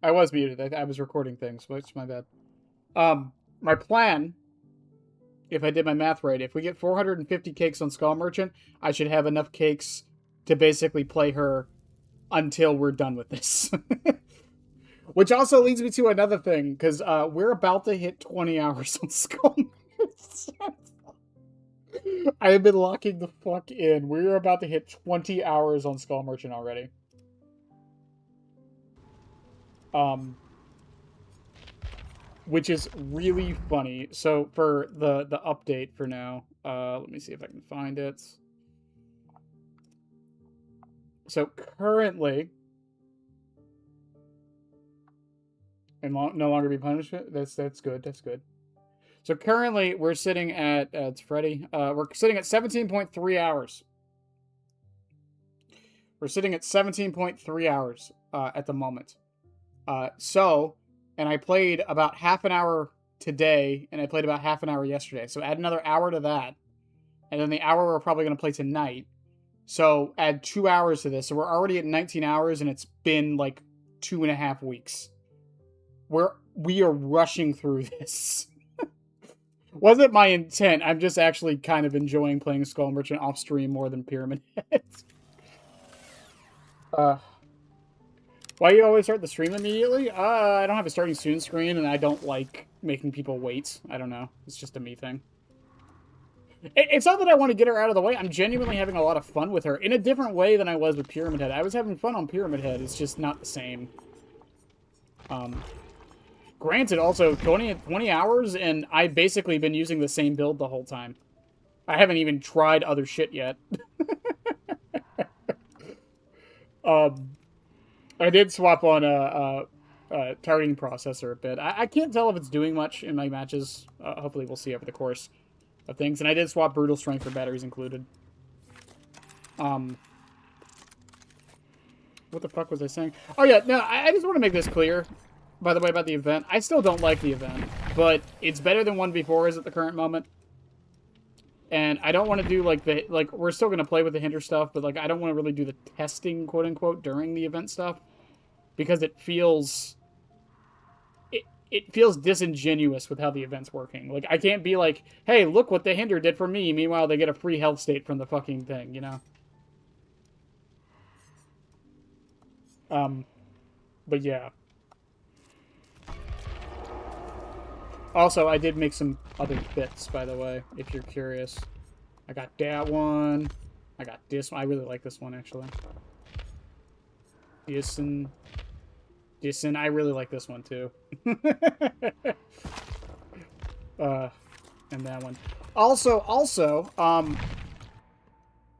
I was muted. I was recording things, which my bad. My plan, if I did my math right, if we get 450 cakes on Skull Merchant, I should have enough cakes to basically play her until we're done with this. Which also leads me to another thing, because we're about to hit 20 hours on Skull Merchant. I have been locking the fuck in. We're about to hit 20 hours on Skull Merchant already. Um, which is really funny. So for the update for now, let me see if I can find it. So currently, and no longer be punished. That's good. That's good. So currently, we're sitting at it's Freddy. We're sitting at 17.3 hours. We're sitting at 17.3 hours at the moment. And I played about half an hour today, and I played about half an hour yesterday. So add another hour to that, and then the hour we're probably going to play tonight. So add 2 hours to this. So we're already at 19 hours, and it's been like 2.5 weeks. We are rushing through this. Wasn't my intent. I'm just actually kind of enjoying playing Skull Merchant off stream more than Pyramid Head. Why you always start the stream immediately? I don't have a starting soon screen, and I don't like making people wait. I don't know. It's just a me thing. It's not that I want to get her out of the way. I'm genuinely having a lot of fun with her in a different way than I was with Pyramid Head. I was having fun on Pyramid Head. It's just not the same. Granted, also 20 hours, and I've basically been using the same build the whole time. I haven't even tried other shit yet. I did swap on a targeting processor a bit. I can't tell if it's doing much in my matches. Hopefully we'll see over the course of things. And I did swap Brutal Strength for batteries included. What the fuck was I saying? Oh yeah, no, I just want to make this clear, by the way, about the event. I still don't like the event, but it's better than 1v4 is at the current moment. And I don't want to do we're still going to play with the hinder stuff, but I don't want to really do the testing, quote unquote, during the event stuff, because it feels disingenuous with how the event's working. I can't be like, hey, look what the hinder did for me. Meanwhile, they get a free health state from the fucking thing, you know? But yeah. Also, I did make some other bits, by the way, if you're curious. I got that one. I got this one. I really like this one, actually. This and I really like this one, too. And that one. Also,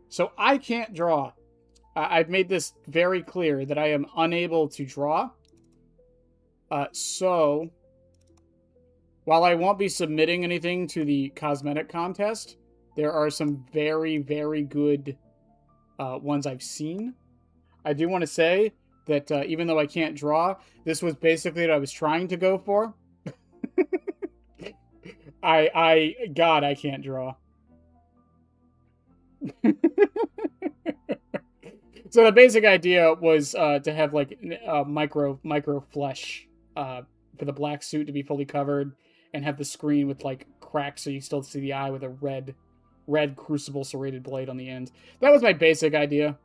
so I can't draw. I've made this very clear that I am unable to draw. So, while I won't be submitting anything to the cosmetic contest, there are some very, very good ones I've seen. I do want to say that even though I can't draw, this was basically what I was trying to go for. God, I can't draw. So the basic idea was to have micro flesh for the black suit to be fully covered, and have the screen with cracks so you still see the eye with a red crucible serrated blade on the end. That was my basic idea.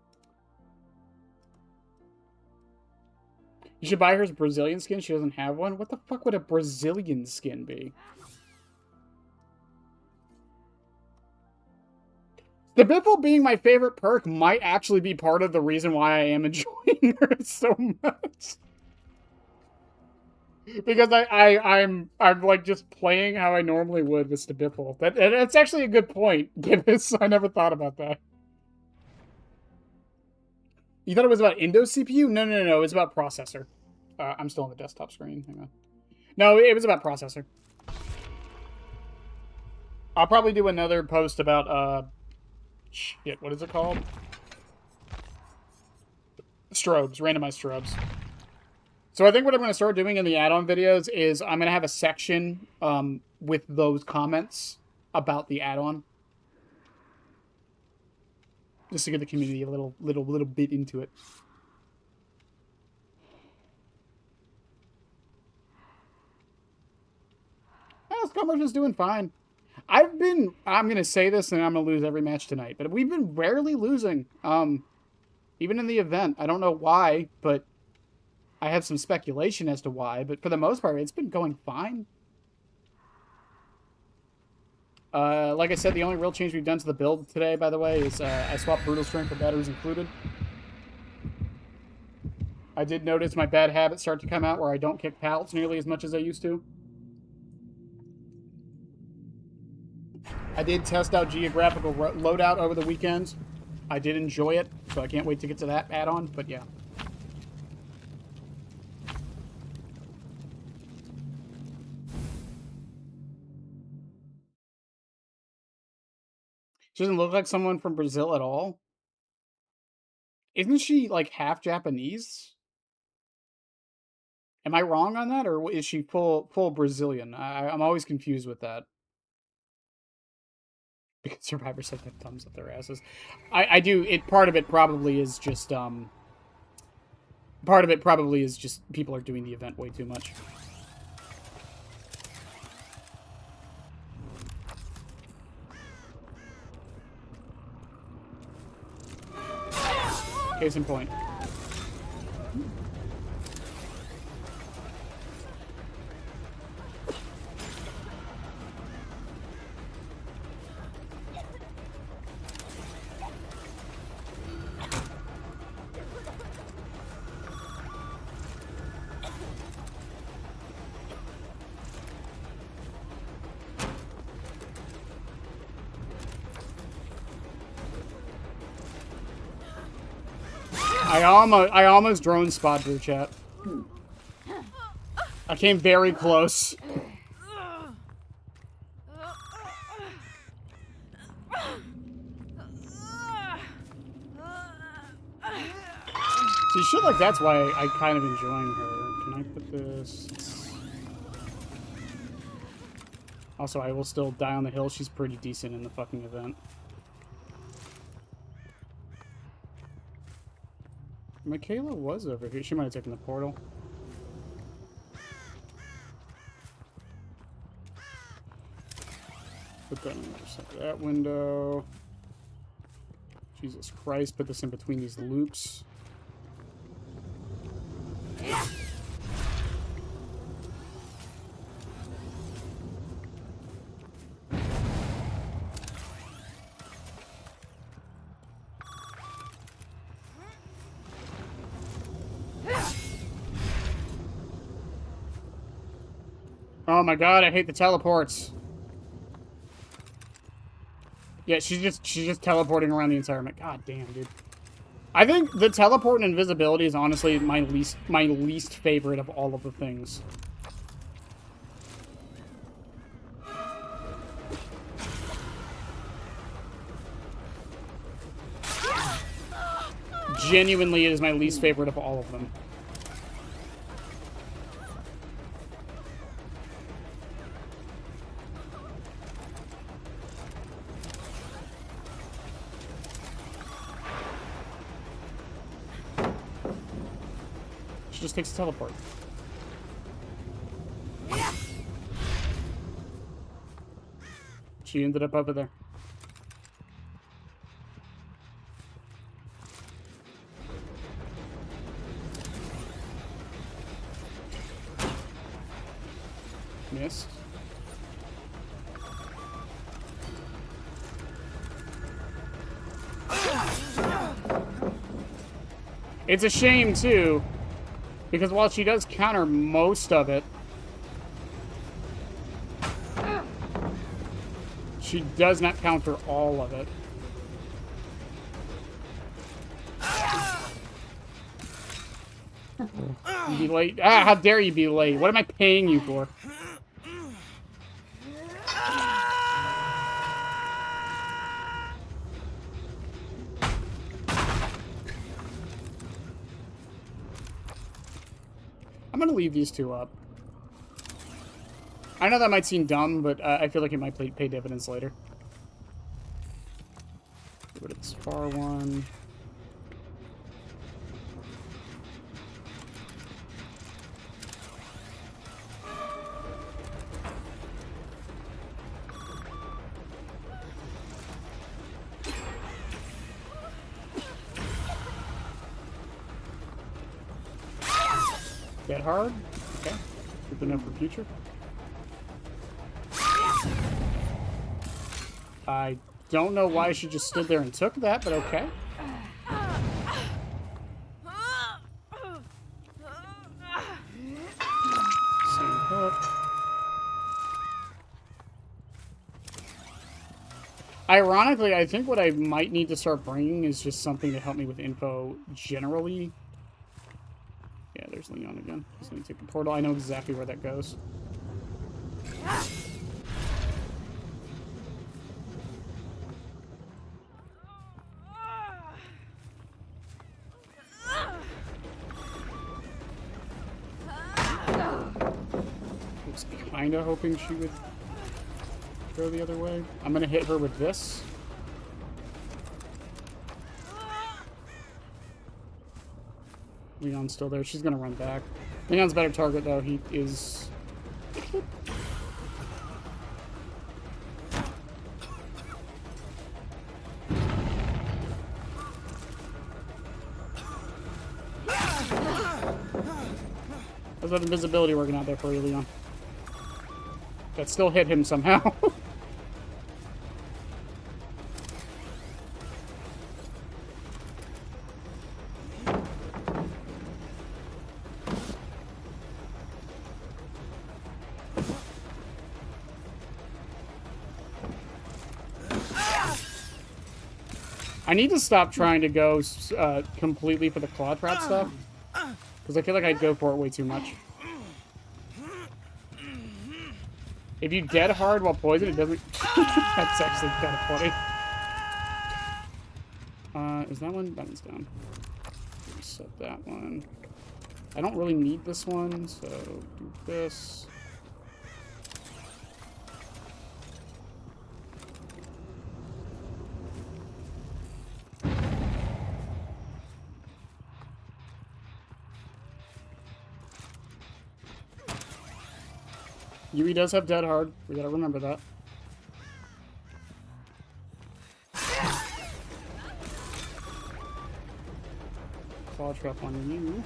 You should buy her a Brazilian skin. She doesn't have one. What the fuck would a Brazilian skin be? The Biffle being my favorite perk might actually be part of the reason why I am enjoying her so much. Because I'm just playing how I normally would with Stabiffle. That's actually a good point, Gibbous. I never thought about that. You thought it was about Indo CPU? No. It was about processor. I'm still on the desktop screen. Hang on. No, it was about processor. I'll probably do another post about shit. What is it called? Strobes, randomized strobes. So I think what I'm going to start doing in the add-on videos is I'm going to have a section with those comments about the add-on, just to get the community a little bit into it. Skull Merchant's doing fine. I'm going to say this and I'm going to lose every match tonight, but we've been rarely losing. Even in the event. I don't know why, but I have some speculation as to why, but for the most part, it's been going fine. Like I said, the only real change we've done to the build today, by the way, is I swapped Brutal Strength for batteries included. I did notice my bad habits start to come out where I don't kick pallets nearly as much as I used to. I did test out Geographical Loadout over the weekend. I did enjoy it, so I can't wait to get to that add-on, but yeah. She doesn't look like someone from Brazil at all. Isn't she, like, half Japanese? Am I wrong on that, or is she full Brazilian? I'm always confused with that. Because survivors have thumbs up their asses. I do, part of it probably is just, part of it probably is just people are doing the event way too much. Case in point. I almost drone spotted her, chat. I came very close. So shit like that's why I kind of enjoying her. Can I put this? Also, I will still die on the hill. She's pretty decent in the fucking event. Michaela was over here. She might have taken the portal. Put that on the other side of that window. Jesus Christ, put this in between these loops. Oh my god, I hate the teleports. Yeah, she's just teleporting around the entire map. God damn, dude. I think the teleport and invisibility is honestly my least favorite of all of the things. Genuinely, it is my least favorite of all of them. Just takes a teleport. She ended up over there. Missed. It's a shame too, because while she does counter most of it, she does not counter all of it. You be late. Ah, how dare you be late? What am I paying you for? I'm gonna leave these two up. I know that might seem dumb, but I feel like it might pay dividends later. Get rid of this far one. Dead hard. Okay. Good enough for future. I don't know why she just stood there and took that, but okay. Same hook. Ironically, I think what I might need to start bringing is just something to help me with info generally. Yeah, there's Leon again. He's going to take the portal. I know exactly where that goes. I was kind of hoping she would go the other way. I'm going to hit her with this. Leon's still there. She's going to run back. Leon's a better target, though. He is... How's that invisibility working out there for you, Leon? That still hit him somehow. I need to stop trying to go completely for the claw trap stuff, because I feel like I'd go for it way too much. If you dead hard while poisoned, it doesn't... That's actually kind of funny. Is that one? That one's down. Reset that one. I don't really need this one, so do this. Yui does have dead hard. We gotta remember that. Claw trap on you.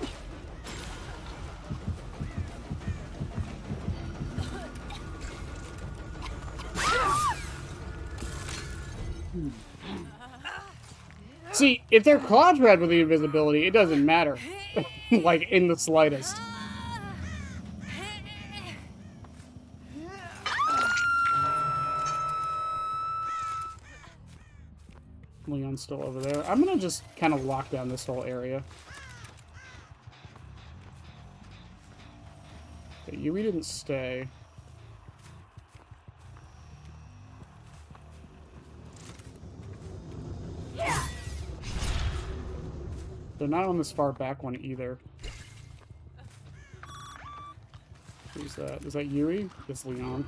See, if they're claw trapped with the invisibility, it doesn't matter. Like, in the slightest. Leon's still over there. I'm gonna just kind of lock down this whole area. Okay, Yui didn't stay. They're not on this far back one either. Who's that? Is that Yui? It's Leon.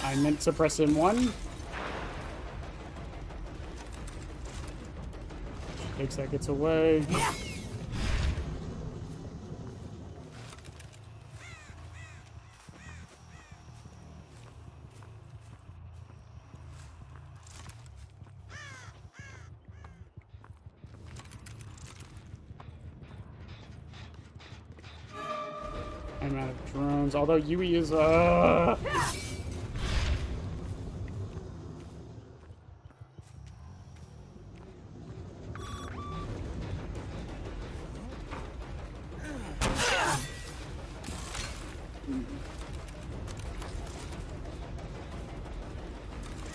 I meant to press in one. Takes that, gets away. I'm out of drones, although Yui is,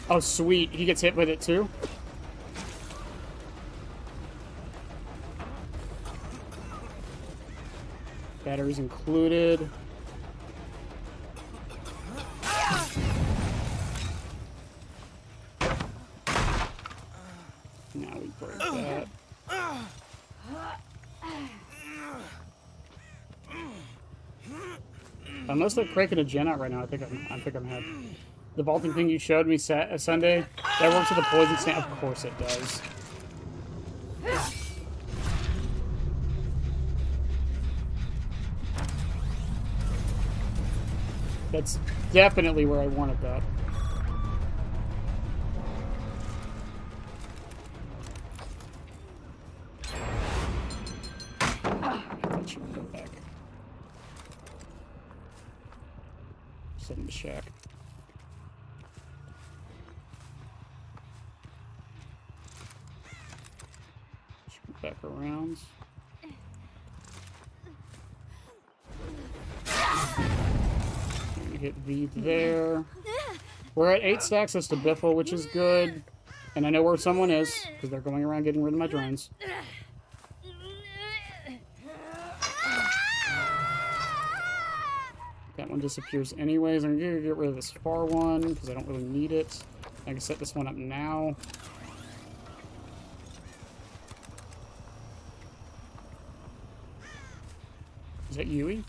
Oh, sweet. He gets hit with it, too? Batteries included. Now we break that. Unless they're cranking a gen out right now, I think I'm ahead. The vaulting thing you showed me Sunday, that works with the poison stand? Of course it does. That's definitely where I wanted that. Send him to shack. Back around. Get V there. We're at 8 stacks as to Biffle, which is good. And I know where someone is, because they're going around getting rid of my drones. That one disappears anyways. I'm going to get rid of this far one, because I don't really need it. I can set this one up now. Is that Yui?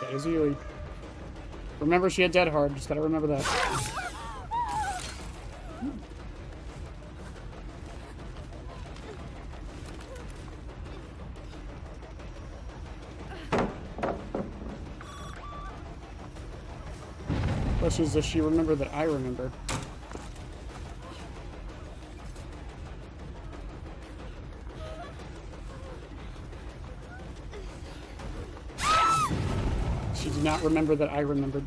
That is Yui. Remember, she had Dead Hard. Just gotta remember that. Questions, does she remember that I remember? She did not remember that I remembered.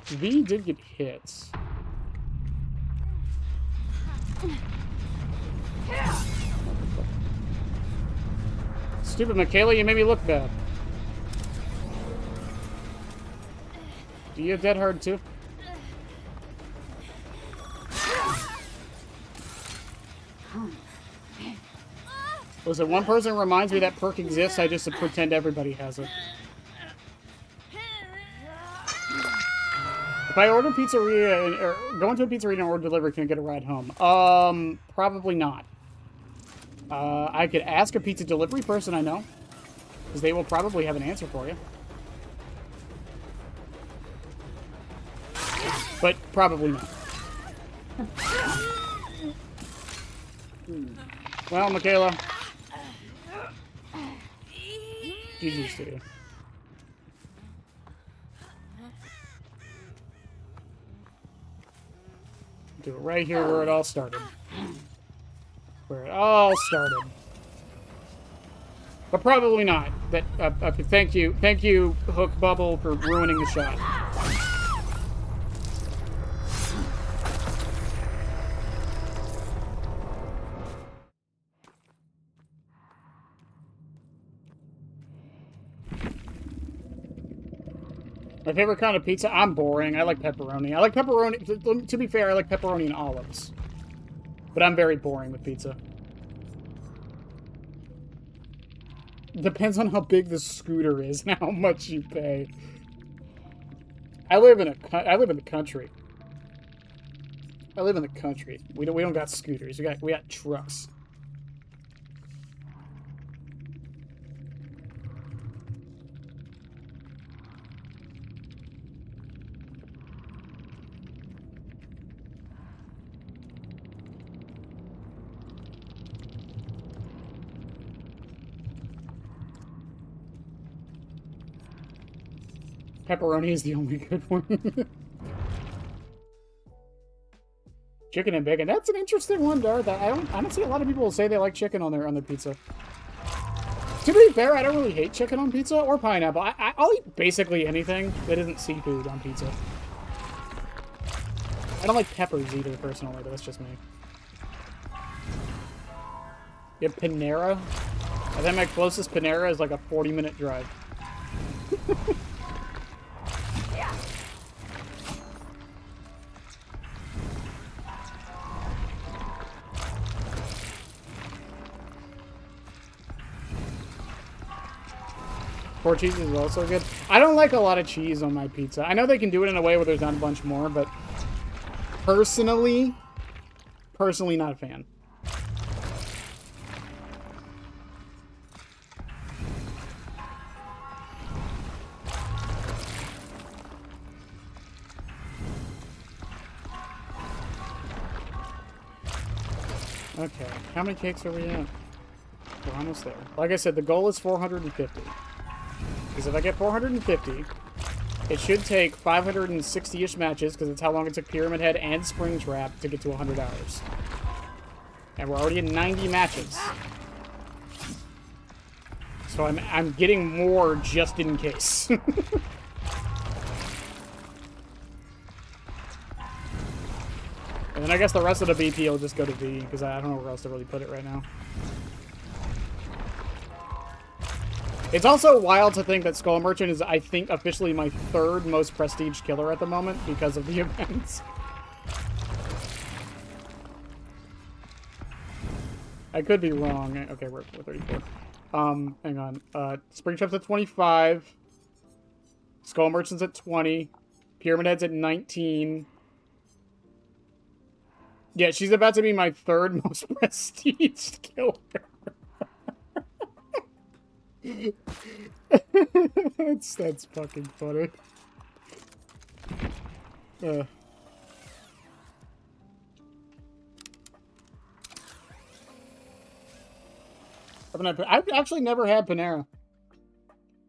V did get hits. Stupid Michaela, you made me look bad. Do you have Dead Hard too? Was it one person reminds me that perk exists, I just pretend everybody has it. If I order pizzeria, or go into a pizzeria and order delivery, can I get a ride home? Probably not. I could ask a pizza delivery person I know, because they will probably have an answer for you. But probably not. Well, Michaela. GG's to you. Do it right here where it all started. Where it all started. But probably not. But thank you, Hook Bubble, for ruining the shot. My favorite kind of pizza? I'm boring. I like pepperoni. I like pepperoni. To be fair, I like pepperoni and olives. But I'm very boring with pizza. Depends on how big the scooter is and how much you pay. I live in the country. I live in the country. We don't got scooters. We got trucks. Pepperoni is the only good one. Chicken and bacon. That's an interesting one, Darth. I don't see a lot of people say they like chicken on their pizza. To be fair, I don't really hate chicken on pizza or pineapple. I'll eat basically anything that isn't seafood on pizza. I don't like peppers either, personally, but that's just me. You have Panera? I think my closest Panera is like a 40-minute drive. Four cheese is also good. I don't like a lot of cheese on my pizza. I know they can do it in a way where there's not a bunch more, but personally not a fan. Okay, how many cakes are we at? We're almost there. Like I said, the goal is 450. Because if I get 450, It should take 560-ish matches, because it's how long it took Pyramid Head and Springtrap to get to 100 hours. And we're already in 90 matches. So I'm getting more just in case. And then I guess the rest of the BP will just go to V, because I don't know where else to really put it right now. It's also wild to think that Skull Merchant is, I think, officially my third most prestige killer at the moment because of the events. I could be wrong. Okay, we're 34. Hang on. Springtrap's at 25. Skull Merchant's at 20. Pyramid Head's at 19. Yeah, she's about to be my third most prestige killer. That's fucking funny. I've actually never had Panera. At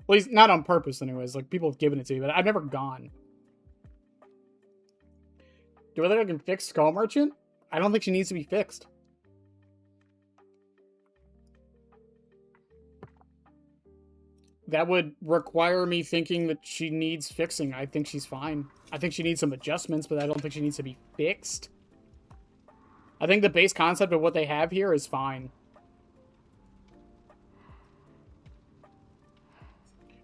least not on purpose, anyways. Like, people have given it to me, but I've never gone. Do I think I can fix Skull Merchant? I don't think she needs to be fixed. That would require me thinking that she needs fixing. I think she's fine. I think she needs some adjustments, but I don't think she needs to be fixed. I think the base concept of what they have here is fine.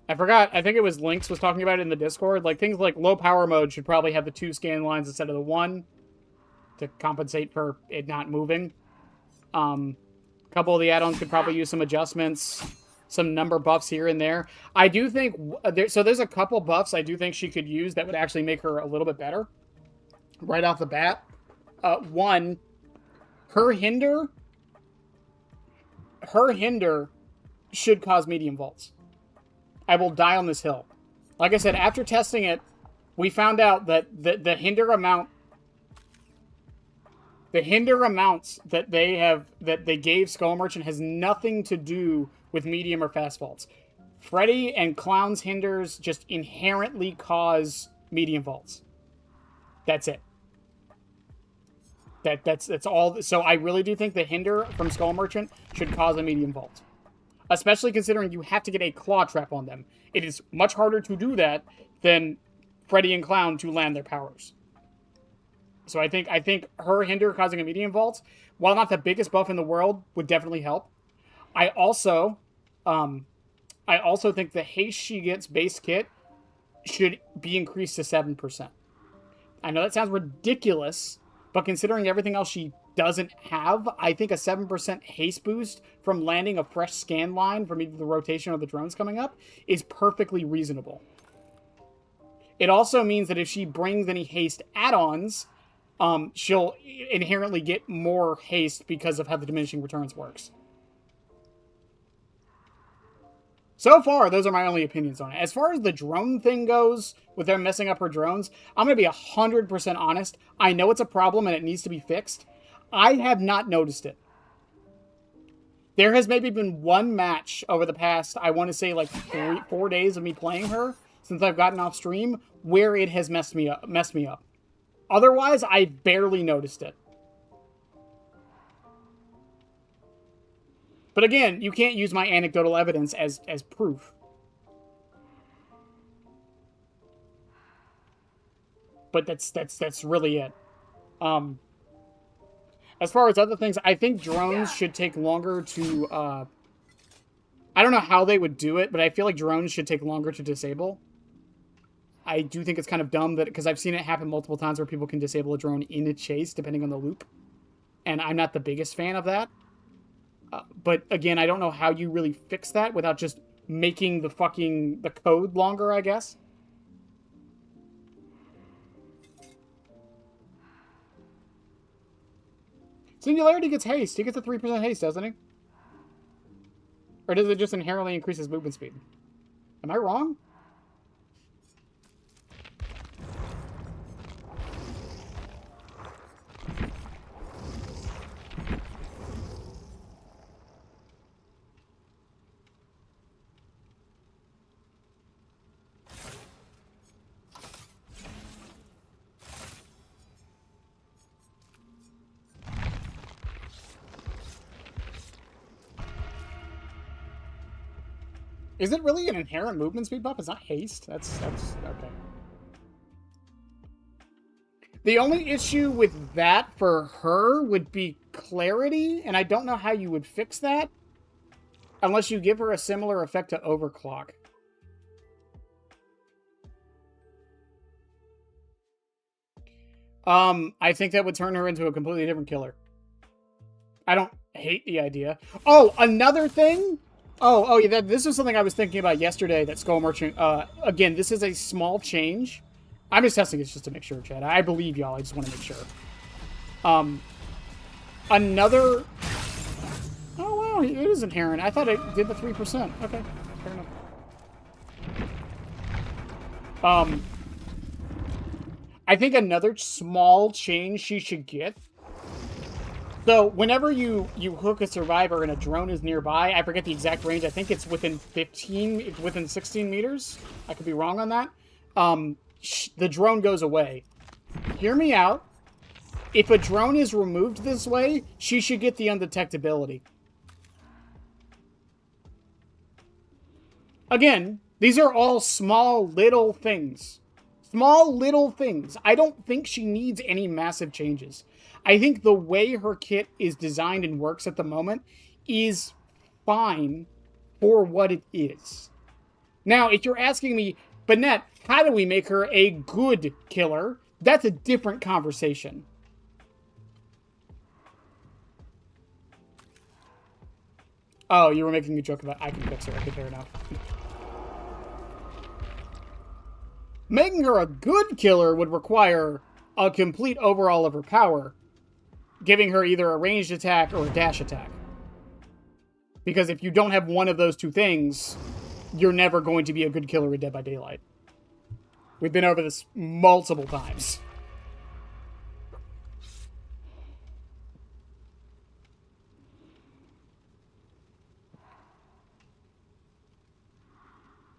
I forgot. I think it was Lynx was talking about it in the Discord. Like, things like low power mode should probably have the 2 scan lines instead of the 1 to compensate for it not moving. A couple of the add-ons could probably use some adjustments. Some number buffs here and there. I do think... there's a couple buffs I do think she could use that would actually make her a little bit better. Right off the bat. One, her hinder should cause medium vaults. I will die on this hill. Like I said, after testing it, we found out that the hinder amounts that they gave Skull Merchant has nothing to do with medium or fast vaults. Freddy and Clown's hinders just inherently cause medium vaults. That's it. That's all. So I really do think the hinder from Skull Merchant should cause a medium vault. Especially considering you have to get a claw trap on them. It is much harder to do that than Freddy and Clown to land their powers. So I think her hinder causing a medium vault, while not the biggest buff in the world, would definitely help. I also think the haste she gets base kit should be increased to 7%. I know that sounds ridiculous, but considering everything else she doesn't have, I think a 7% haste boost from landing a fresh scan line from either the rotation or the drones coming up is perfectly reasonable. It also means that if she brings any haste add-ons, she'll inherently get more haste because of how the diminishing returns works. So far, those are my only opinions on it. As far as the drone thing goes, with them messing up her drones, I'm going to be 100% honest. I know it's a problem and it needs to be fixed. I have not noticed it. There has maybe been one match over the past, I want to say, like 4 days of me playing her, since I've gotten off stream, where it has messed me up. Otherwise, I barely noticed it. But again, you can't use my anecdotal evidence as proof. But that's really it. As far as other things, I think drones should take longer to... I don't know how they would do it, but I feel like drones should take longer to disable. I do think it's kind of dumb that... Because I've seen it happen multiple times where people can disable a drone in a chase, depending on the loop. And I'm not the biggest fan of that. But again, I don't know how you really fix that without just making the code longer, I guess. Singularity gets haste. He gets a 3% haste, doesn't he? Or does it just inherently increase his movement speed? Am I wrong? Is it really an inherent movement speed buff? It's not haste. That's okay. The only issue with that for her would be clarity, and I don't know how you would fix that unless you give her a similar effect to overclock. I think that would turn her into a completely different killer. I don't hate the idea. Oh, another thing? Oh, yeah, this is something I was thinking about yesterday that Skull Merchant, again, this is a small change. I'm just testing this just to make sure, Chad. I believe y'all, I just want to make sure. Another... Oh, wow, it is inherent. I thought it did the 3%. Okay, fair enough. I think another small change she should get. So, whenever you hook a survivor and a drone is nearby, I forget the exact range. I think it's within 16 meters. I could be wrong on that. The drone goes away. Hear me out. If a drone is removed this way, she should get the undetectability. Again, these are all small little things. Small little things. I don't think she needs any massive changes. I think the way her kit is designed and works at the moment is fine for what it is. Now, if you're asking me, Bennett, how do we make her a good killer? That's a different conversation. Oh, you were making a joke about I can fix her. Okay, fair enough. Making her a good killer would require a complete overhaul of her power, giving her either a ranged attack or a dash attack. Because if you don't have one of those two things, you're never going to be a good killer in Dead by Daylight. We've been over this multiple times.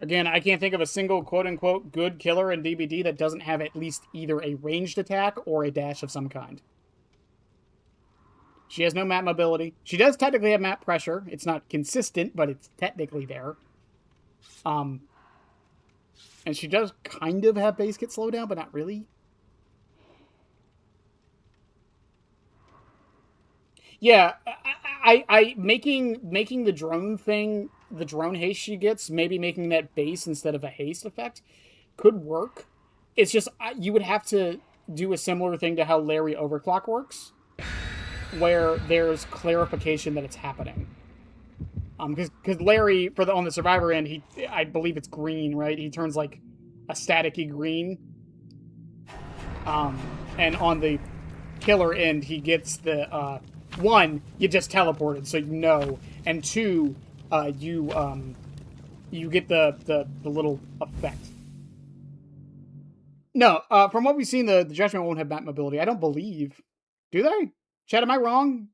Again, I can't think of a single quote-unquote good killer in DBD that doesn't have at least either a ranged attack or a dash of some kind. She has no map mobility. She does technically have map pressure. It's not consistent, but it's technically there. And she does kind of have base kit slowdown, but not really. Yeah, I making the drone thing, the drone haste she gets, maybe making that base instead of a haste effect, could work. It's just, you would have to do a similar thing to how Larry Overclock works, where there's clarification that it's happening. Because Larry, on the Survivor end, I believe it's green, right? He turns like a staticky green. And on the killer end, he gets the, one, you just teleported, so you know, and two, you get the little effect. No, from what we've seen, the Judgment won't have map mobility. I don't believe. Do they? Chad, am I wrong?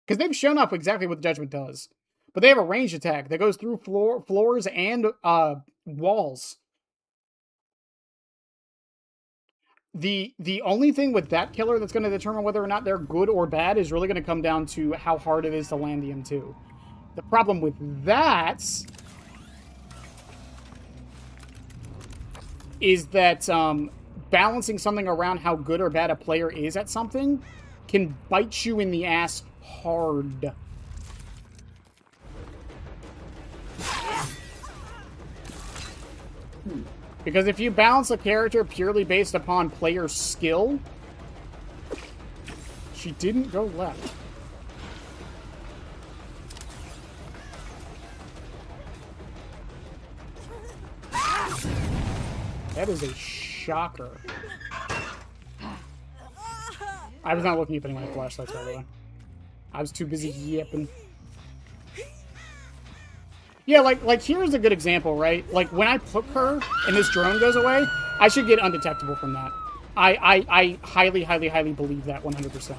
Because they've shown up exactly what the Judgment does. But they have a ranged attack that goes through floors and walls. The only thing with that killer that's going to determine whether or not they're good or bad is really going to come down to how hard it is to land the M2. The problem with that is that balancing something around how good or bad a player is at something can bite you in the ass hard. Because if you balance a character purely based upon player skill... She didn't go left. That is a shocker. I was not looking up any of my flashlights, by the way. I was too busy yipping. Yeah, like here's a good example, right? Like, when I hook her and this drone goes away, I should get undetectable from that. I highly, highly, highly believe that 100%.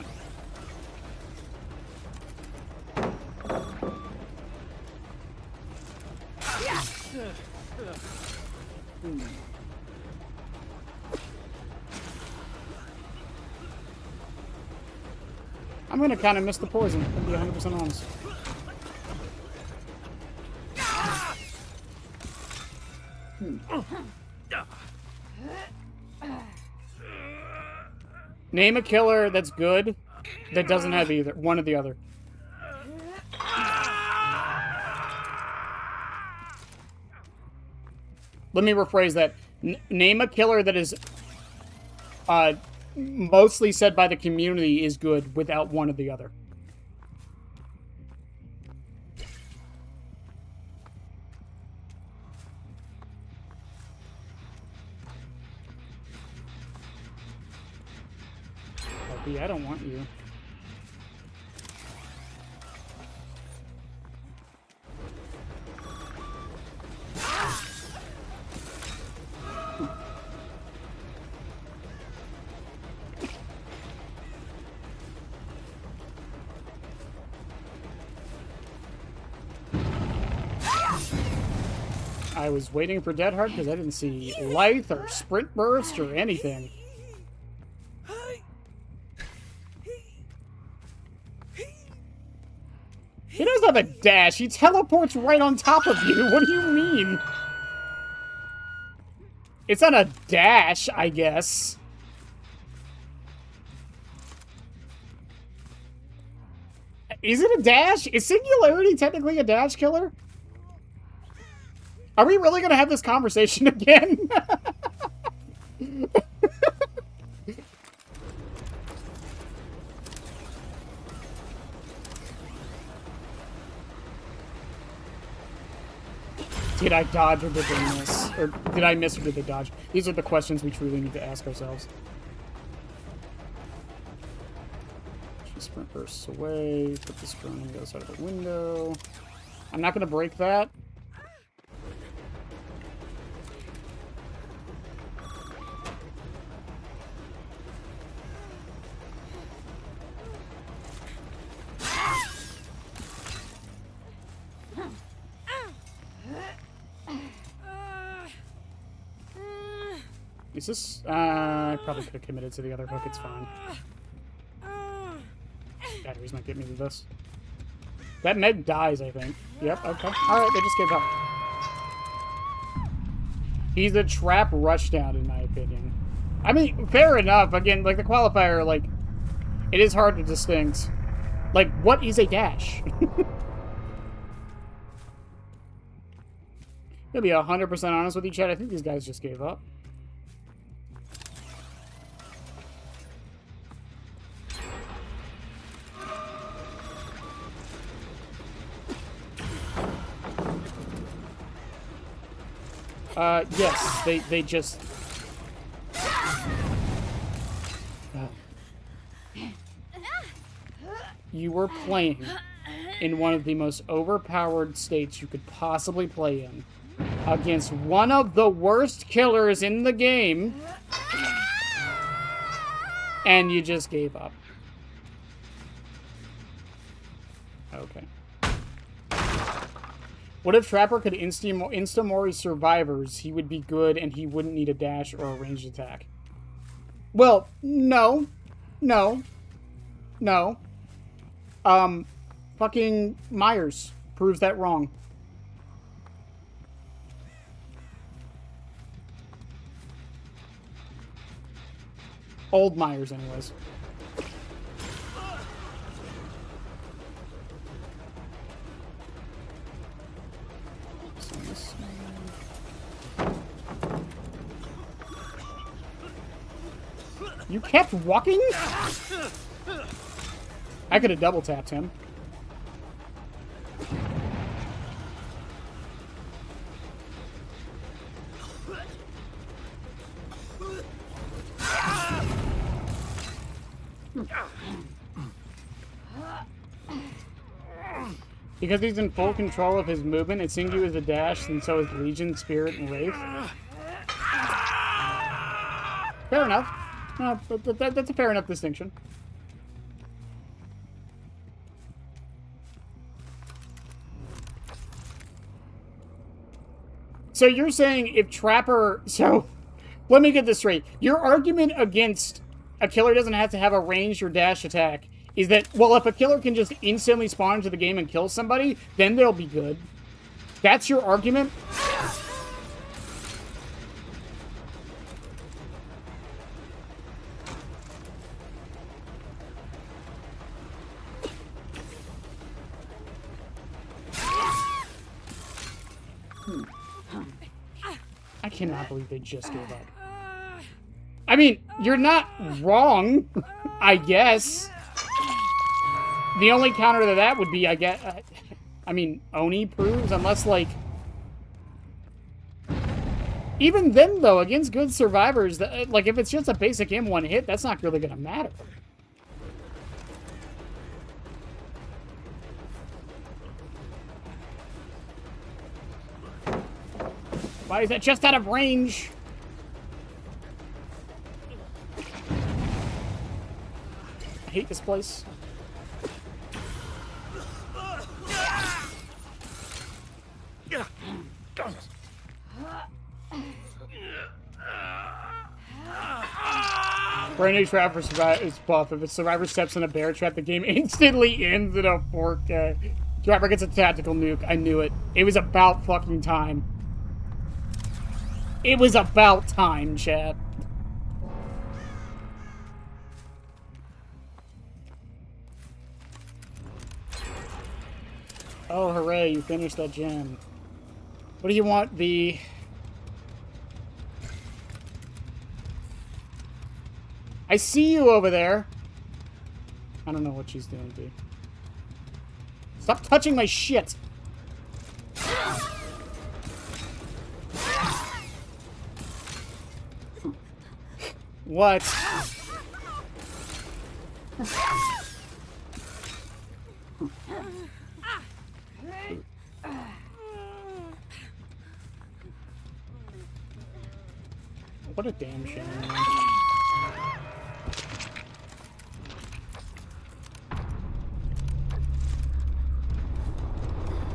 I'm gonna kind of miss the poison, to be 100% honest. Name a killer that's good that doesn't have either. One or the other. Let me rephrase that. Name a killer that is mostly said by the community is good without one or the other. Puppy, I don't want you. I was waiting for Dead Hard because I didn't see Lithe or Sprint Burst or anything. He doesn't have a dash. He teleports right on top of you. What do you mean? It's not a dash, I guess. Is it a dash? Is Singularity technically a dash killer? Are we really going to have this conversation again? Did I dodge or did they miss? Or did I miss or did they dodge? These are the questions we truly need to ask ourselves. She sprint bursts away. Put this drone on the other side of the window. I'm not going to break that. Is this... I probably could have committed to the other hook. It's fine. Batteries might get me to this. That med dies, I think. Yep, okay. Alright, they just gave up. He's a trap rushdown, in my opinion. I mean, fair enough. Again, like, the qualifier, like... It is hard to distinct. Like, what is a dash? To be 100% honest with you, Chad, I think these guys just gave up. Yes, they just... You were playing in one of the most overpowered states you could possibly play in against one of the worst killers in the game, and you just gave up. Okay. What if Trapper could insta-mori survivors? He would be good and he wouldn't need a dash or a ranged attack. Well, no. No. No. Fucking Myers proves that wrong. Old Myers, anyways. You kept walking? I could have double tapped him. Because he's in full control of his movement, it seems you as a dash, and so is Legion, Spirit, and Wraith. Fair enough. No, that's a fair enough distinction. So you're saying if Trapper... So, let me get this straight. Your argument against a killer doesn't have to have a ranged or dash attack is that, well, if a killer can just instantly spawn into the game and kill somebody, then they'll be good. That's your argument? cannot believe they just gave up. I mean, you're not wrong, I guess. The only counter to that would be, I guess... I mean, Oni proves, unless, like... Even then, though, against good survivors, like, if it's just a basic M1 hit, that's not really gonna matter. Why is that just out of range? I hate this place. Brain trap for survivor is buff. If a survivor steps in a bear trap, the game instantly ends in a 4K. Driver gets a tactical nuke. I knew it. It was about fucking time. It was about time, chat. Oh, hooray, you finished that gem. What do you want, V? I see you over there. I don't know what she's doing, V. Stop touching my shit. What? What a damn shame.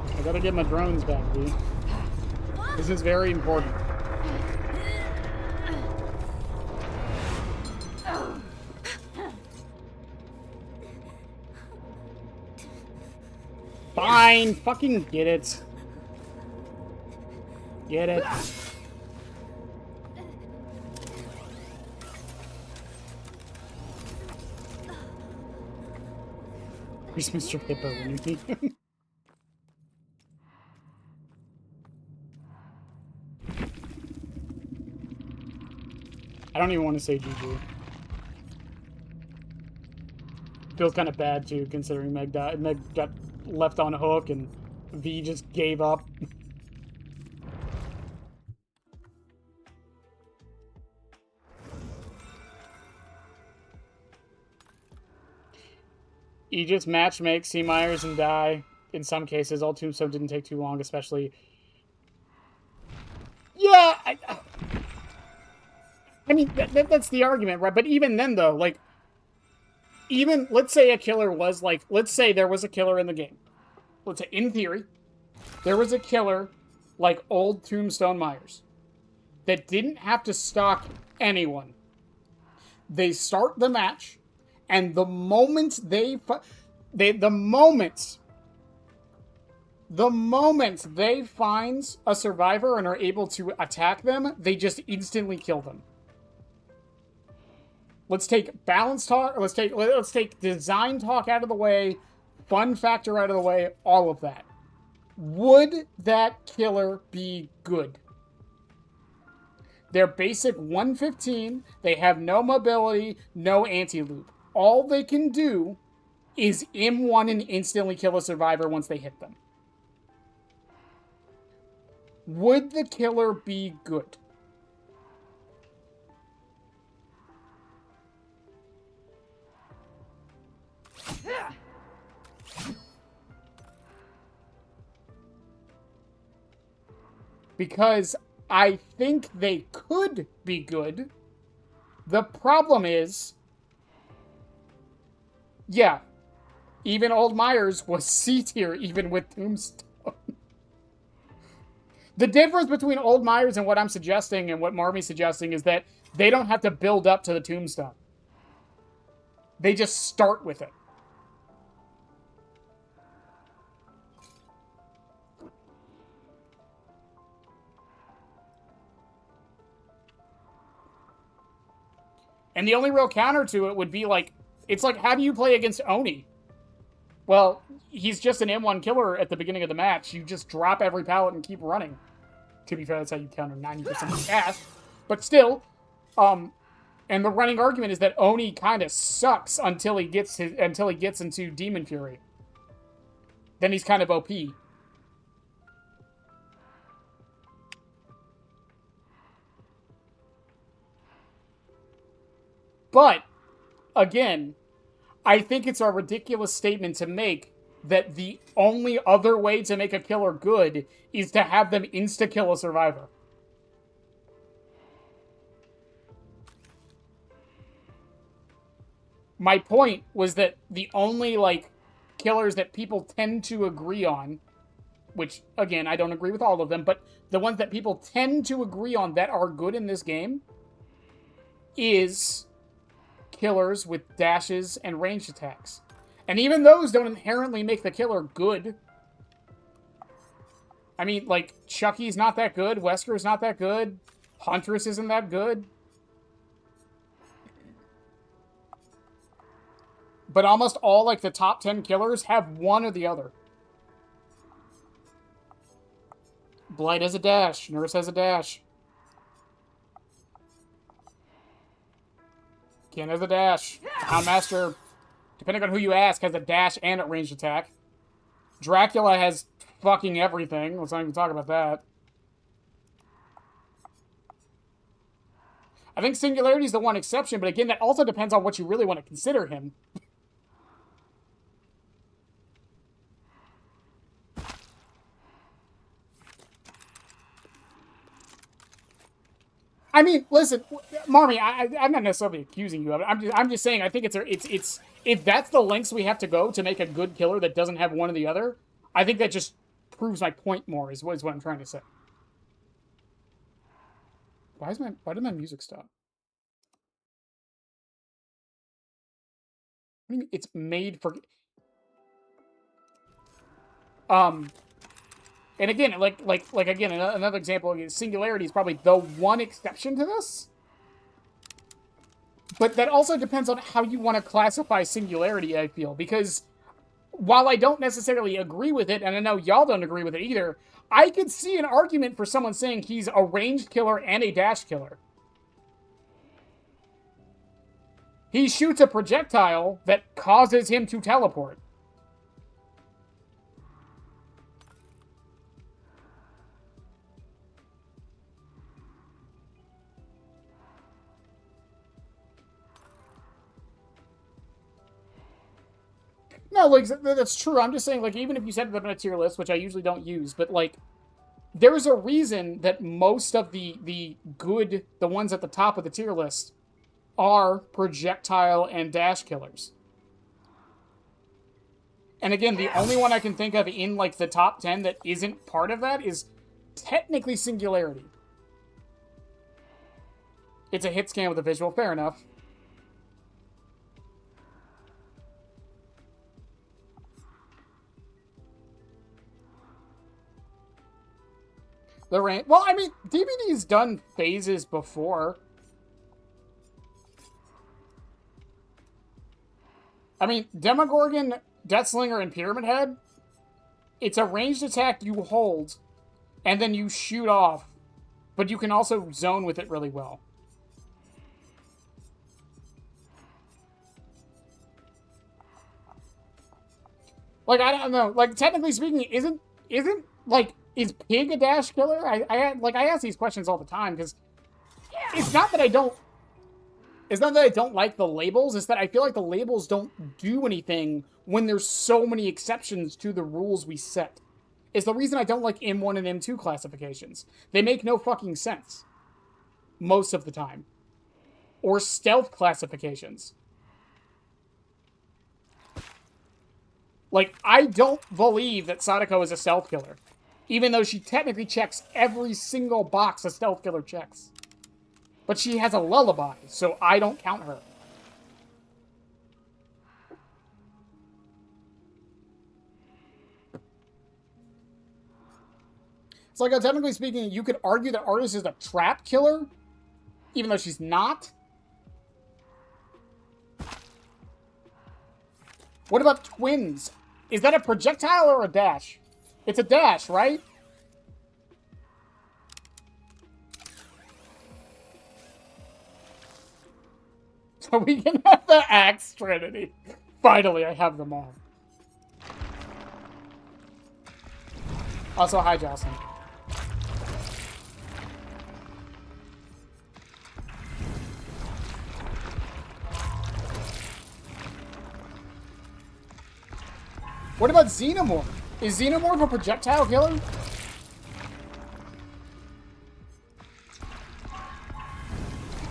I gotta get my drones back, dude. This is very important. Fine, fucking get it. Get it. Where's Mr. Hippo when you need him? I don't even want to say GG. Feels kind of bad, too, considering Meg died. Meg got left on a hook and V just gave up. You just matchmake, see Myers, and die. In some cases, Old Tombstone didn't take too long, especially... Yeah, I mean, that's the argument, right? But even then, though, like... Even, let's say a killer was, like... Let's say there was a killer in the game. Let's say, in theory, there was a killer like Old Tombstone Myers that didn't have to stalk anyone. They start the match, and the moment they find a survivor and are able to attack them, they just instantly kill them. Let's take balance talk, let's take design talk out of the way, fun factor out of the way, all of that. Would that killer be good? They're basic 115, they have no mobility, no anti-loop. All they can do is M1 and instantly kill a survivor once they hit them. Would the killer be good? Because I think they could be good. The problem is, yeah, even Old Myers was C tier even with Tombstone. The difference between Old Myers and what I'm suggesting and what Marmy's suggesting is that they don't have to build up to the Tombstone. They just start with it. And the only real counter to it would be like, it's like, how do you play against Oni? Well, he's just an M1 killer at the beginning of the match. You just drop every pallet and keep running. To be fair, that's how you counter 90% of cast. But still, and the running argument is that Oni kind of sucks until he gets into Demon Fury. Then he's kind of OP. But, again, I think it's a ridiculous statement to make that the only other way to make a killer good is to have them insta-kill a survivor. My point was that the only, like, killers that people tend to agree on, which, again, I don't agree with all of them, but the ones that people tend to agree on that are good in this game is killers with dashes and ranged attacks. And even those don't inherently make the killer good. I mean, like, Chucky's not that good, Wesker's not that good, Huntress isn't that good. But almost all, like, the top 10 killers have one or the other. Blight has a dash. Nurse has a dash. Ken has a dash. Houndmaster, depending on who you ask, has a dash and a ranged attack. Dracula has fucking everything. Let's not even talk about that. I think Singularity is the one exception, but again, that also depends on what you really want to consider him. I mean, listen, Marmy, I'm not necessarily accusing you of it. I'm just saying I think it's if that's the lengths we have to go to make a good killer that doesn't have one or the other, I think that just proves my point more. Is what I'm trying to say. Why did my music stop? I mean, it's made for. And again, like again, another example is Singularity is probably the one exception to this. But that also depends on how you want to classify Singularity, I feel. Because while I don't necessarily agree with it, and I know y'all don't agree with it either, I could see an argument for someone saying he's a ranged killer and a dash killer. He shoots a projectile that causes him to teleport. No, like, that's true. I'm just saying, like, even if you set it up in a tier list, which I usually don't use, but, like, there's a reason that most of the ones at the top of the tier list are projectile and dash killers. And again, the only one I can think of in, like, the top 10 that isn't part of that is technically Singularity. It's a hit scan with a visual, fair enough. Well, I mean, DBD's done phases before. I mean, Demogorgon, Deathslinger, and Pyramid Head, it's a ranged attack you hold, and then you shoot off, but you can also zone with it really well. Like, I don't know, like, technically speaking, isn't, like, is Pig a dash killer? I ask these questions all the time, because it's not that I don't like the labels, it's that I feel like the labels don't do anything when there's so many exceptions to the rules we set. It's the reason I don't like M1 and M2 classifications. They make no fucking sense. Most of the time. Or stealth classifications. Like, I don't believe that Sadako is a stealth killer. Even though she technically checks every single box a stealth killer checks. But she has a lullaby, so I don't count her. It's like, technically speaking, you could argue that Artist is a trap killer, even though she's not. What about Twins? Is that a projectile or a dash? It's a dash, right? So we can have the Axe Trinity. Finally, I have them all. Also, hi, Jocelyn. What about Xenomorph? Is Xenomorph a projectile killer?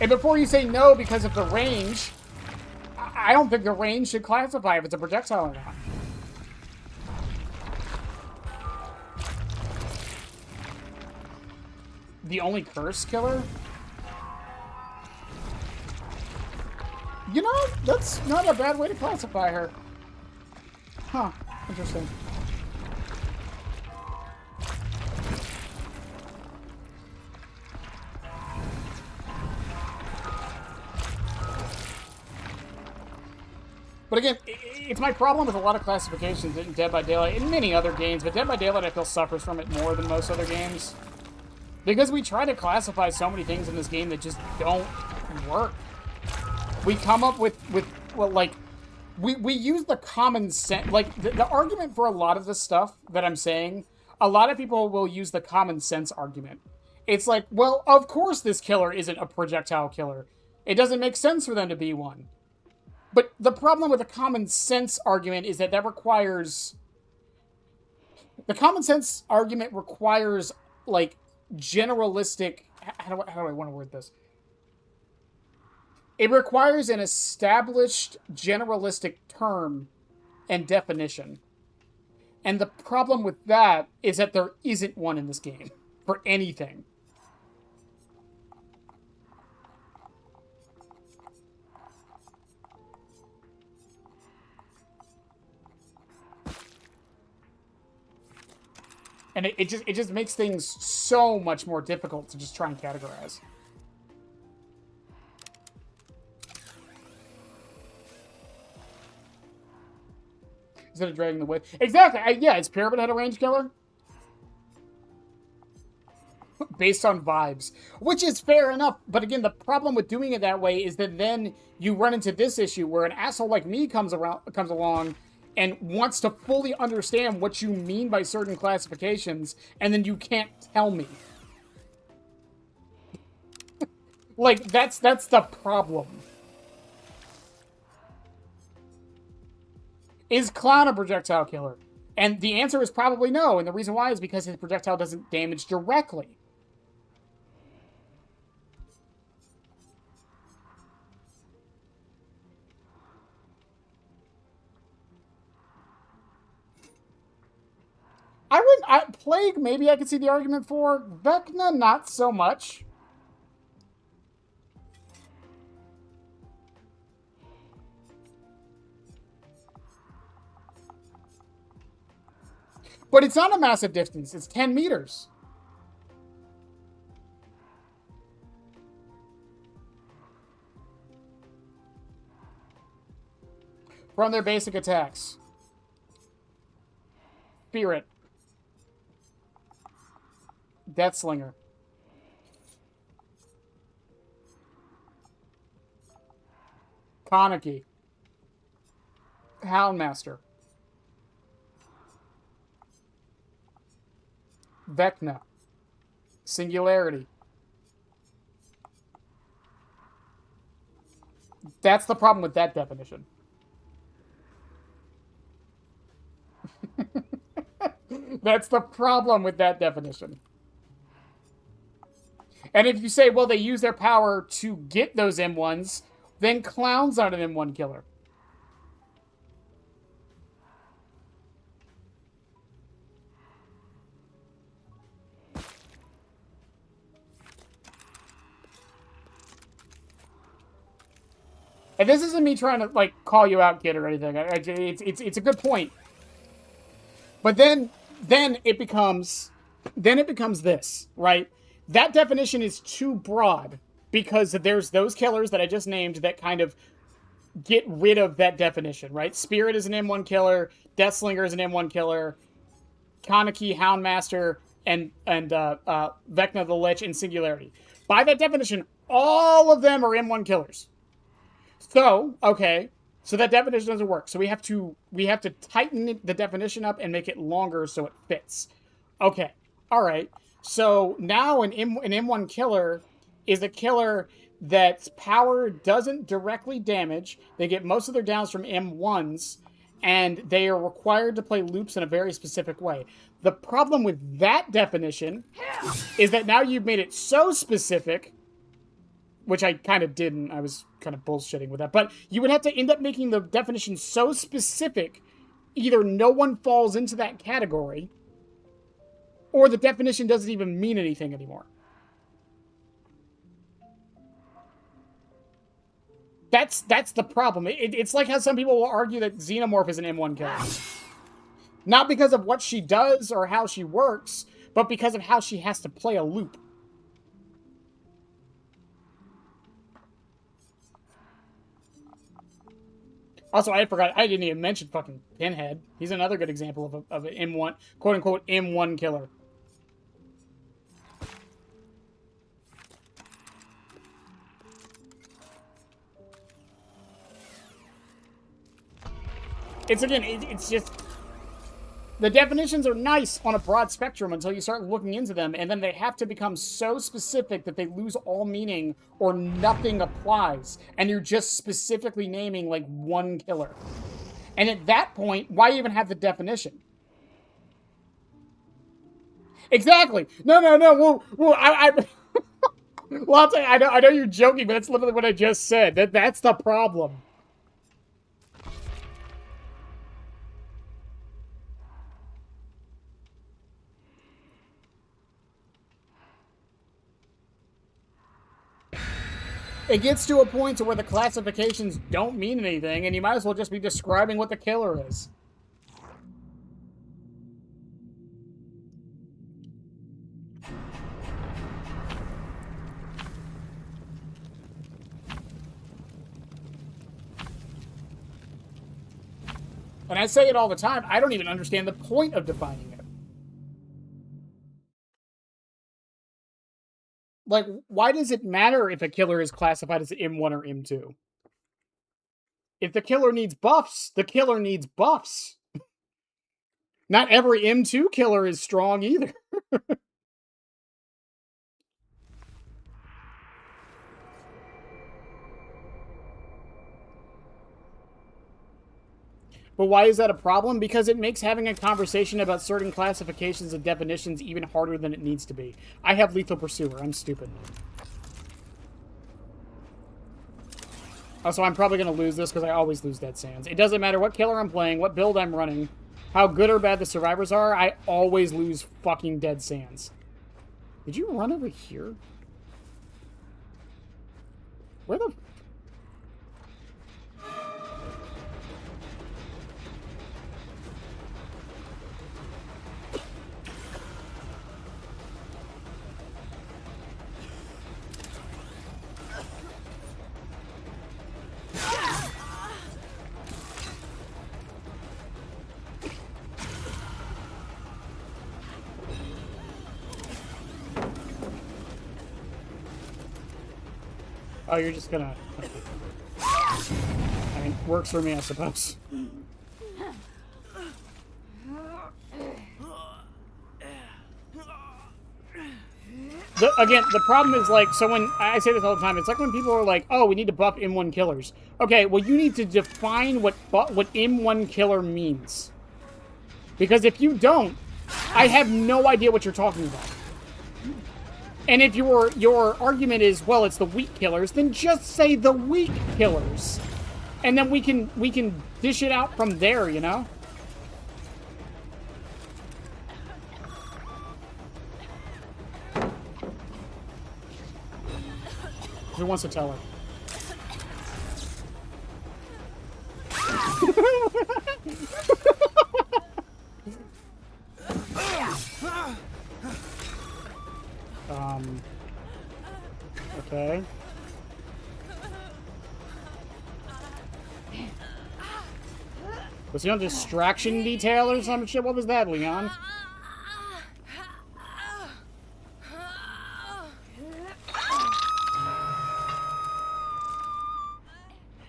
And before you say no because of the range, I don't think the range should classify if it's a projectile or not. The only curse killer? You know, that's not a bad way to classify her. Huh. Interesting. But again, it's my problem with a lot of classifications in Dead by Daylight and many other games, but Dead by Daylight I feel suffers from it more than most other games. Because we try to classify so many things in this game that just don't work. We come up with well, like, we use the common sense, like, the argument for a lot of this stuff that I'm saying, a lot of people will use the common sense argument. It's like, well, of course this killer isn't a projectile killer. It doesn't make sense for them to be one. But the problem with the common sense argument is that requires... The common sense argument requires, like, generalistic... How do I want to word this? It requires an established generalistic term and definition. And the problem with that is that there isn't one in this game for anything. And it just makes things so much more difficult to just try and categorize. Instead of dragging the weight. Exactly. Yeah, is Pyramid Head a range killer? Based on vibes. Which is fair enough. But again, the problem with doing it that way is that then you run into this issue where an asshole like me comes along and wants to fully understand what you mean by certain classifications, and then you can't tell me. Like, that's the problem. Is Clown a projectile killer? And the answer is probably no, and the reason why is because his projectile doesn't damage directly. Plague, maybe I could see the argument for. Vecna, not so much. But it's not a massive distance. It's 10 meters. From their basic attacks. Spirit. Deathslinger. Kaneki. Houndmaster. Vecna. Singularity. That's the problem with that definition. That's the problem with that definition. And if you say, well, they use their power to get those M1s, then Clown's not an M1 killer. And this isn't me trying to, like, call you out, kid, or anything. It's a good point. But then it becomes this, right? That definition is too broad because there's those killers that I just named that kind of get rid of that definition, right? Spirit is an M1 killer, Deathslinger is an M1 killer, Kaneki, Houndmaster, and Vecna the Lich, and Singularity. By that definition, all of them are M1 killers. So, okay. So that definition doesn't work. So we have to tighten the definition up and make it longer so it fits. Okay. All right. So now an M1 killer is a killer that's power doesn't directly damage. They get most of their downs from M1s, and they are required to play loops in a very specific way. The problem with that definition is that now you've made it so specific, which I kind of didn't. I was kind of bullshitting with that. But you would have to end up making the definition so specific, either no one falls into that category, or the definition doesn't even mean anything anymore. That's the problem. It's like how some people will argue that Xenomorph is an M1 killer. Not because of what she does or how she works, but because of how she has to play a loop. Also, I forgot, I didn't even mention fucking Pinhead. He's another good example of an M1, quote-unquote, M1 killer. It's, again, it's just... The definitions are nice on a broad spectrum until you start looking into them, and then they have to become so specific that they lose all meaning or nothing applies, and you're just specifically naming, like, one killer. And at that point, why even have the definition? Exactly. No. Well, well, I'll tell you, I know you're joking, but that's literally what I just said. That's the problem. It gets to a point to where the classifications don't mean anything, and you might as well just be describing what the killer is. And I say it all the time, I don't even understand the point of defining it. Like, why does it matter if a killer is classified as M1 or M2? If the killer needs buffs, the killer needs buffs. Not every M2 killer is strong either. But why is that a problem? Because it makes having a conversation about certain classifications and definitions even harder than it needs to be. I have Lethal Pursuer. I'm stupid. Also, I'm probably going to lose this because I always lose Dead Sands. It doesn't matter what killer I'm playing, what build I'm running, how good or bad the survivors are, I always lose fucking Dead Sands. Did you run over here? Where the... Oh, you're just gonna... Okay. I mean, works for me, I suppose. Again, the problem is, like, so when... I say this all the time, it's like when people are like, oh, we need to buff M1 killers. Okay, well, you need to define what M1 killer means. Because if you don't, I have no idea what you're talking about. And if your argument is, well, it's the weak killers, then just say the weak killers. And then we can dish it out from there, you know? Who wants to tell her? Okay. Was he on distraction detail or some shit? What was that, Leon?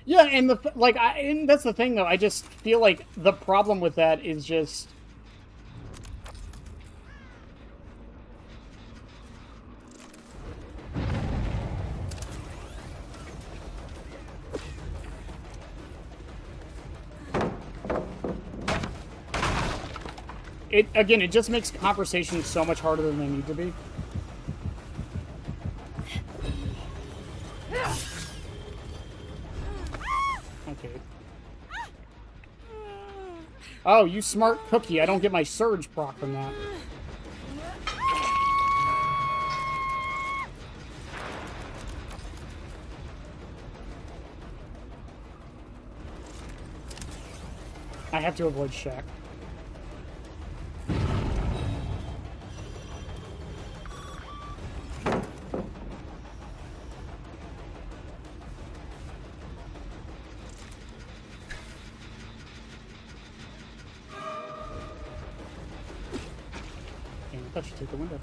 Yeah, and and that's the thing though. I just feel like the problem with that is just it just makes conversations so much harder than they need to be. Okay. Oh, you smart cookie. I don't get my surge proc from that. I have to avoid Shaq. I should take the window.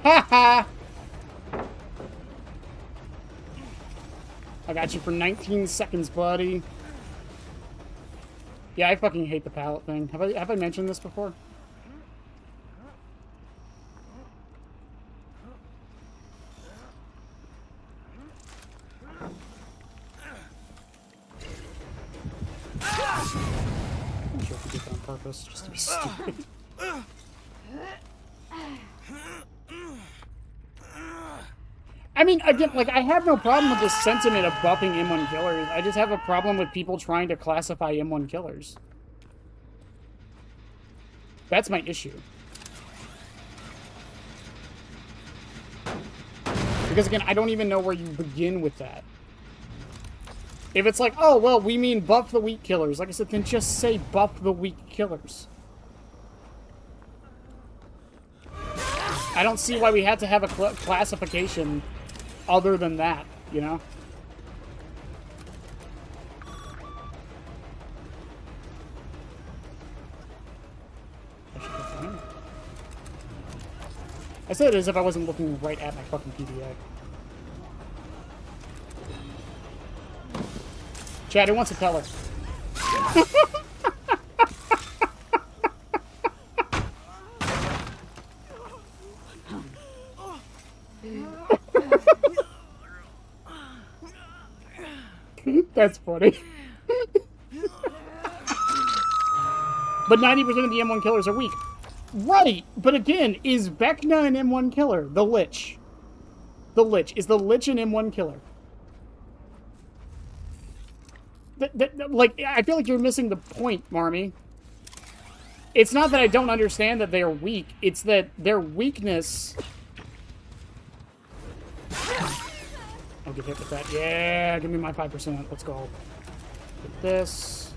Ha ha! I got you for 19 seconds, buddy. Yeah, I fucking hate the pallet thing. Have I mentioned this before? I'm sure if you did that on purpose, just to be stupid. I mean, again, like, I have no problem with the sentiment of buffing M1 killers. I just have a problem with people trying to classify M1 killers. That's my issue. Because, again, I don't even know where you begin with that. If it's like, oh, well, we mean buff the weak killers. Like I said, then just say buff the weak killers. I don't see why we had to have a classification other than that, you know? I said it as if I wasn't looking right at my fucking PDA. Chad, who wants to tell us? That's funny. But 90% of the M1 killers are weak. Right, but again, is Vecna an M1 killer? The Lich. The Lich. Is the Lich an M1 killer? Like, I feel like you're missing the point, Marmy. It's not that I don't understand that they are weak. It's that their weakness... I'll get hit with that. Yeah, give me my 5%. Let's go. Get this.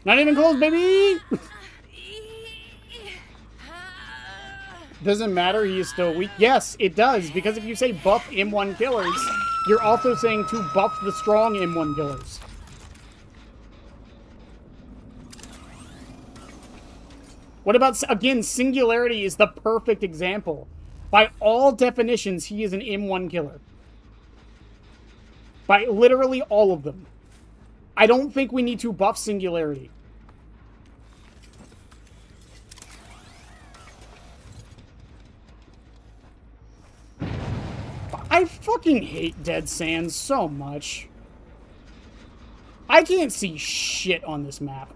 Not even close, baby! Doesn't matter, he is still weak. Yes, it does, because if you say buff M1 killers, you're also saying to buff the strong M1 killers. What about, again, Singularity is the perfect example. By all definitions, he is an M1 killer. By literally all of them. I don't think we need to buff Singularity. I fucking hate Dead Sands so much. I can't see shit on this map.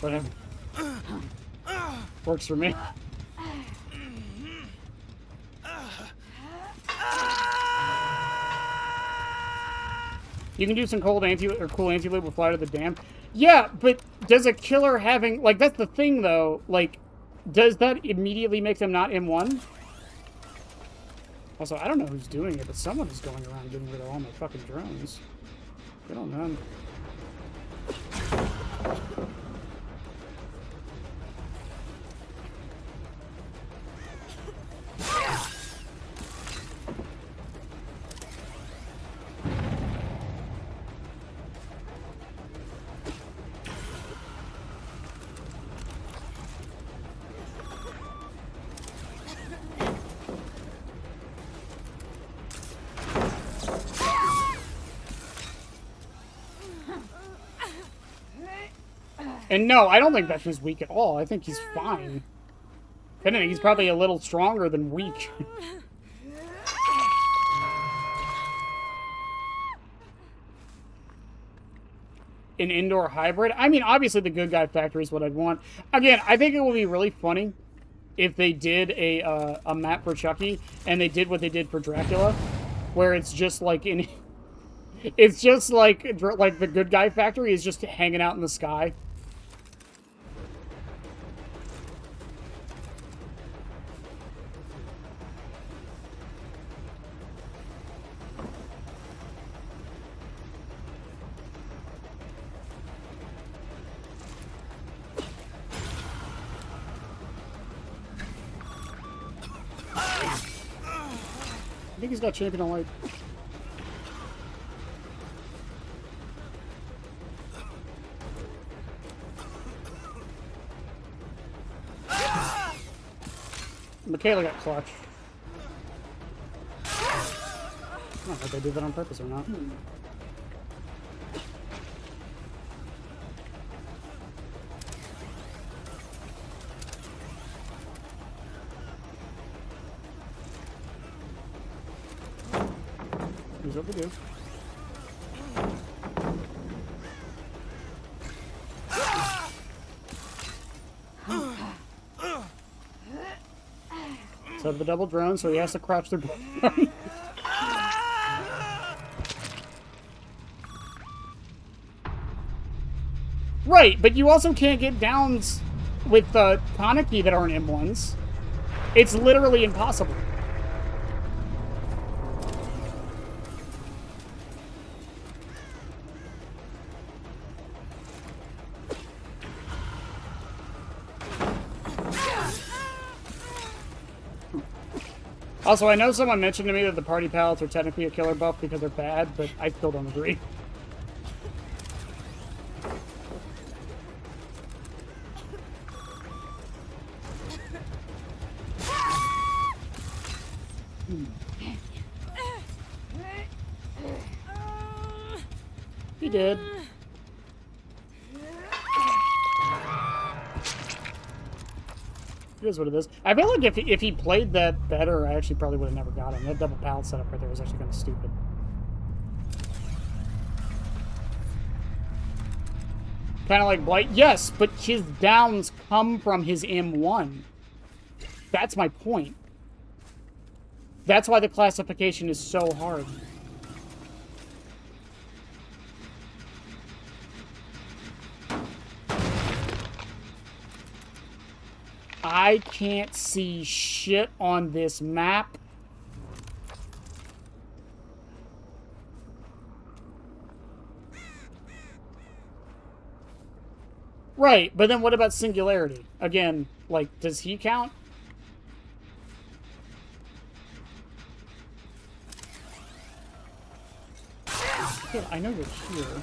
Whatever. Works for me. You can do some cool anti-loop with Fly to the Dam. Yeah, but does a killer having... Like, that's the thing, though. Like, does that immediately make them not M1? Also, I don't know who's doing it, but someone is going around getting rid of all my fucking drones. Good on them. And no, I don't think Vecna's weak at all. I think he's fine. If anything, he's probably a little stronger than weak. An indoor hybrid? I mean, obviously the good guy factory is what I'd want. Again, I think it would be really funny if they did a map for Chucky, and they did what they did for Dracula, where it's just like in... It's just like the good guy factory is just hanging out in the sky. I think he's got Champion of Light. Michaela got clutch. I don't know if they did that on purpose or not. Here's what we do. So the double drone, so he has to crouch their drone. Right, but you also can't get downs with Kaneki that aren't M1s. It's literally impossible. Also, I know someone mentioned to me that the party pallets are technically a killer buff because they're bad, but I still don't agree. He did. It is what it is. I feel like if he played that better, I actually probably would have never got him. That double pallet setup right there was actually kind of stupid. Kind of like Blight. Yes, but his downs come from his M1. That's my point. That's why the classification is so hard. I can't see shit on this map. Right, but then what about Singularity? Again, like, does he count? Kid, I know you're here.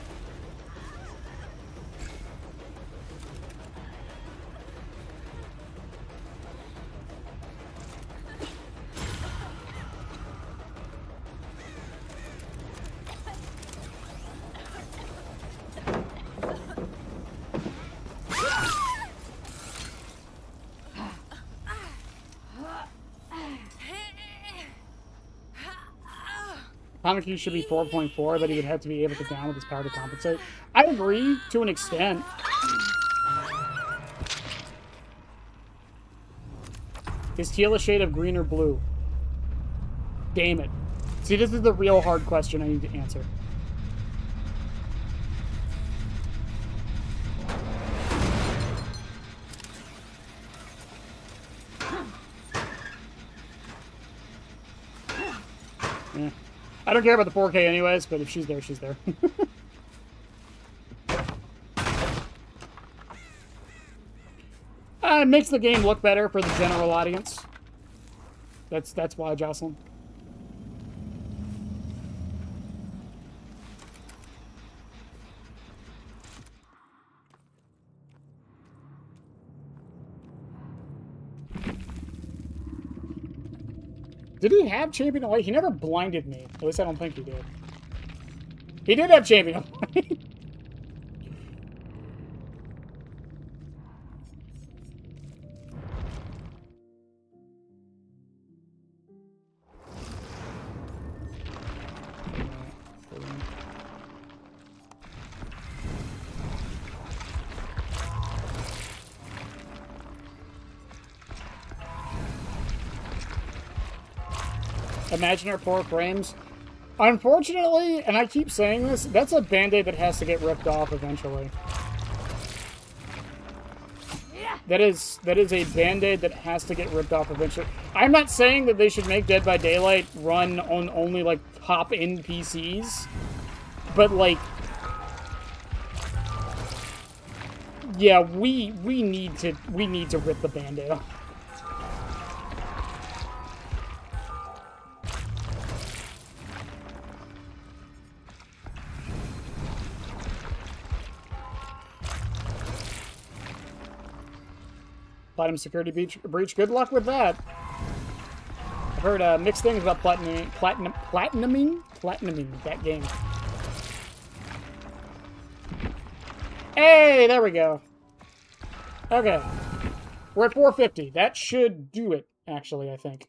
Kaneki should be 4.4, but he would have to be able to down with his power to compensate. I agree to an extent. Is teal a shade of green or blue? Damn it. See, this is the real hard question I need to answer. Yeah. I don't care about the 4K anyways, but if she's there, she's there. It makes the game look better for the general audience. That's why, Jocelyn. Did he have Champion of Light? He never blinded me. At least I don't think he did. He did have Champion of Light. Imagine our poor frames. Unfortunately, and I keep saying this, that's a band-aid that has to get ripped off eventually. That is a band-aid that has to get ripped off eventually. I'm not saying that they should make Dead by Daylight run on only, like, top-end PCs. But, like... yeah, we need to rip the band-aid off. Platinum Security Breach. Good luck with that. I've heard mixed things about platinuming that game. Hey, there we go. Okay. We're at 450. That should do it, actually, I think.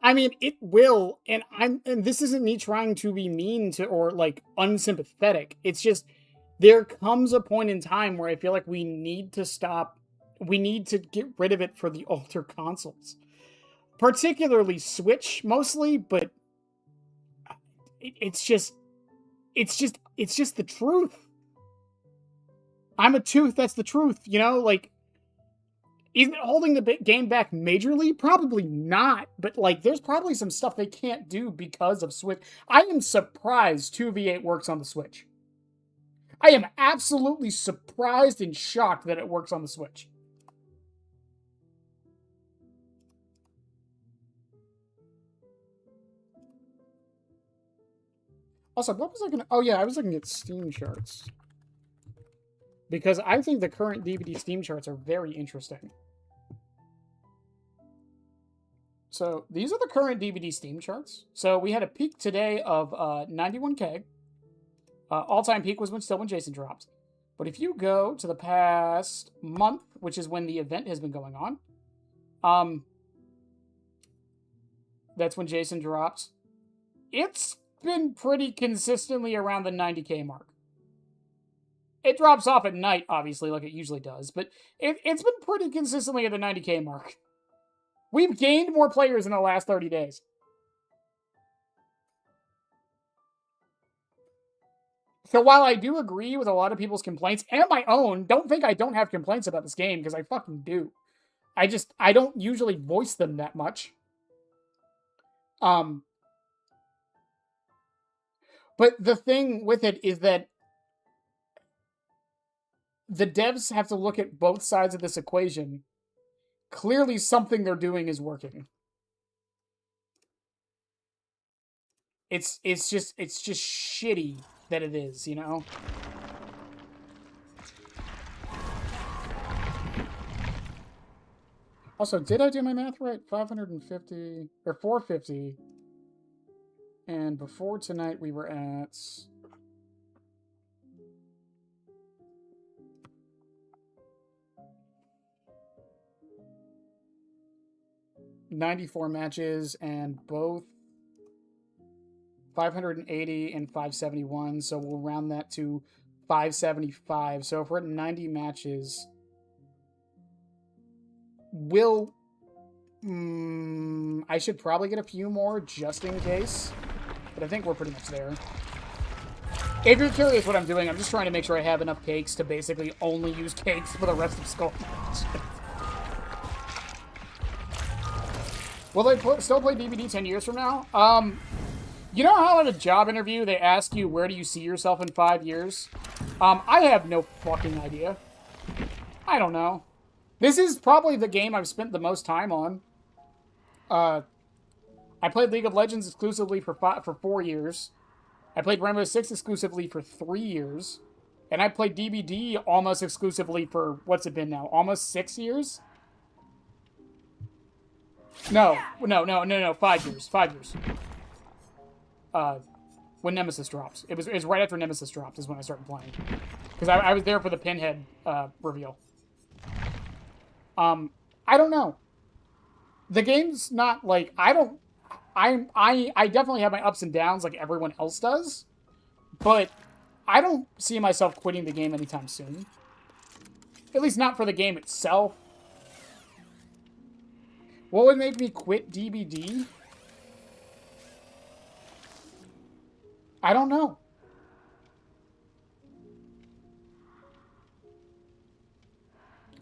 I mean, it will, and this isn't me trying to be mean to or like unsympathetic. It's just there comes a point in time where I feel like we need to stop. We need to get rid of it for the older consoles, particularly Switch mostly. But it's just the truth. I'm a tooth. That's the truth. You know, like. Is it holding the game back majorly? Probably not. But, like, there's probably some stuff they can't do because of Switch. I am surprised 2v8 works on the Switch. I am absolutely surprised and shocked that it works on the Switch. Also, what was I gonna... oh, yeah, I was looking at Steam charts. Because I think the current DVD Steam charts are very interesting. So these are the current DVD Steam charts. So we had a peak today of 91K. All-time peak was when Jason dropped. But if you go to the past month, which is when the event has been going on, that's when Jason dropped. It's been pretty consistently around the 90K mark. It drops off at night, obviously, like it usually does, but it's been pretty consistently at the 90K mark. We've gained more players in the last 30 days. So while I do agree with a lot of people's complaints, and my own, don't think I don't have complaints about this game, because I fucking do. I don't usually voice them that much. But the thing with it is that the devs have to look at both sides of this equation. Clearly something they're doing is working. It's just shitty that it is, you know? Also, did I do my math right? 550 or 450. And before tonight we were at 94 matches, and both 580 and 571, so we'll round that to 575. So if we're at 90 matches, I should probably get a few more just in case, but I think we're pretty much there. If you're curious what I'm doing, I'm just trying to make sure I have enough cakes to basically only use cakes for the rest of Skull. Will they still play DBD 10 years from now? You know how at a job interview they ask you where do you see yourself in 5 years? I have no fucking idea. I don't know. This is probably the game I've spent the most time on. I played League of Legends exclusively for 4 years. I played Rainbow Six exclusively for 3 years. And I played DBD almost exclusively for, what's it been now? Almost 6 years? No, 5 years. 5 years. When Nemesis drops. It was right after Nemesis dropped is when I started playing. Because I was there for the Pinhead reveal. I don't know. The game's not like I definitely have my ups and downs like everyone else does, but I don't see myself quitting the game anytime soon. At least not for the game itself. What would make me quit DBD? I don't know.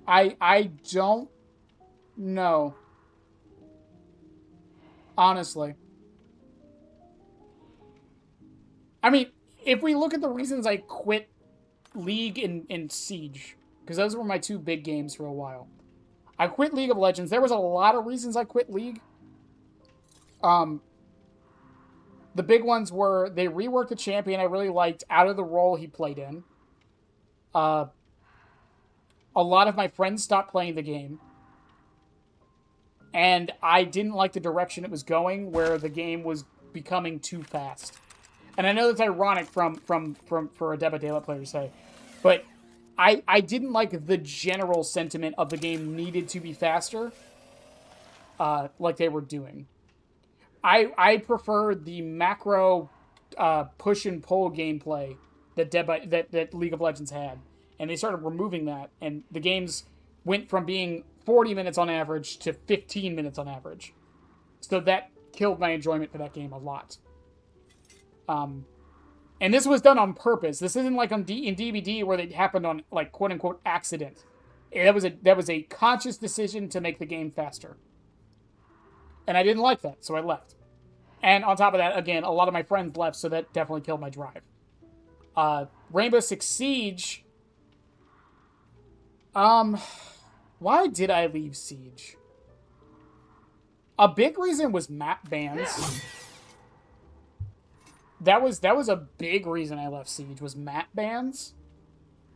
I don't know. Honestly. I mean, if we look at the reasons I quit League and Siege, because those were my two big games for a while. I quit League of Legends. There was a lot of reasons I quit League. The big ones were they reworked the champion I really liked out of the role he played in. A lot of my friends stopped playing the game. And I didn't like the direction it was going, where the game was becoming too fast. And I know that's ironic for a Dead by Daylight player to say, but I didn't like the general sentiment of the game needed to be faster, like they were doing. I prefer the macro push and pull gameplay that League of Legends had, and they started removing that, and the games went from being 40 minutes on average to 15 minutes on average. So that killed my enjoyment for that game a lot. And this was done on purpose. This isn't like in DBD where it happened on like quote unquote accident. That was a conscious decision to make the game faster. And I didn't like that, so I left. And on top of that, again, a lot of my friends left, so that definitely killed my drive. Rainbow Six Siege. Why did I leave Siege? A big reason was map bans. That was a big reason I left Siege, was map bans.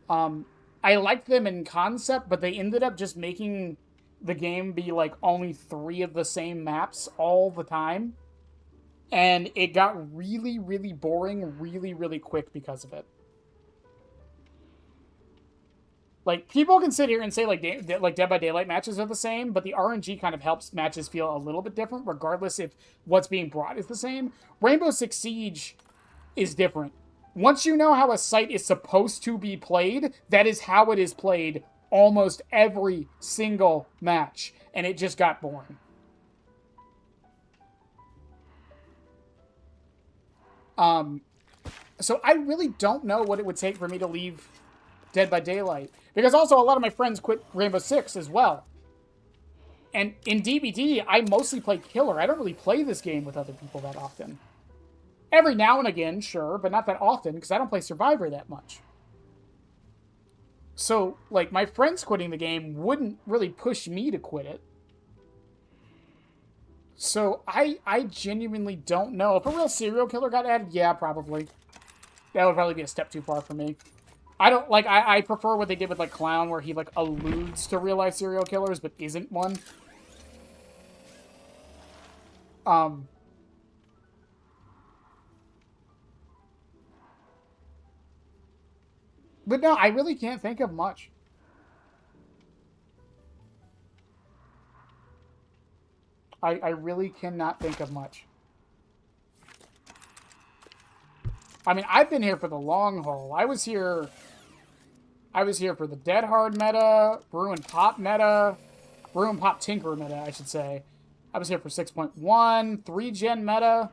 I liked them in concept, but they ended up just making the game be like only 3 of the same maps all the time. And it got really, really boring really, really quick because of it. Like, people can sit here and say, like Dead by Daylight matches are the same, but the RNG kind of helps matches feel a little bit different, regardless if what's being brought is the same. Rainbow Six Siege is different. Once you know how a site is supposed to be played, that is how it is played almost every single match. And it just got boring. So I really don't know what it would take for me to leave Dead by Daylight. Because also a lot of my friends quit Rainbow Six as well. And in DBD, I mostly play Killer. I don't really play this game with other people that often. Every now and again, sure, but not that often, because I don't play Survivor that much. So, like, my friends quitting the game wouldn't really push me to quit it. So, I genuinely don't know. If a real serial killer got added, yeah, probably. That would probably be a step too far for me. I don't, like, I prefer what they did with, like, Clown, where he, like, alludes to real-life serial killers, but isn't one. But no, I really can't think of much. I really cannot think of much. I mean, I've been here for the long haul. I was here for the Dead Hard meta, Brew and Pop meta, Brew and Pop Tinker meta, I should say. I was here for 6.1, 3-gen meta.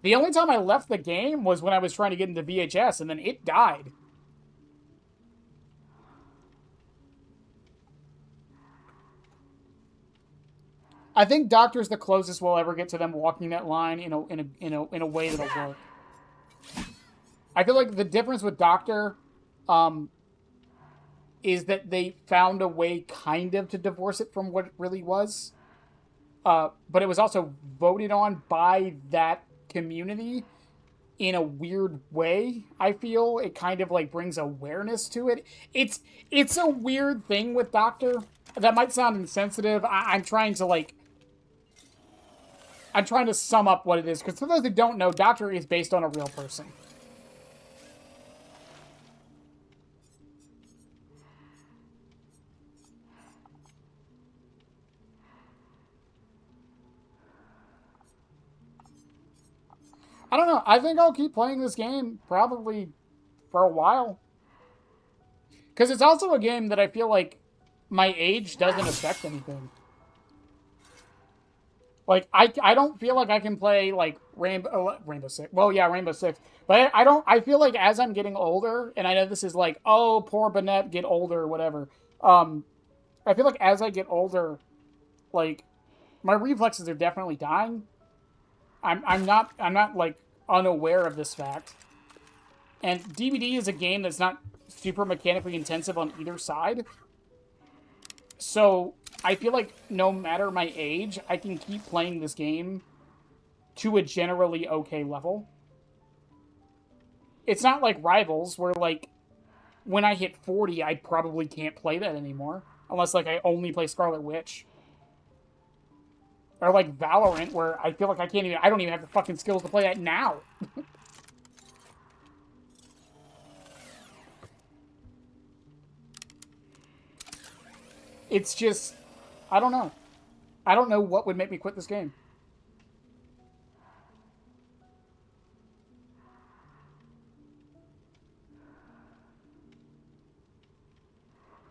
The only time I left the game was when I was trying to get into VHS, and then it died. I think Doctor's the closest we'll ever get to them walking that line in a way that'll work. I feel like the difference with Doctor, is that they found a way kind of to divorce it from what it really was. But it was also voted on by that community in a weird way. I feel it kind of like brings awareness to it. It's a weird thing with Doctor. That might sound insensitive. I'm trying to sum up what it is, because for those who don't know, Doctor is based on a real person. I don't know. I think I'll keep playing this game probably for a while. Because it's also a game that I feel like my age doesn't affect anything. Like, I don't feel like I can play, like, Rainbow Six. Well, yeah, Rainbow Six. But I feel like as I'm getting older, and I know this is like, oh, poor Bennett, get older, or whatever. I feel like as I get older, like, my reflexes are definitely dying. I'm not, like, unaware of this fact. And DBD is a game that's not super mechanically intensive on either side. So, I feel like no matter my age, I can keep playing this game to a generally okay level. It's not like Rivals, where, like, when I hit 40, I probably can't play that anymore. Unless, like, I only play Scarlet Witch. Or, like, Valorant, where I feel like I don't even have the fucking skills to play that now. It's just, I don't know. I don't know what would make me quit this game.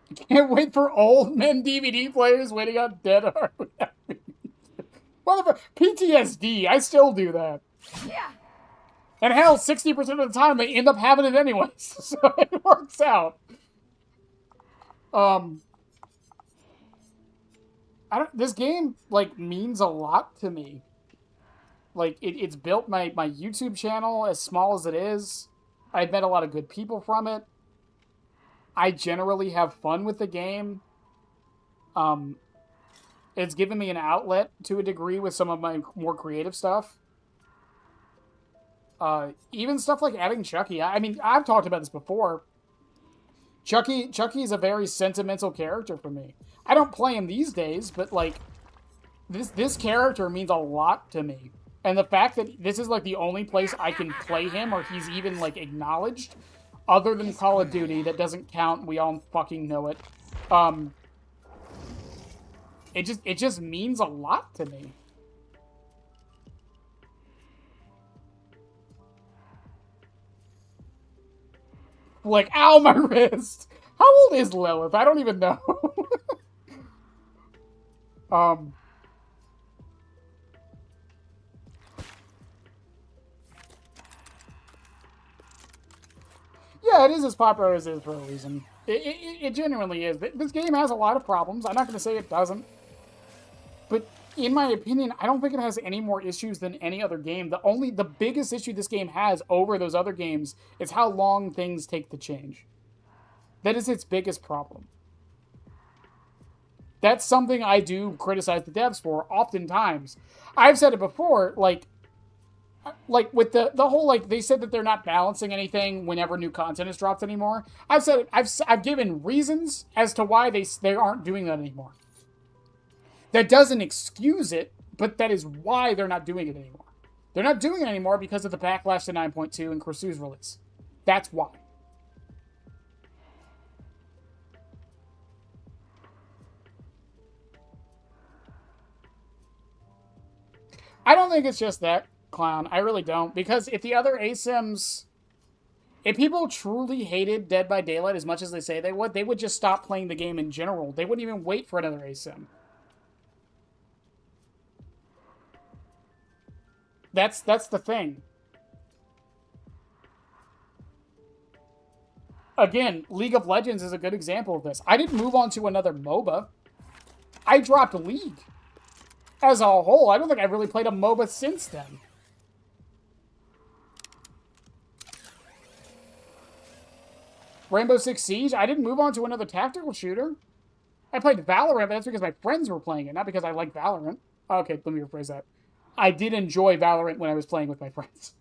I can't wait for old men DVD players waiting on Dead Hard. Motherfucker, PTSD, I still do that. Yeah. And hell, 60% of the time they end up having it anyways, so it works out. This game, like, means a lot to me. Like, it's built my YouTube channel, as small as it is. I've met a lot of good people from it. I generally have fun with the game. It's given me an outlet to a degree with some of my more creative stuff. Even stuff like adding Chucky. I mean, I've talked about this before. Chucky is a very sentimental character for me. I don't play him these days, but, like, this character means a lot to me. And the fact that this is, like, the only place I can play him, or he's even, like, acknowledged, other than Call of Duty, that doesn't count, we all fucking know it. It just means a lot to me. Like, ow, my wrist! How old is Lilith? I don't even know. Yeah, it is as popular as it is for a reason. It genuinely is. This game has a lot of problems. I'm not going to say it doesn't. But in my opinion, I don't think it has any more issues than any other game. The biggest issue this game has over those other games is how long things take to change. That is its biggest problem. That's something I do criticize the devs for oftentimes. I've said it before, like with the whole, like, they said that they're not balancing anything whenever new content is dropped anymore. I've given reasons as to why they aren't doing that anymore. That doesn't excuse it, but that is why they're not doing it anymore. They're not doing it anymore because of the backlash to 9.2 and Krasu's release. That's why. I don't think it's just that, Clown. I really don't. Because if the other ASIMs If people truly hated Dead by Daylight as much as they say they would just stop playing the game in general. They wouldn't even wait for another ASIM. That's the thing. Again, League of Legends is a good example of this. I didn't move on to another MOBA. I dropped League. As a whole, I don't think I've really played a MOBA since then. Rainbow Six Siege, I didn't move on to another tactical shooter. I played Valorant, but that's because my friends were playing it, not because I like Valorant. Okay, let me rephrase that. I did enjoy Valorant when I was playing with my friends.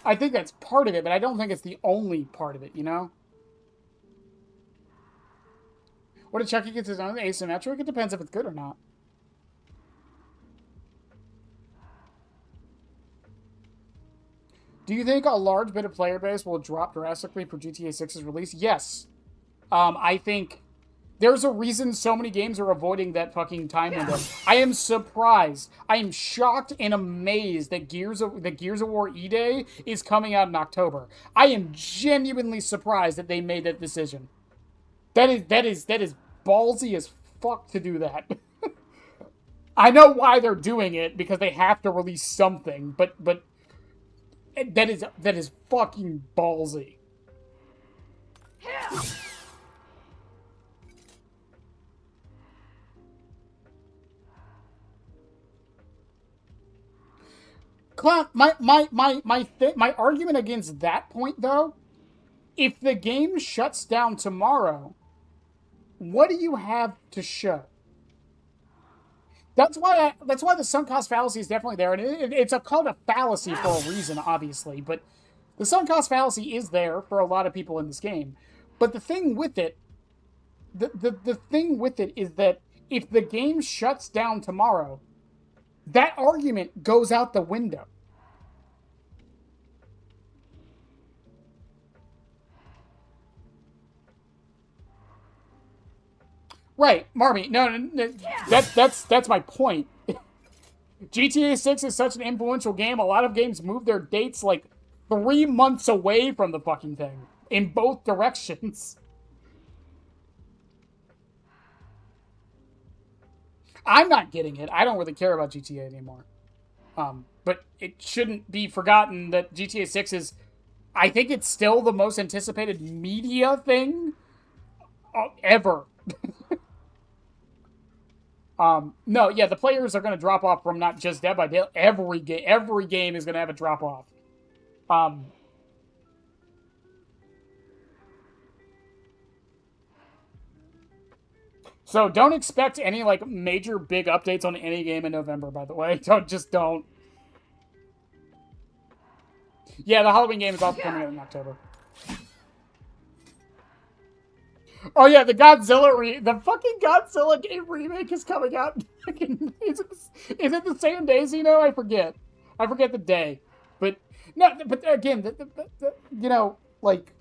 I think that's part of it, but I don't think it's the only part of it, you know? What if Chucky gets his own asymmetric? It depends if it's good or not. Do you think a large bit of player base will drop drastically for GTA 6's release? Yes. I think there's a reason so many games are avoiding that fucking time window. I am surprised. I am shocked and amazed that Gears of War E-Day is coming out in October. I am genuinely surprised that they made that decision. That is ballsy as fuck to do that. I know why they're doing it, because they have to release something, but that is fucking ballsy. Clown, my argument against that point, though, if the game shuts down tomorrow, what do you have to show? That's why the sunk cost fallacy is definitely there, and it's called a fallacy for a reason, obviously. But the sunk cost fallacy is there for a lot of people in this game. But the thing with it, the thing with it is that if the game shuts down tomorrow, that argument goes out the window. Right, Marmy. No, that's my point. GTA 6 is such an influential game. A lot of games move their dates like 3 months away from the fucking thing in both directions. I'm not getting it. I don't really care about GTA anymore. But it shouldn't be forgotten that GTA 6 is, I think it's still the most anticipated media thing ever. No, yeah, the players are going to drop off from not just Dead by Daylight. Every game is going to have a drop off. So don't expect any like major big updates on any game in November, by the way. Don't. Yeah, the Halloween game is also coming out in October. Oh yeah, the fucking Godzilla game remake is coming out. Is it the same day, Zeno? I forget the day. But no, but again, you know, like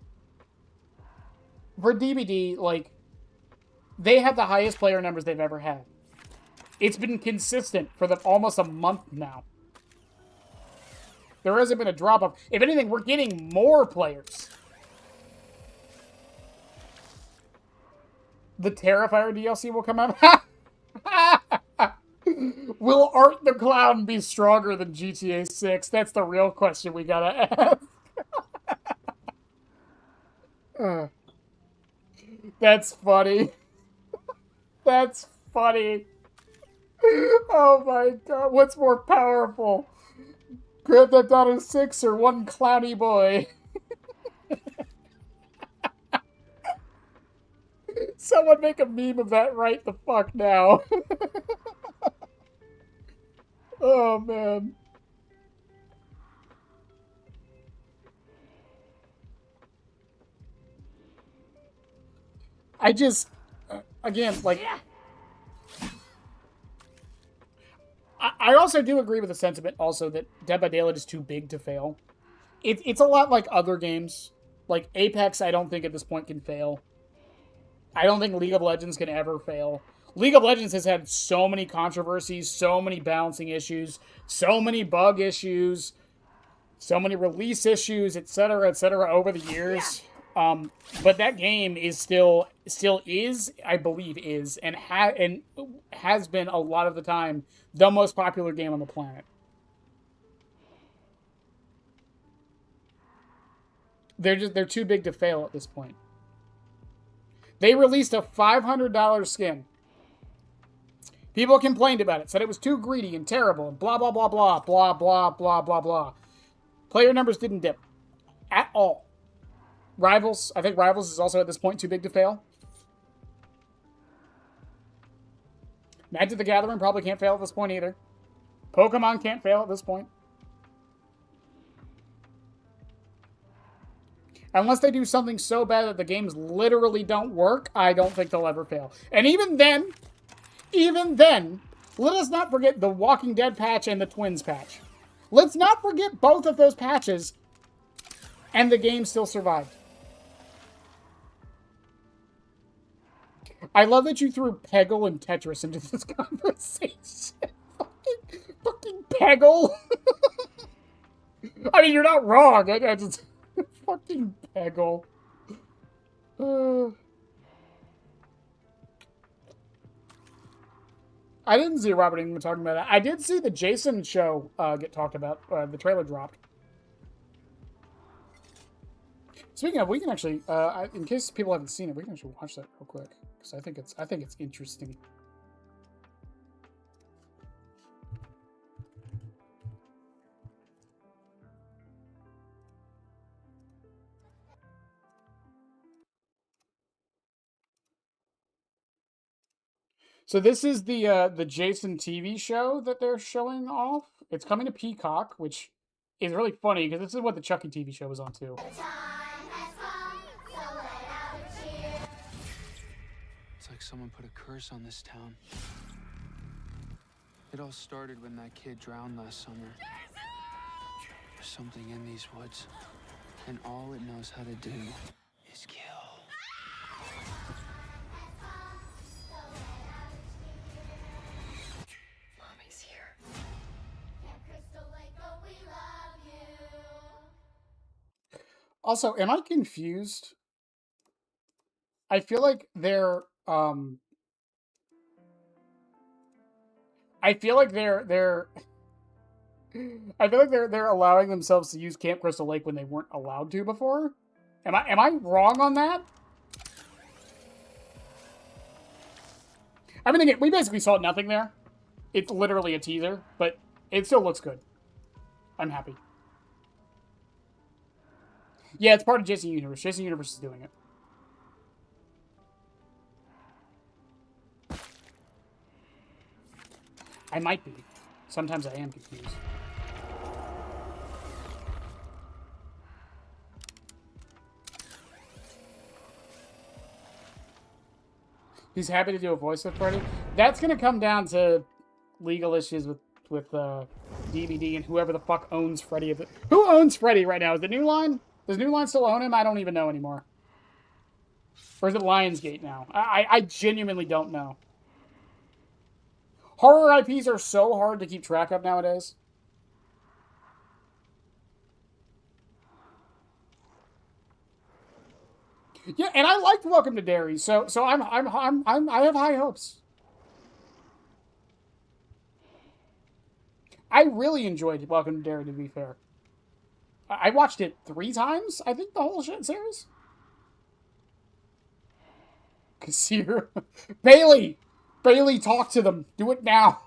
for DBD, like they have the highest player numbers they've ever had. It's been consistent for almost a month now. There hasn't been a drop off. If anything, we're getting more players. The Terrifier DLC will come out. Will Art the Clown be stronger than GTA 6? That's the real question we gotta ask. That's funny. That's funny. Oh my god. What's more powerful? Grand Theft Auto 6 or one clowny boy? Someone make a meme of that right the fuck now. Oh, man. I just, again, like, I also do agree with the sentiment also that Dead by Daylight is too big to fail. It's a lot like other games. Like, Apex, I don't think at this point can fail. I don't think League of Legends can ever fail. League of Legends has had so many controversies, so many balancing issues, so many bug issues, so many release issues, etc., over the years. But that game is still is, I believe, and has been a lot of the time the most popular game on the planet. They're too big to fail at this point. They released a $500 skin. People complained about it, said it was too greedy and terrible, and blah, blah, blah, blah, blah, blah, blah, blah, blah. Player numbers didn't dip at all. Rivals, I think Rivals is also at this point too big to fail. Magic the Gathering probably can't fail at this point either. Pokemon can't fail at this point. Unless they do something so bad that the games literally don't work, I don't think they'll ever fail. And even then, let us not forget the Walking Dead patch and the Twins patch. Let's not forget both of those patches, and the game still survived. I love that you threw Peggle and Tetris into this conversation. fucking Peggle. I mean, you're not wrong. I just fucking Peggle. I didn't see Robert England talking about that. I did see the Jason show get talked about. The trailer dropped. Speaking of, we can actually, in case people haven't seen it, we can actually watch that real quick because I think it's interesting. So this is the Jason TV show that they're showing off. It's coming to Peacock, which is really funny because this is what the Chucky TV show was on too. It's like someone put a curse on this town. It all started when that kid drowned last summer. There's something in these woods, and all it knows how to do is kill. Mommy's here. Also, am I confused? I feel like they're I feel like they're allowing themselves to use Camp Crystal Lake when they weren't allowed to before. Am I wrong on that? I mean, again, we basically saw nothing there. It's literally a teaser, but it still looks good. I'm happy. Yeah, it's part of Jason Universe. Jason Universe is doing it. I might be. Sometimes I am confused. He's happy to do a voice with Freddy. That's going to come down to legal issues with DVD and whoever the fuck owns Freddy. Who owns Freddy right now? Is it New Line? Does New Line still own him? I don't even know anymore. Or is it Lionsgate now? I genuinely don't know. Horror IPs are so hard to keep track of nowadays. Yeah, and I liked Welcome to Derry, so I have high hopes. I really enjoyed Welcome to Derry, to be fair. I watched it 3 times, I think, the whole shit series. Kassir. Bailey! Bailey, talk to them. Do it now.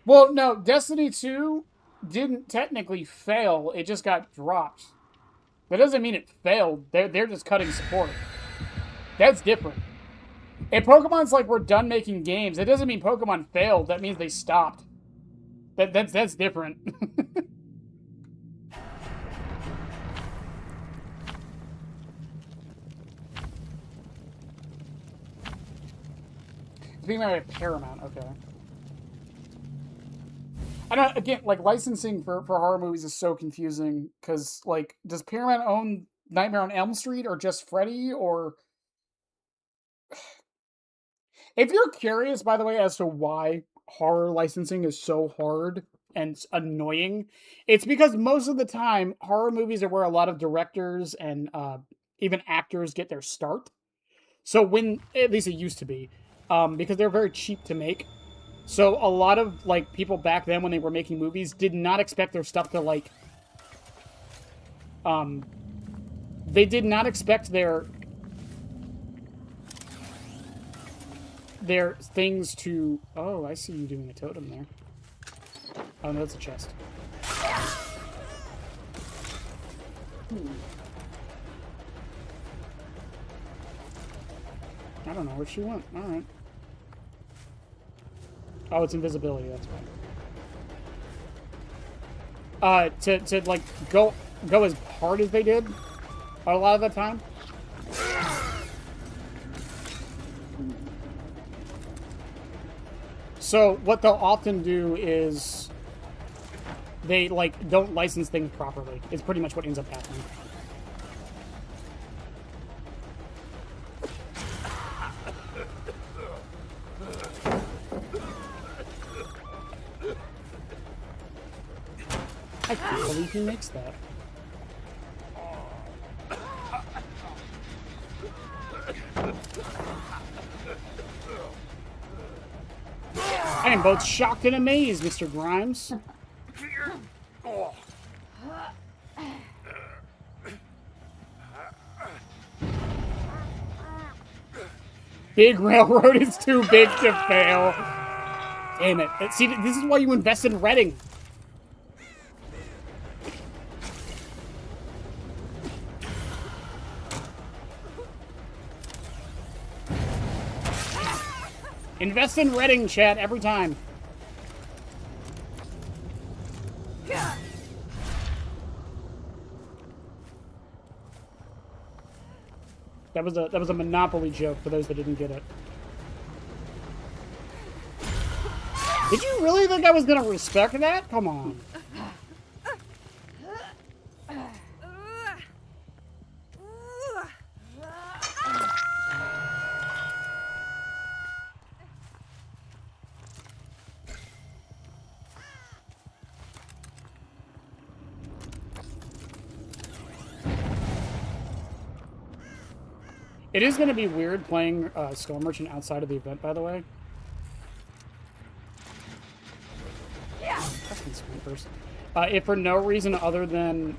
Well, no, Destiny 2 didn't technically fail. It just got dropped. That doesn't mean it failed. They're just cutting support. That's different. If Pokemon's like, we're done making games, it doesn't mean Pokemon failed. That means they stopped. That's different. Being married at Paramount, okay. I don't, again, like, licensing for horror movies is so confusing, because, like, does Paramount own Nightmare on Elm Street, or just Freddy, or... If you're curious, by the way, as to why horror licensing is so hard and annoying, it's because most of the time, horror movies are where a lot of directors and even actors get their start. So when, at least it used to be, because they're very cheap to make. So a lot of, like, people back then when they were making movies did not expect their stuff to, like, they did not expect their things to... Oh, I see you doing a totem there. Oh, no, that's a chest. I don't know where she went. Alright. Oh, it's invisibility, that's why. To like, go as hard as they did a lot of the time. So, what they'll often do is they, like, don't license things properly. It's pretty much what ends up happening. I can't believe he makes that. I am both shocked and amazed, Mr. Grimes. Big Railroad is too big to fail. Damn it. See, this is why you invest in Redding. Invest in Redding, chat, every time. That was a Monopoly joke for those that didn't get it. Did you really think I was gonna respect that? Come on. It is going to be weird playing Skull Merchant outside of the event, by the way. Yeah. Fucking snipers. If for no reason other than...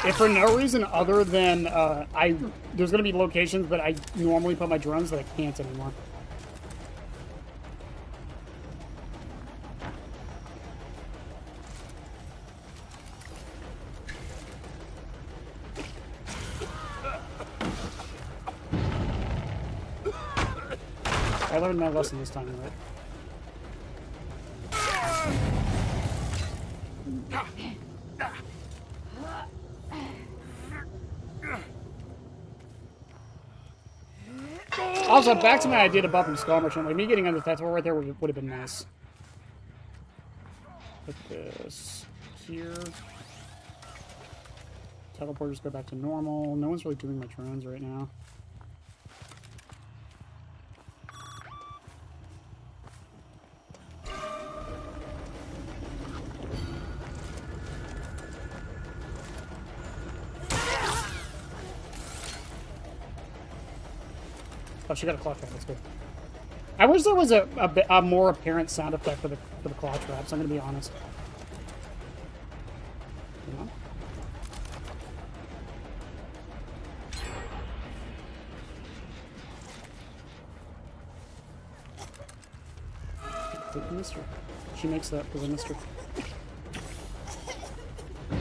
If for no reason other than there's going to be locations that I normally put my drones that I can't anymore. I learned my lesson this time, right? Also, back to my idea to buff him Skull Merchant. Like, me getting under that door right there would have been nice. Put this here. Teleporters go back to normal. No one's really doing my drones right now. Oh, she got a claw trap. That's good. I wish there was a more apparent sound effect for the claw traps. I'm gonna be honest. You know? I missed her. She makes that because I missed her.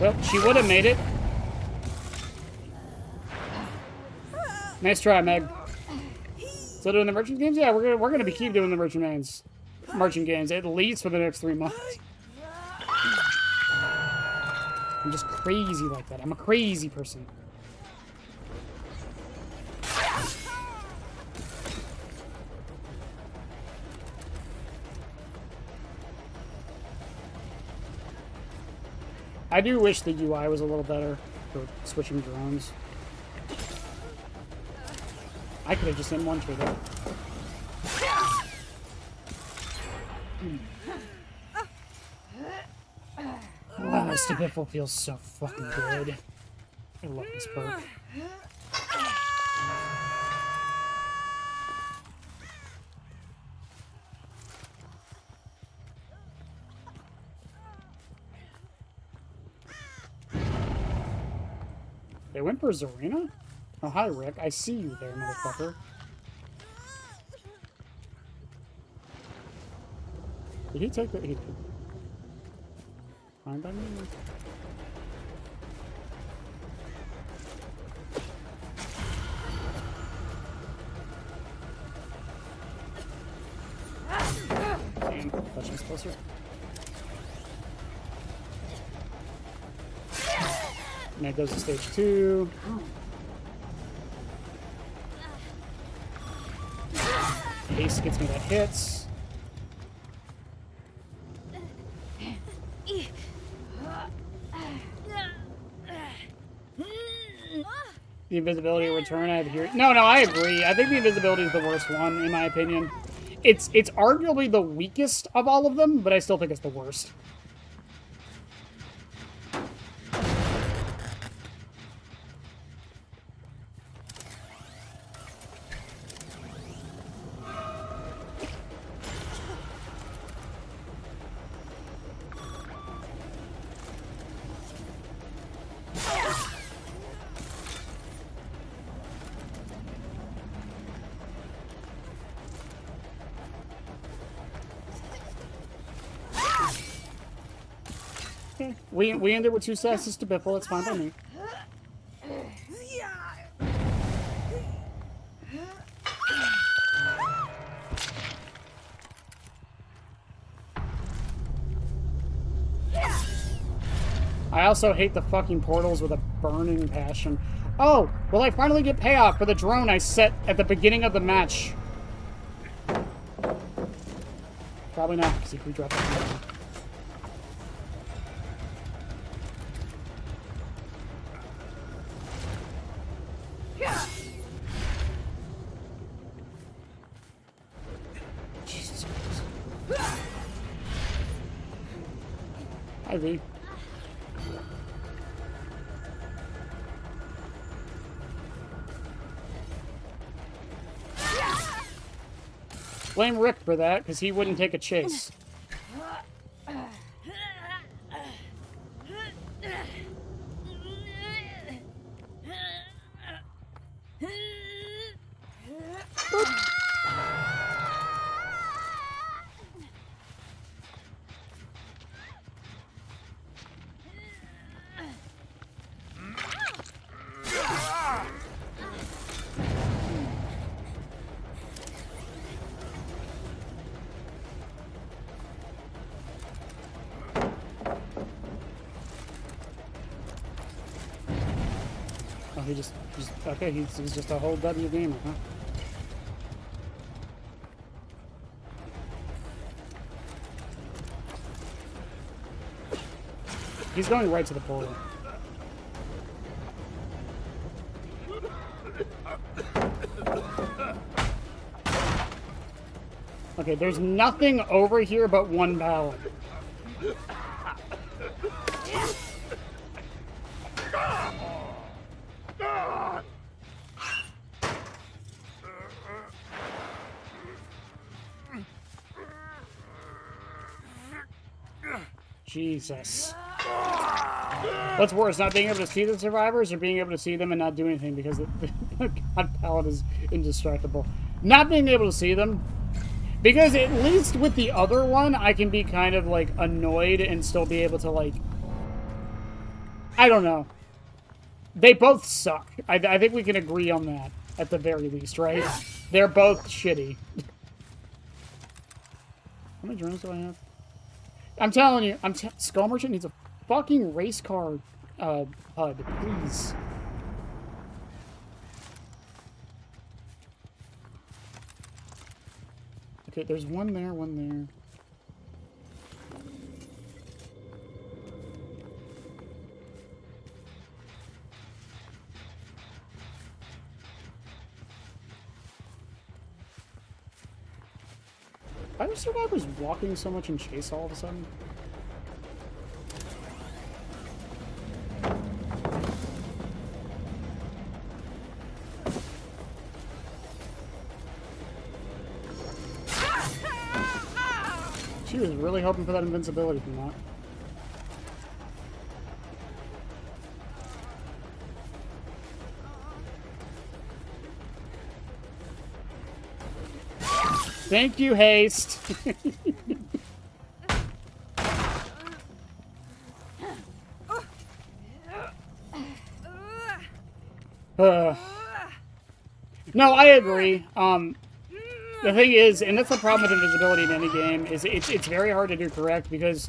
Well, she would have made it. Nice try, Meg. Still doing the merchant games? Yeah, we're gonna keep doing the merchant games at least for the next 3 months. I'm just crazy like that. I'm a crazy person. I do wish the UI was a little better for switching drones. I could have just M1'd that. Wow, this Biffle feels so fucking good. I love this perk. They went for Zarina? Oh, hi, Rick. I see you there, motherfucker. Did he take the... He did. Fine by me. And questions closer. And that goes to stage 2. Ace gets me that hits. The invisibility return, I have here. No, I agree. I think the invisibility is the worst one, in my opinion. It's arguably the weakest of all of them, but I still think it's the worst. Okay. We ended with 2 sasses to Biffle. It's fine by me. I also hate the fucking portals with a burning passion. Oh, will I finally get payoff for the drone I set at the beginning of the match? Probably not, because if we drop it. Jesus Christ. Hi, V. Blame Rick for that, because he wouldn't take a chase. Oh, he's okay, he's just a whole W gamer, huh? He's going right to the portal. Okay, there's nothing over here but one ballad. Jesus. What's worse, not being able to see the survivors or being able to see them and not do anything because the God Palette is indestructible? Not being able to see them. Because at least with the other one, I can be kind of, like, annoyed and still be able to, like... I don't know. They both suck. I think we can agree on that, at the very least, right? They're both shitty. How many drones do I have? I'm telling you, Skull Merchant needs a fucking race car HUD, please. Okay, there's one there, one there. Why are survivors walking so much in chase all of a sudden? She was really hoping for that invincibility from that. Thank you, Haste. No, I agree. The thing is, and that's the problem with invisibility in any game, is it's very hard to do correct because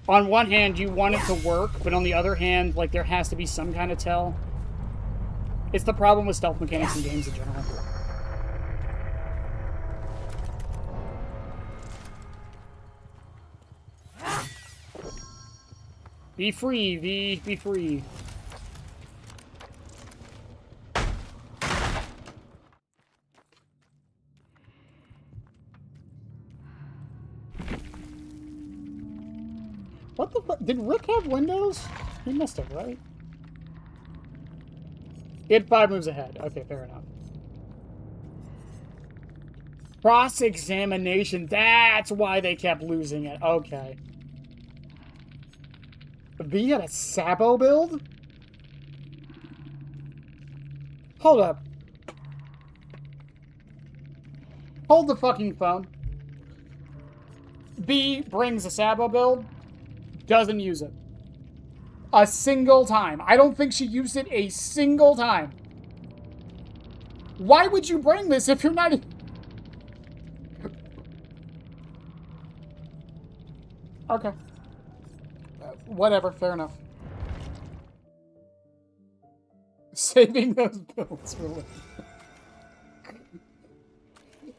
on one hand you want it to work, but on the other hand, like there has to be some kind of tell. It's the problem with stealth mechanics in games in general. Be free, V. Be free. What the fuck? Did Rick have windows? He must have, right? He had 5 moves ahead. Okay, fair enough. Cross-examination. That's why they kept losing it. Okay. V had a Sabo build? Hold up. Hold the fucking phone. V brings a Sabo build, doesn't use it. A single time. I don't think she used it a single time. Why would you bring this if you're not... Okay. Whatever, fair enough. Saving those builds for later.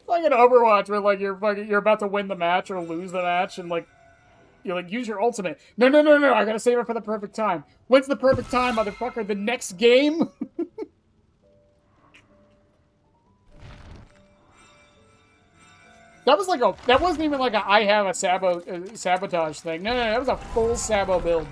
Like in Overwatch where like you're about to win the match or lose the match and like you like use your ultimate. No, I gotta save it for the perfect time. When's the perfect time, motherfucker? The next game? That was like a, that wasn't even like a I have a sabotage thing. No, that was a full Sabo build.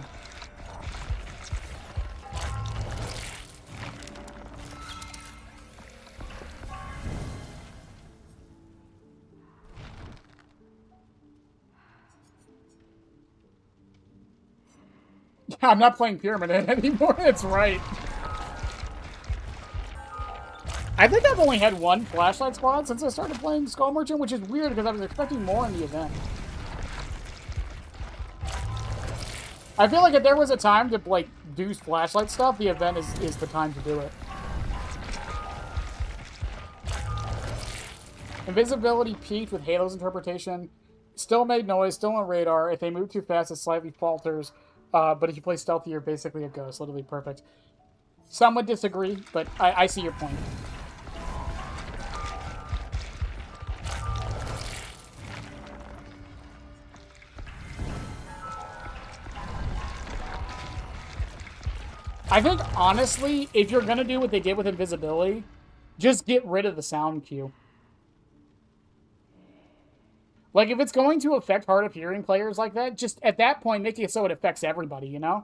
Yeah, I'm not playing Pyramid Head anymore, that's right. I think I've only had 1 flashlight spawn since I started playing Skull Merchant, which is weird because I was expecting more in the event. I feel like if there was a time to, like, do flashlight stuff, the event is the time to do it. Invisibility peaked with Halo's interpretation. Still made noise, still on radar. If they move too fast, it slightly falters. But if you play stealthy, you're basically a ghost. Literally perfect. Some would disagree, but I see your point. I think, honestly, if you're gonna do what they did with invisibility, just get rid of the sound cue. Like, if it's going to affect hard of hearing players like that, just at that point, make it so it affects everybody, you know?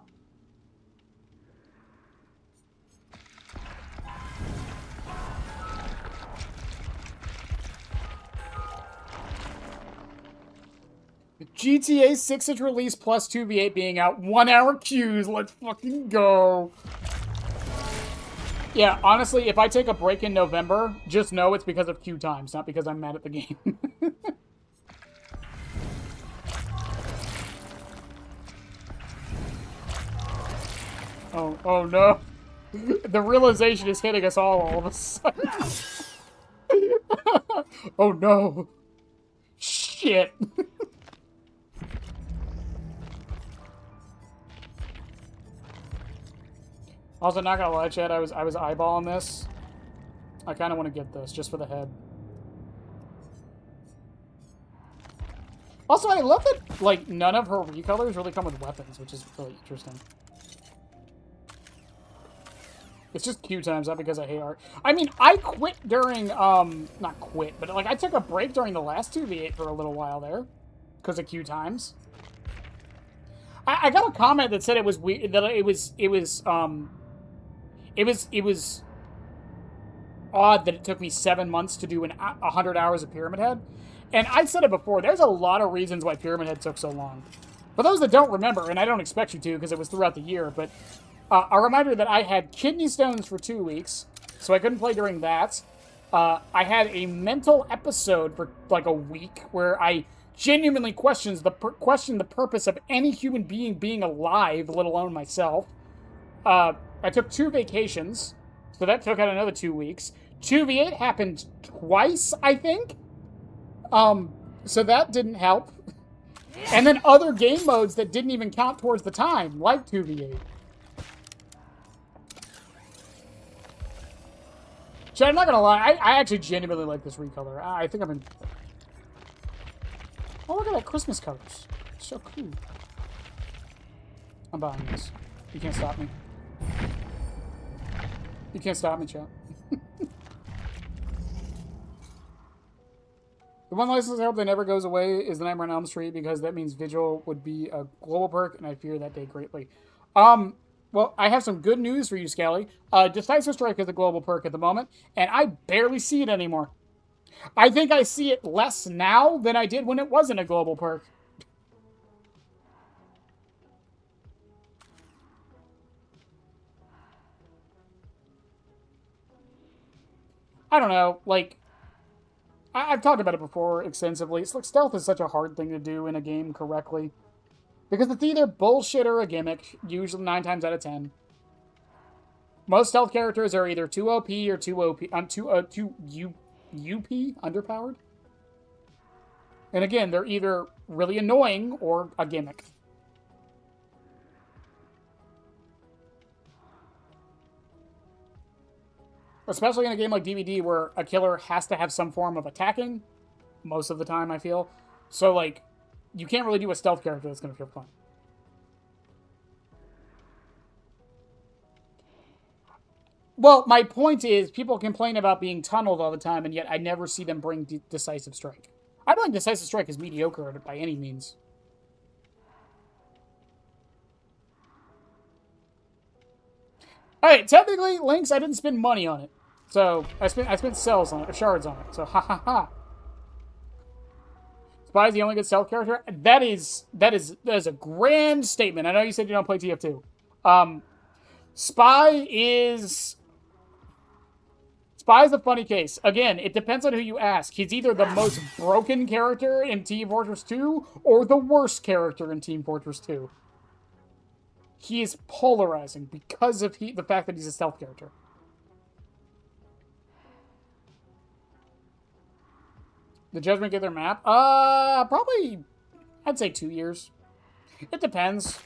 GTA 6-inch release plus 2v8 being out. 1 hour queues. Let's fucking go. Yeah, honestly, if I take a break in November, just know it's because of queue times, not because I'm mad at the game. Oh no. The realization is hitting us all of a sudden. Oh no. Shit. Also, not gonna lie, Chad, I was eyeballing this. I kind of want to get this, just for the head. Also, I love that, like, none of her recolors really come with weapons, which is really interesting. It's just queue times, not because I hate art. I mean, I quit during, not quit, but, like, I took a break during the last 2v8 for a little while there. Because of queue times. I got a comment that said it was weird, that it was odd that it took me 7 months to do 100 hours of Pyramid Head. And I said it before, there's a lot of reasons why Pyramid Head took so long. For those that don't remember, and I don't expect you to because it was throughout the year, but a reminder that I had kidney stones for 2 weeks, so I couldn't play during that. I had a mental episode for like a week where I genuinely questioned the purpose of any human being alive, let alone myself. I took 2 vacations, so that took out another 2 weeks. 2v8 happened twice, I think. So that didn't help. And then other game modes that didn't even count towards the time, like 2v8. So I'm not gonna lie, I actually genuinely like this recolor. I think I'm in... Oh, look at that, Christmas colors. It's so cool. I'm buying this. You can't stop me. You can't stop me, chat. The one license I hope that never goes away is the Nightmare on Elm Street, because that means Vigil would be a global perk, and I fear that day greatly. Well, I have some good news for you, Scally. Decisive Strike is a global perk at the moment, and I barely see it anymore. I think I see it less now than I did when it wasn't a global perk. I don't know, like... I've talked about it before extensively. It's like stealth is such a hard thing to do in a game correctly. Because it's either bullshit or a gimmick, usually 9 times out of 10. Most stealth characters are either too OP or too UP, underpowered. And again, they're either really annoying or a gimmick. Especially in a game like DBD where a killer has to have some form of attacking. Most of the time, I feel. So, like, you can't really do a stealth character that's going to feel fun. Well, my point is, people complain about being tunneled all the time, and yet I never see them bring Decisive Strike. I don't think Decisive Strike is mediocre by any means. Alright, technically, Lynx, I didn't spend money on it. So, I spent cells on it, or shards on it. So, ha ha ha. Spy's the only good stealth character? That is a grand statement. I know you said you don't play TF2. Spy's a funny case. Again, it depends on who you ask. He's either the most broken character in Team Fortress 2, or the worst character in Team Fortress 2. He is polarizing because of the fact that he's a stealth character. The Judgment get their map? Probably, I'd say 2 years. It depends.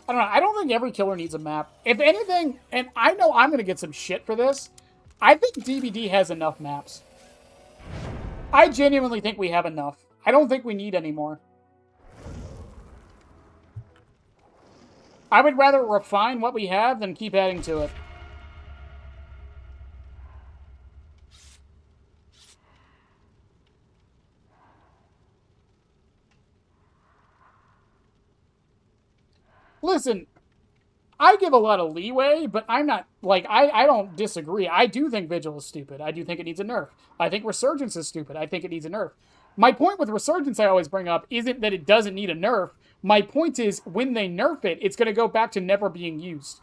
I don't know. I don't think every killer needs a map. If anything, and I know I'm going to get some shit for this, I think DBD has enough maps. I genuinely think we have enough. I don't think we need any more. I would rather refine what we have than keep adding to it. Listen, I give a lot of leeway, but I'm not, like, I don't disagree. I do think Vigil is stupid. I do think it needs a nerf. I think Resurgence is stupid. I think it needs a nerf. My point with Resurgence I always bring up isn't that it doesn't need a nerf. My point is, when they nerf it, it's going to go back to never being used.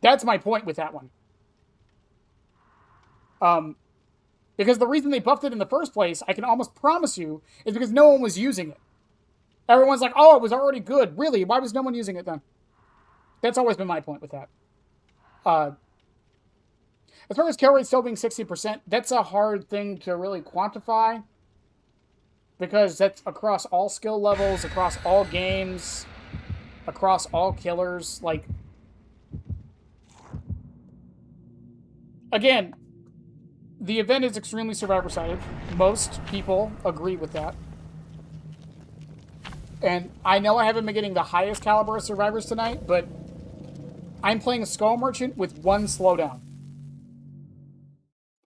That's my point with that one. Because the reason they buffed it in the first place, I can almost promise you, is because no one was using it. Everyone's like, oh, it was already good. Really? Why was no one using it then? That's always been my point with that. As far as kill rate still being 60%, that's a hard thing to really quantify. Because that's across all skill levels, across all games, across all killers. Like, again, the event is extremely survivor-sided. Most people agree with that. And I know I haven't been getting the highest caliber of survivors tonight, but I'm playing a Skull Merchant with 1 slowdown.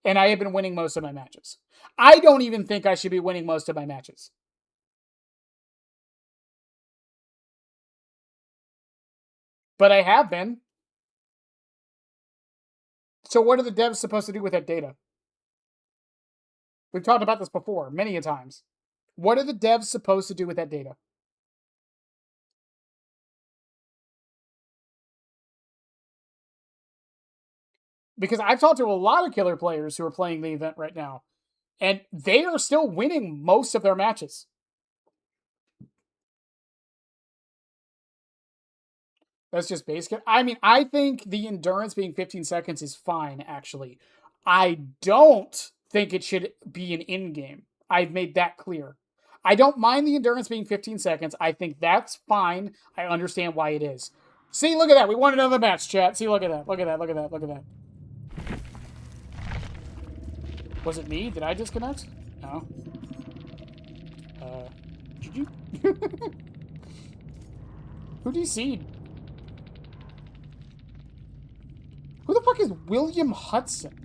And I have been winning most of my matches. I don't even think I should be winning most of my matches. But I have been. So what are the devs supposed to do with that data? We've talked about this before, many a times. What are the devs supposed to do with that data? Because I've talked to a lot of killer players who are playing the event right now, and they are still winning most of their matches. That's just basic. I mean, I think the endurance being 15 seconds is fine, actually. I don't think it should be an in-game. I've made that clear. I don't mind the endurance being 15 seconds. I think that's fine. I understand why it is. See, look at that. We won another match, chat. See, look at that. Look at that. Look at that. Look at that. Was it me? Did I disconnect? No. Did you? Who DC'd? Who the fuck is William Hudson?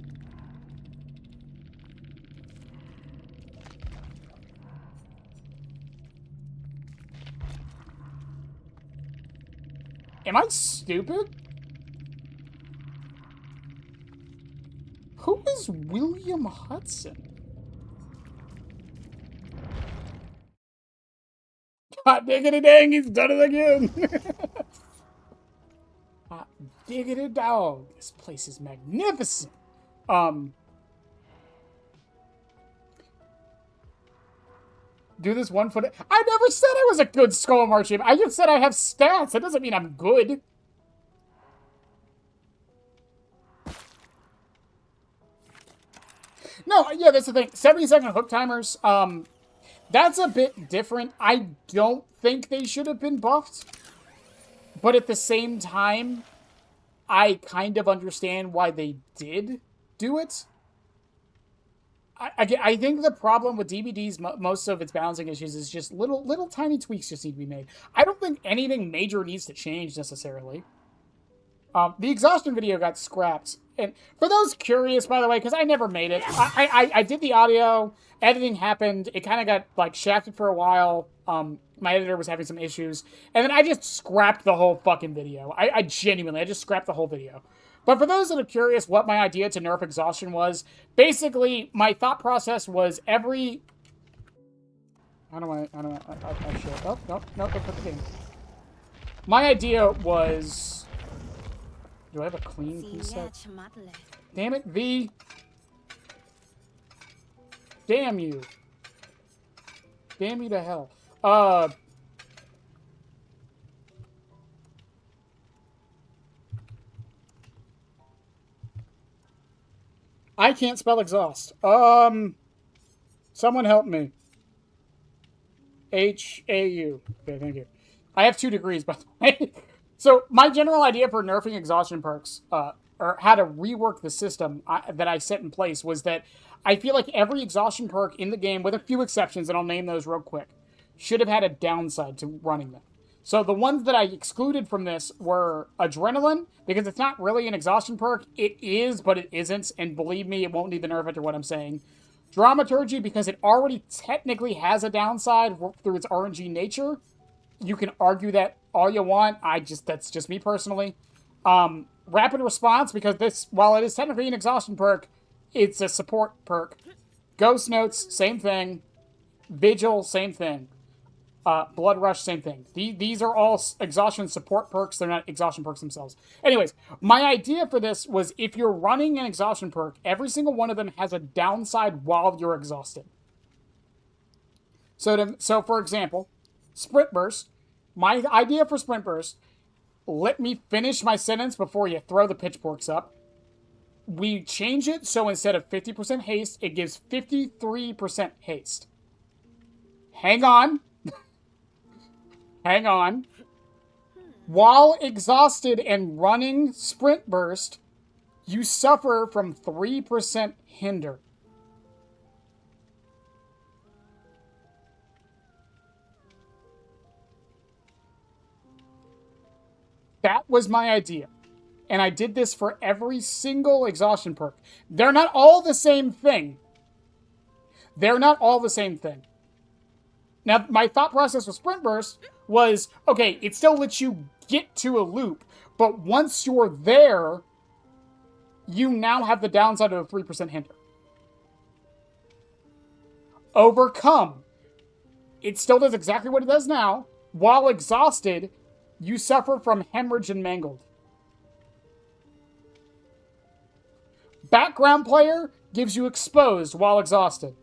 Am I stupid? Who is William Hudson? Hot diggity dang, he's done it again! Hot diggity dog. This place is magnificent. Do this 1 foot. I never said I was a good Skull Merchant. I just said I have stats. That doesn't mean I'm good. No, yeah, that's the thing. 70-second hook timers, that's a bit different. I don't think they should have been buffed. But at the same time, I kind of understand why they did do it. I think the problem with DBD's, most of its balancing issues is just little tiny tweaks just need to be made. I don't think anything major needs to change necessarily. The exhaustion video got scrapped. And for those curious, by the way, because I never made it, I did the audio, editing happened, it kind of got, like, shafted for a while, my editor was having some issues, and then I just scrapped the whole fucking video. I genuinely just scrapped the whole video. But for those that are curious what my idea to nerf exhaustion was, basically, my thought process was every... How do I show... Oh, no, don't put the game. My idea was... Do I have a clean preset? Damn it, V. Damn you. Damn you to hell. I can't spell exhaust. Someone help me. H-A-U. Okay, thank you. I have 2 degrees, by the way. So, my general idea for nerfing exhaustion perks, or how to rework the system that I set in place, was that I feel like every exhaustion perk in the game, with a few exceptions, and I'll name those real quick, should have had a downside to running them. So the ones that I excluded from this were Adrenaline, because it's not really an exhaustion perk. It is, but it isn't, and believe me, it won't need the nerf after what I'm saying. Dramaturgy, because it already technically has a downside through its RNG nature. You can argue that all you want. That's just me personally. Rapid Response, because this, while it is technically an exhaustion perk, it's a support perk. Ghost Notes, same thing. Vigil, same thing. Blood Rush, same thing. These are all exhaustion support perks. They're not exhaustion perks themselves. Anyways, my idea for this was if you're running an exhaustion perk, every single one of them has a downside while you're exhausted. So for example, Sprint Burst. My idea for Sprint Burst, let me finish my sentence before you throw the pitchforks up. We change it so instead of 50% haste, it gives 53% haste. Hang on. Hang on. While exhausted and running Sprint Burst, you suffer from 3% hinder. That was my idea. And I did this for every single exhaustion perk. They're not all the same thing. They're not all the same thing. Now, my thought process with Sprint Burst was, okay, it still lets you get to a loop, but once you're there, you now have the downside of a 3% hinder. Overcome. It still does exactly what it does now. While exhausted, you suffer from hemorrhage and mangled. Background player gives you exposed while exhausted.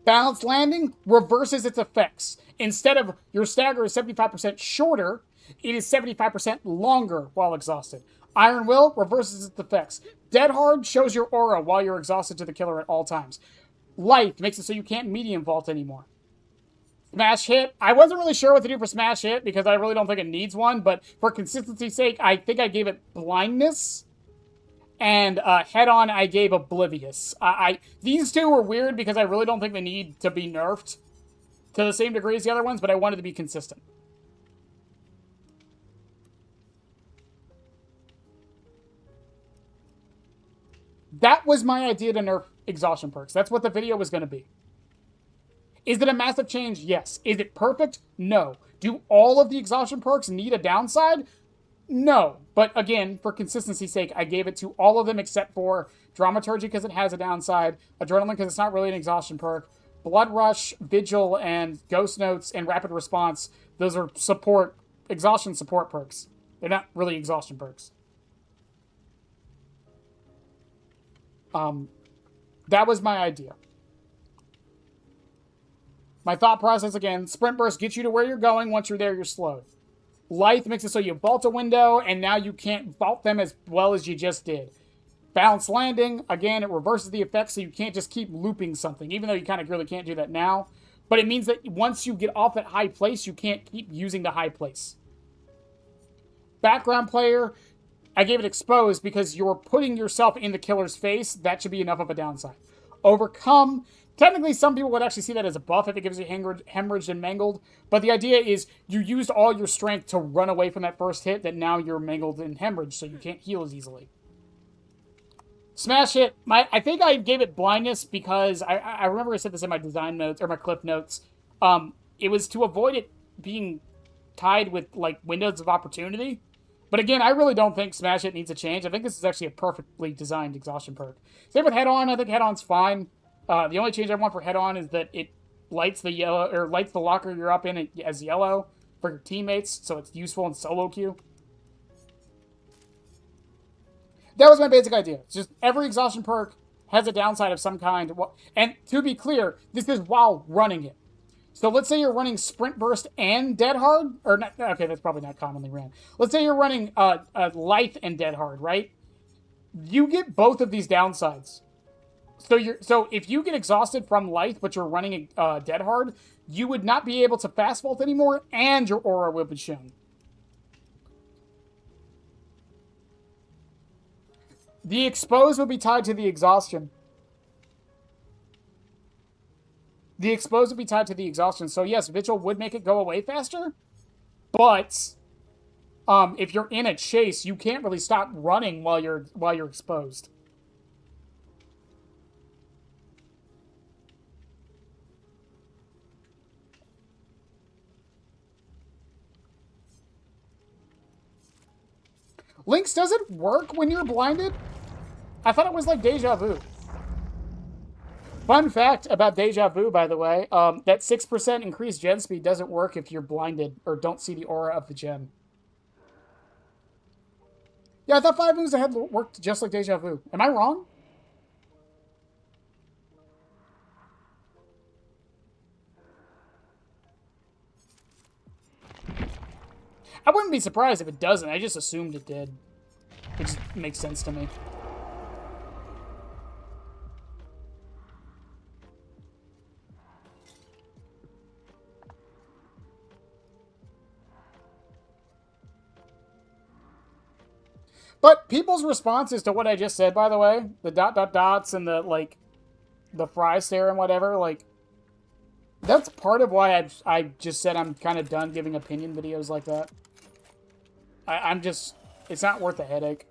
Balanced landing reverses its effects. Instead of your stagger is 75% shorter, it is 75% longer while exhausted. Iron Will reverses its effects. Dead Hard shows your aura while you're exhausted to the killer at all times. Life makes it so you can't medium vault anymore. Smash Hit. I wasn't really sure what to do for Smash Hit because I really don't think it needs one, but for consistency's sake, I think I gave it Blindness. And Head On, I gave Oblivious. These two were weird because I really don't think they need to be nerfed to the same degree as the other ones, but I wanted to be consistent. That was my idea to nerf exhaustion perks. That's what the video was going to be. Is it a massive change? Yes. Is it perfect? No. Do all of the exhaustion perks need a downside? No. But again, for consistency's sake, I gave it to all of them except for Dramaturgy because it has a downside, Adrenaline because it's not really an exhaustion perk, Blood Rush, Vigil, and Ghost Notes, and Rapid Response. Those are exhaustion support perks. They're not really exhaustion perks. That was my idea. My thought process again, Sprint Burst gets you to where you're going. Once you're there, you're slowed. Lithe makes it so you vault a window, and now you can't vault them as well as you just did. Balanced Landing, again, it reverses the effect, so you can't just keep looping something, even though you kind of really can't do that now. But it means that once you get off that high place, you can't keep using the high place. Background Player, I gave it Exposed because you're putting yourself in the killer's face. That should be enough of a downside. Overcome. Technically, some people would actually see that as a buff if it gives you hemorrhaged and mangled. But the idea is you used all your strength to run away from that first hit that now you're mangled and hemorrhaged, so you can't heal as easily. Smash Hit. I think I gave it Blindness because I remember I said this in my design notes, or my clip notes. It was to avoid it being tied with, like, windows of opportunity. But again, I really don't think Smash Hit needs a change. I think this is actually a perfectly designed exhaustion perk. Same with Head On. I think Head On's fine. The only change I want for Head On is that it lights the yellow, or lights the locker you're up in as yellow for your teammates, so it's useful in solo queue. That was my basic idea. It's just every exhaustion perk has a downside of some kind. And to be clear, this is while running it. So let's say you're running Sprint Burst and Dead Hard, or not, okay, that's probably not commonly ran. Let's say you're running Lithe and Dead Hard, right? You get both of these downsides. So if you get exhausted from Lithe, but you're running Dead Hard, you would not be able to fast vault anymore, and your aura will be shown. The Expose will be tied to the exhaustion. The Expose would be tied to the exhaustion. So yes, Vigil would make it go away faster, but if you're in a chase, you can't really stop running while you're exposed. Lynx, does it work when you're blinded? I thought it was like Deja Vu. Fun fact about Deja Vu, by the way, that 6% increased gen speed doesn't work if you're blinded or don't see the aura of the gem. Yeah, I thought 5 moves ahead worked just like Deja Vu. Am I wrong? I wouldn't be surprised if it doesn't. I just assumed it did. It just makes sense to me. But people's responses to what I just said, by the way, the ... dots and the, like, the fry stare and whatever, like, that's part of why I just said I'm kind of done giving opinion videos like that. I'm just... It's not worth the headache.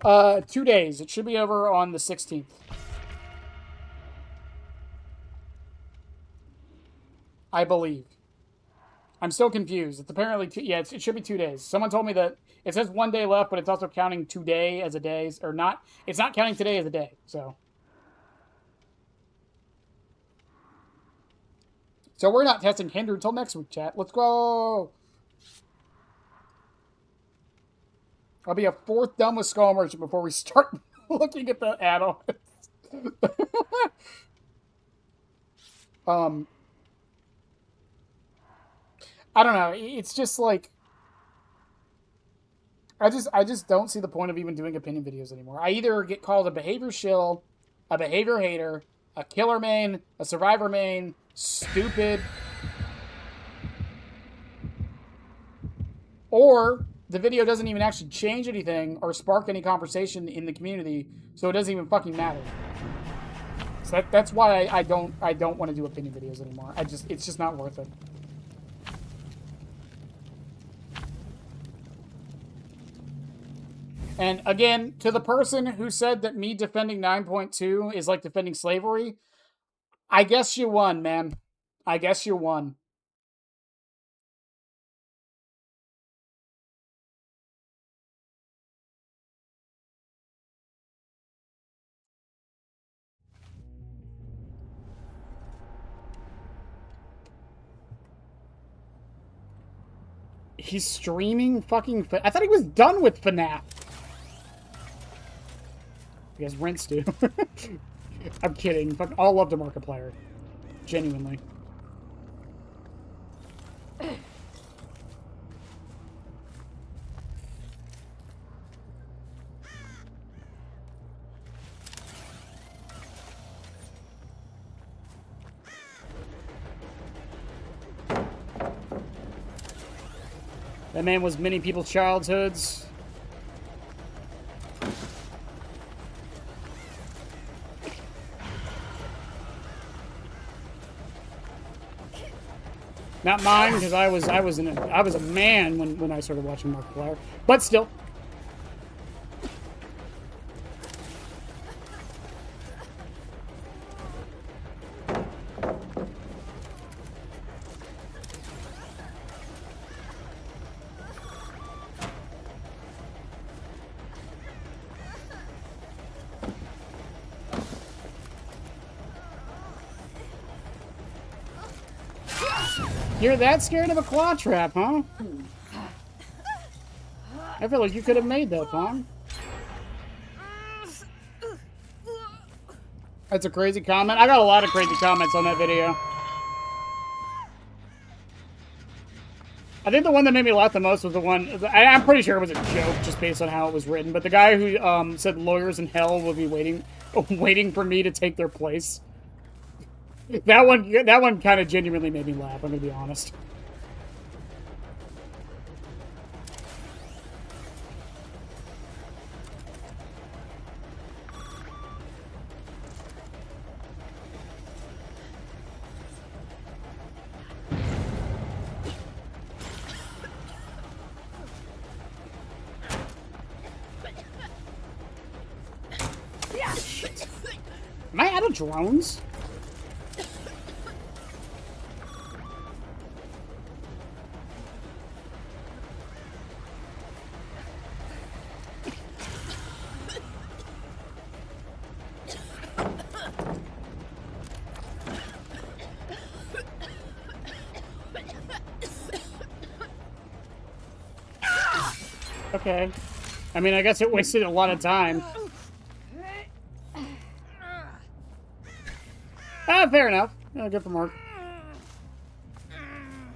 Uh, 2 days. It should be over on the 16th. I believe. I'm still confused. It's apparently it should be 2 days. Someone told me that it says 1 day left, but it's also counting today as a day, or not. It's not counting today as a day. So we're not testing Hinder until next week, chat. Let's go. I'll be a fourth done with Skull Merchant before we start looking at the add-ons. I don't know. It's just like I just don't see the point of even doing opinion videos anymore. I either get called a behavior shill, a behavior hater, a killer main, a survivor main, stupid, or the video doesn't even actually change anything or spark any conversation in the community, so it doesn't even fucking matter. So that's why I don't want to do opinion videos anymore. It's just not worth it. And again, to the person who said that me defending 9.2 is like defending slavery, I guess you won, man. I guess you won. He's streaming fucking... I thought he was done with FNAF. I guess Rinse do. I'm kidding. Fuck, I'll love to Markiplier. Genuinely. That man was many people's childhoods. Not mine, because I was a man when I started watching Markiplier. But still. You're that scared of a claw trap, huh? I feel like you could have made that, Pong. That's a crazy comment. I got a lot of crazy comments on that video. I think the one that made me laugh the most was the one... I'm pretty sure it was a joke, just based on how it was written. But the guy who said lawyers in hell will be waiting for me to take their place. That one kind of genuinely made me laugh, I'm gonna be honest. Am I out of drones? Okay. I mean, I guess it wasted a lot of time. Fair enough. Good for Mark.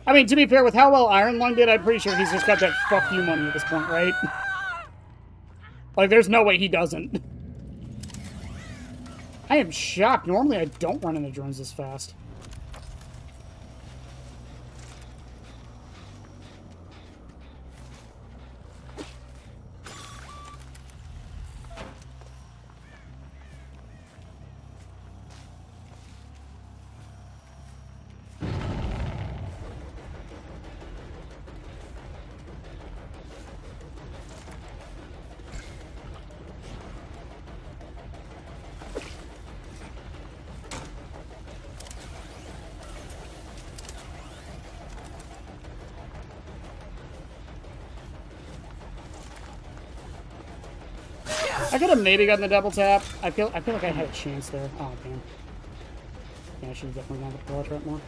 I mean, to be fair, with how well Iron Lung did, I'm pretty sure he's just got that fuck you money at this point, right? Like, there's no way he doesn't. I am shocked. Normally, I don't run into drones this fast. I could have maybe gotten the double tap. I feel like I had a chance there. Oh, damn. Yeah, I should have definitely gone with the trap more.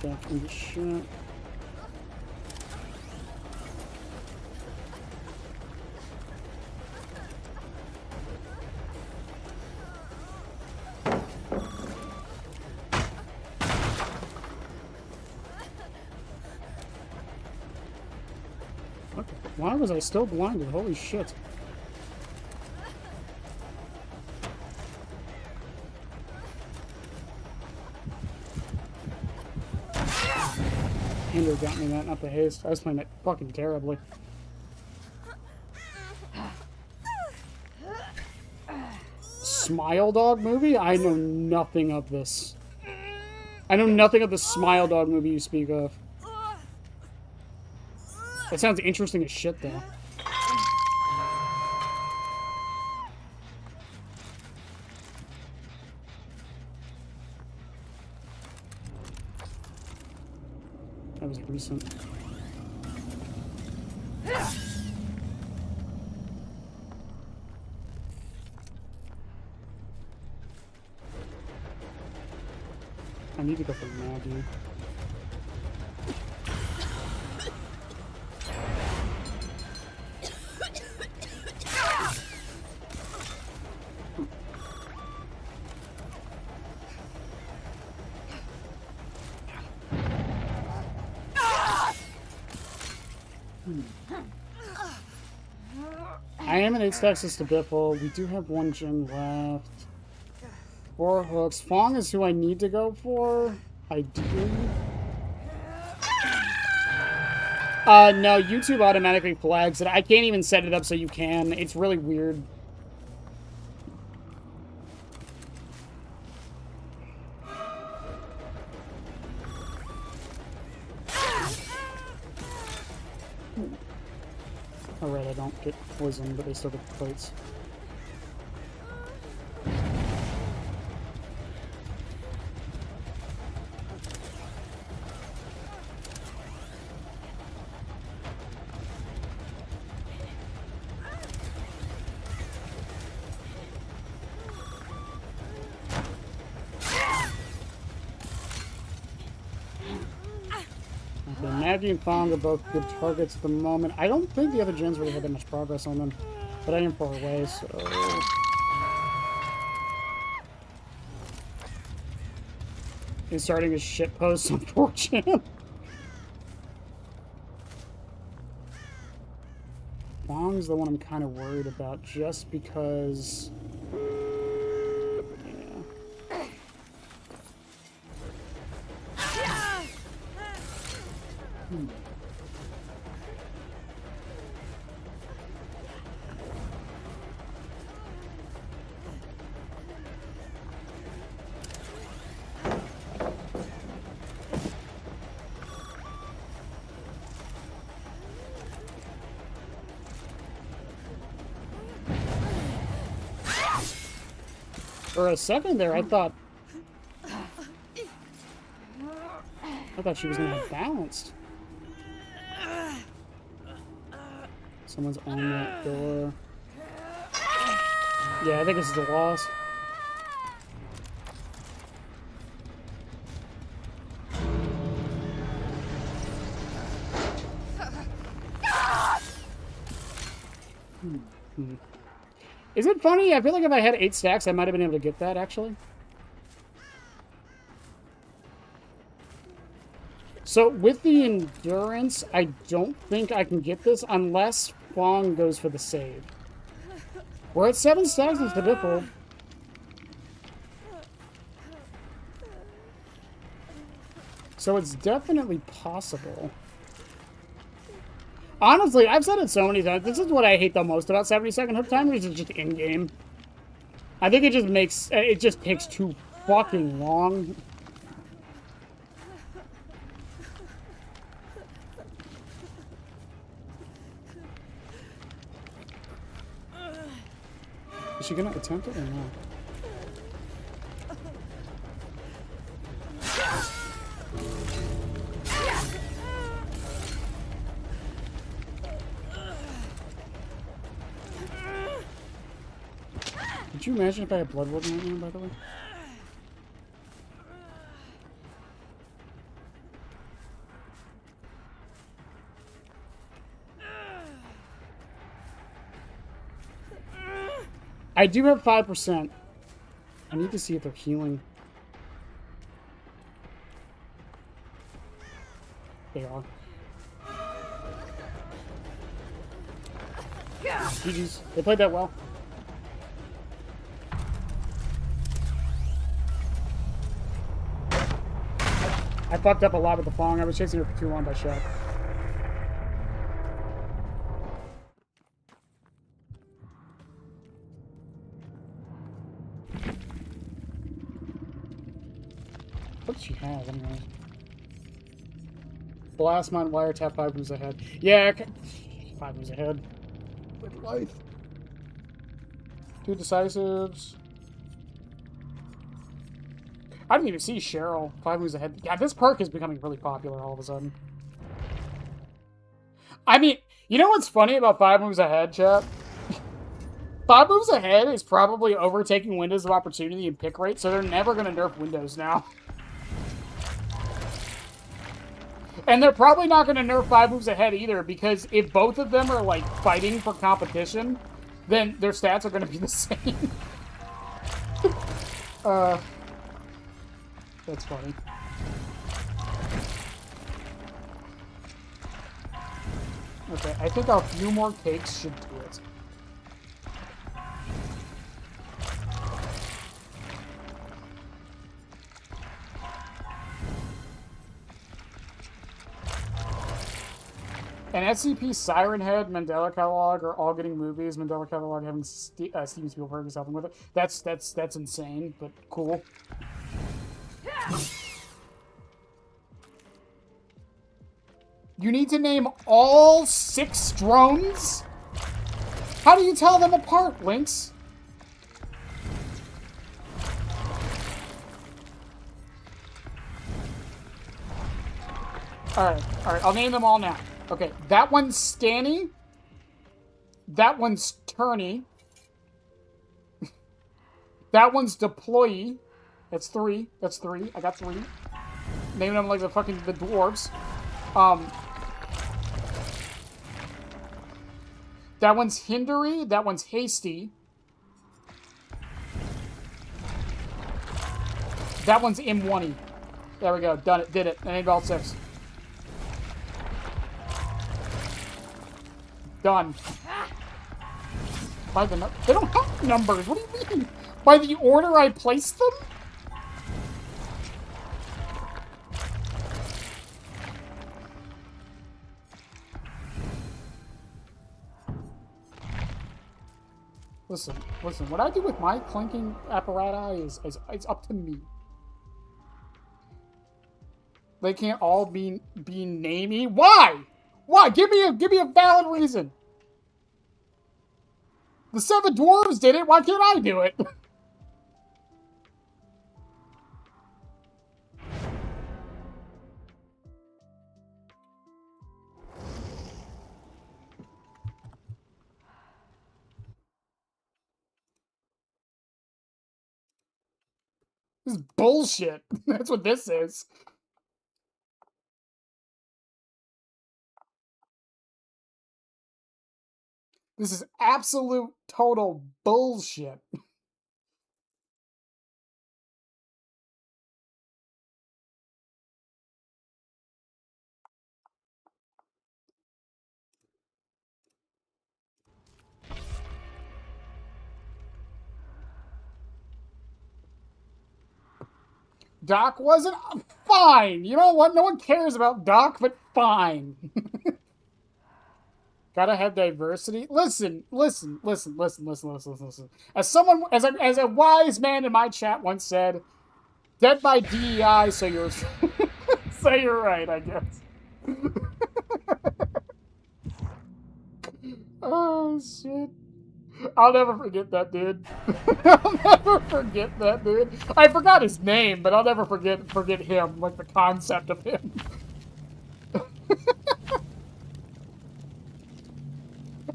Back in the shot. Okay. Why was I still blinded? Holy shit. Hinder got me that, not the haste. I was playing it fucking terribly. Smile Dog movie? I know nothing of this. I know nothing of the Smile Dog movie you speak of. That sounds interesting as shit, though. That was recent. I need to go for Maggie. I am an 8 stacks to Biffle. We do have 1 gem left. 4 hooks. Fong is who I need to go for. Ideally. No, YouTube automatically flags it. I can't even set it up so you can. It's really weird. Alright, I don't get poisoned, but they still get the plates. Maggie and Fong are both good targets at the moment. I don't think the other gens really had that much progress on them, but I am far away, so... He's starting his shit post on 4chan. Fong's the one I'm kind of worried about, just because... For a second there, I thought she was gonna have balanced. Someone's on that door. Yeah, I think this is a loss. Is it funny? I feel like if I had 8 stacks, I might have been able to get that, actually. So, with the endurance, I don't think I can get this unless Fong goes for the save. We're at 7 stacks as the Biffle. So it's definitely possible. Honestly, I've said it so many times. This is what I hate the most about 70-second hook timers, is just in-game. I think it just takes too fucking long. Is she gonna attempt it or not? Could you imagine if I had blood warden right now, by the way? I do have 5%. I need to see if they're healing. They are. GG's. They played that well. I fucked up a lot with the Fong. I was chasing her for too long by shot. What does she have, anyway? Blast Mine, Wiretap, 5 moves ahead. Yeah, 5 moves ahead. With life. 2 decisives. I didn't even see Cheryl. 5 moves ahead. Yeah, this perk is becoming really popular all of a sudden. I mean, you know what's funny about 5 moves ahead, chat? 5 moves ahead is probably overtaking windows of opportunity and pick rate, so they're never going to nerf windows now. And they're probably not going to nerf 5 moves ahead either, because if both of them are, like, fighting for competition, then their stats are going to be the same. That's funny. Okay, I think a few more cakes should do it. And SCP, Siren Head, Mandela Catalog are all getting movies. Mandela Catalog having Steven Spielberg is helping with it. That's insane, but cool. You need to name all 6 drones? How do you tell them apart, Lynx? Alright, I'll name them all now. Okay, that one's Stanny. That one's Turney. That one's Deployee. That's 3. That's 3. I got 3. Naming them like the dwarves. That one's Hindery. That one's Hasty. That one's M1-y. There we go. Done it. Did it. I named all 6. Done. By the they don't have numbers. What do you mean? By the order I placed them? Listen. What I do with my clinking apparatus is it's up to me. They can't all be namey. Why? Why? Give me a valid reason. The 7 dwarves did it. Why can't I do it? This is bullshit. That's what this is. This is absolute, total bullshit. Doc wasn't fine. You know what? No one cares about Doc, but fine. Gotta have diversity. Listen. As someone, as a wise man in my chat once said, "Dead by DEI, so you're, so you're right, I guess." Oh shit. I'll never forget that dude. I'll never forget that dude. I forgot his name, but I'll never forget him, like the concept of him.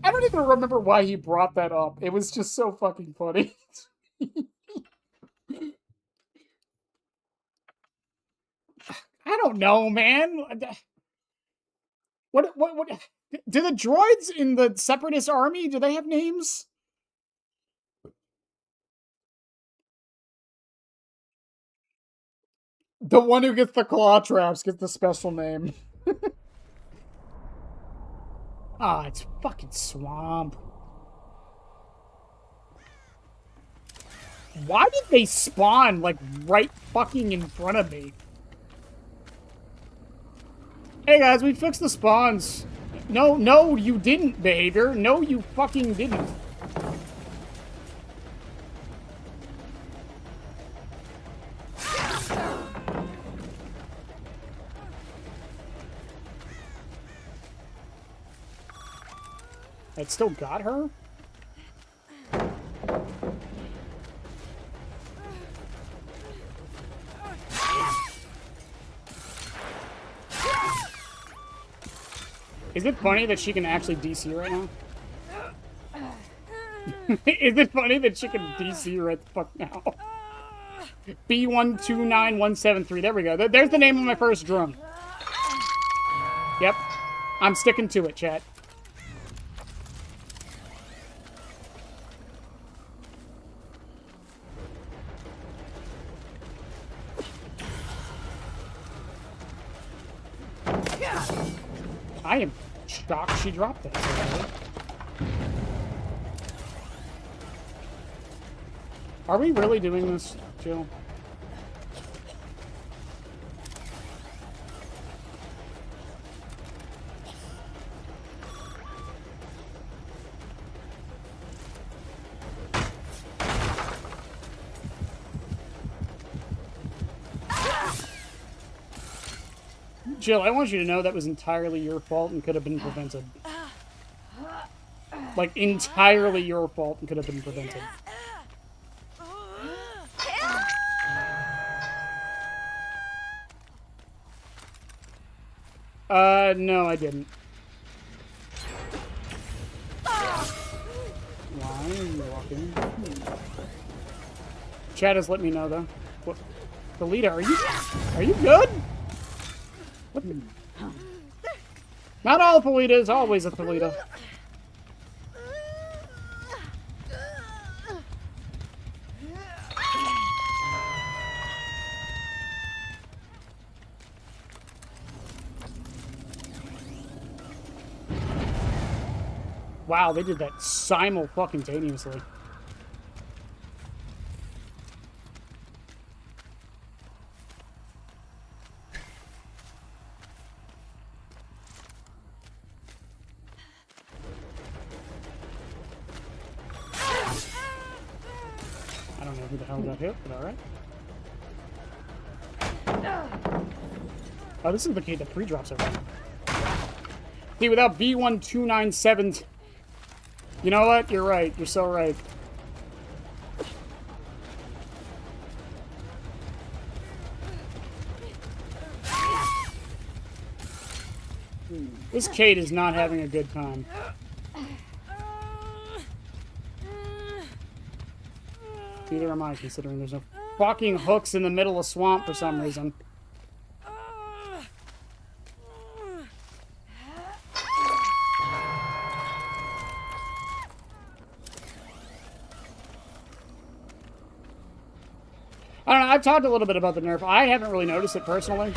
I don't even remember why he brought that up. It was just so fucking funny. I don't know, man. What do the droids in the Separatist army, do they have names? The one who gets the claw traps gets the special name. Ah, it's fucking swamp. Why did they spawn, like, right fucking in front of me? Hey guys, we fixed the spawns. No, you didn't, behavior. No, you fucking didn't. It still got her? Is it funny that she can actually DC right now? Is it funny that she can DC right the fuck now? B129173. There we go. There's the name of my first drone. Yep. I'm sticking to it, chat. I am shocked she dropped that. Are we really doing this, Jill? Jill, I want you to know that was entirely your fault and could have been prevented. Like, entirely your fault and could have been prevented. No, I didn't. Why are you walking? Chad has let me know, though. What? Thalita, are you good? What the? Not all Thalita is always a Thalita. Wow, they did that simultaneously. I don't know who the hell got hit, but alright. Oh, this is the key that pre-drops everything. See, without B1297... You know what? You're right. You're so right. This Kate is not having a good time. Neither am I, considering there's no fucking hooks in the middle of swamp for some reason. I don't know, I've talked a little bit about the nerf. I haven't really noticed it personally.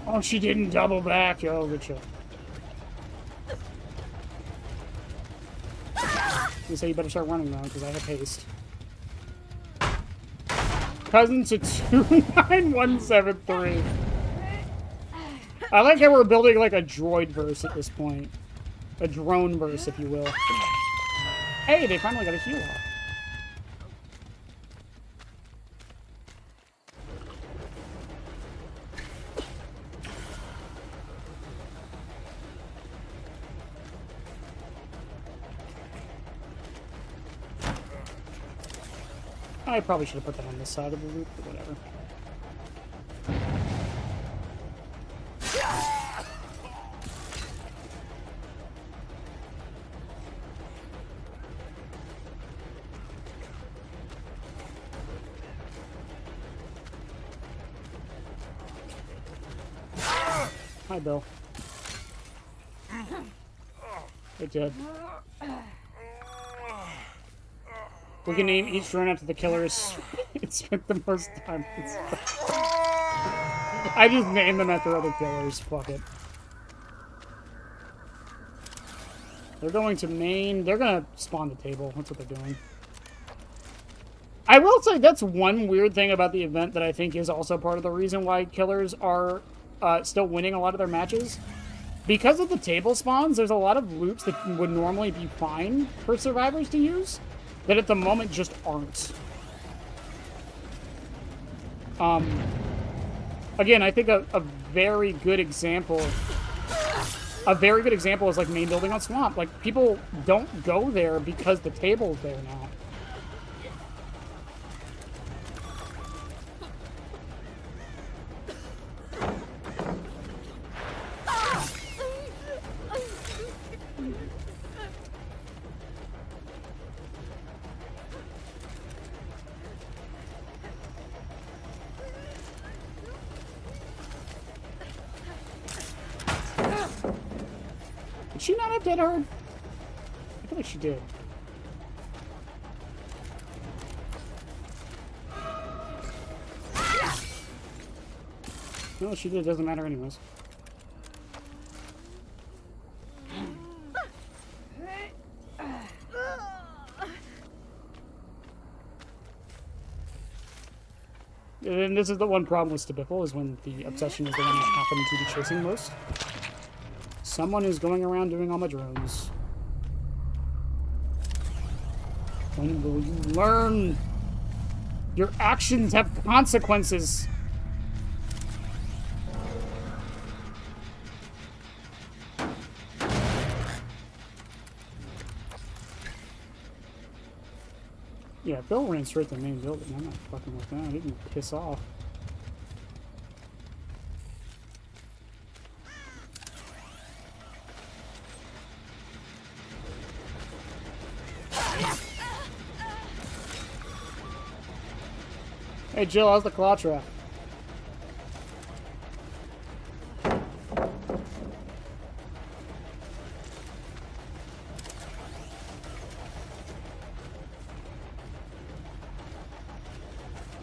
Oh, she didn't double back. Yo, good shot. You say you better start running now, because I have haste. Cousin to 29173. I like how we're building like a droid verse at this point. A drone verse, if you will. Hey, they finally got a heal off. I probably should have put that on this side of the loop, but whatever. Hi, Bill. Hey, Ted. We can name each drone after the killers. It spent the most time. I just named them after other killers. Fuck it. They're going to main. They're going to spawn the table. That's what they're doing. I will say that's one weird thing about the event that I think is also part of the reason why killers are still winning a lot of their matches. Because of the table spawns, there's a lot of loops that would normally be fine for survivors to use that at the moment just aren't. Again, I think a very good example... A very good example is like main building on Swamp. Like, people don't go there because the table's there now. Did she not have Dead Hard? I feel like she did. No, she did. It doesn't matter anyways. And this is the one problem with Stabiffle, is when the obsession is the one that happened to be chasing most. Someone is going around doing all my drones. When will you learn? Your actions have consequences. Yeah, Bill ran straight to the main building. I'm not fucking with that. He can piss off. Hey Jill, how's the claw trap?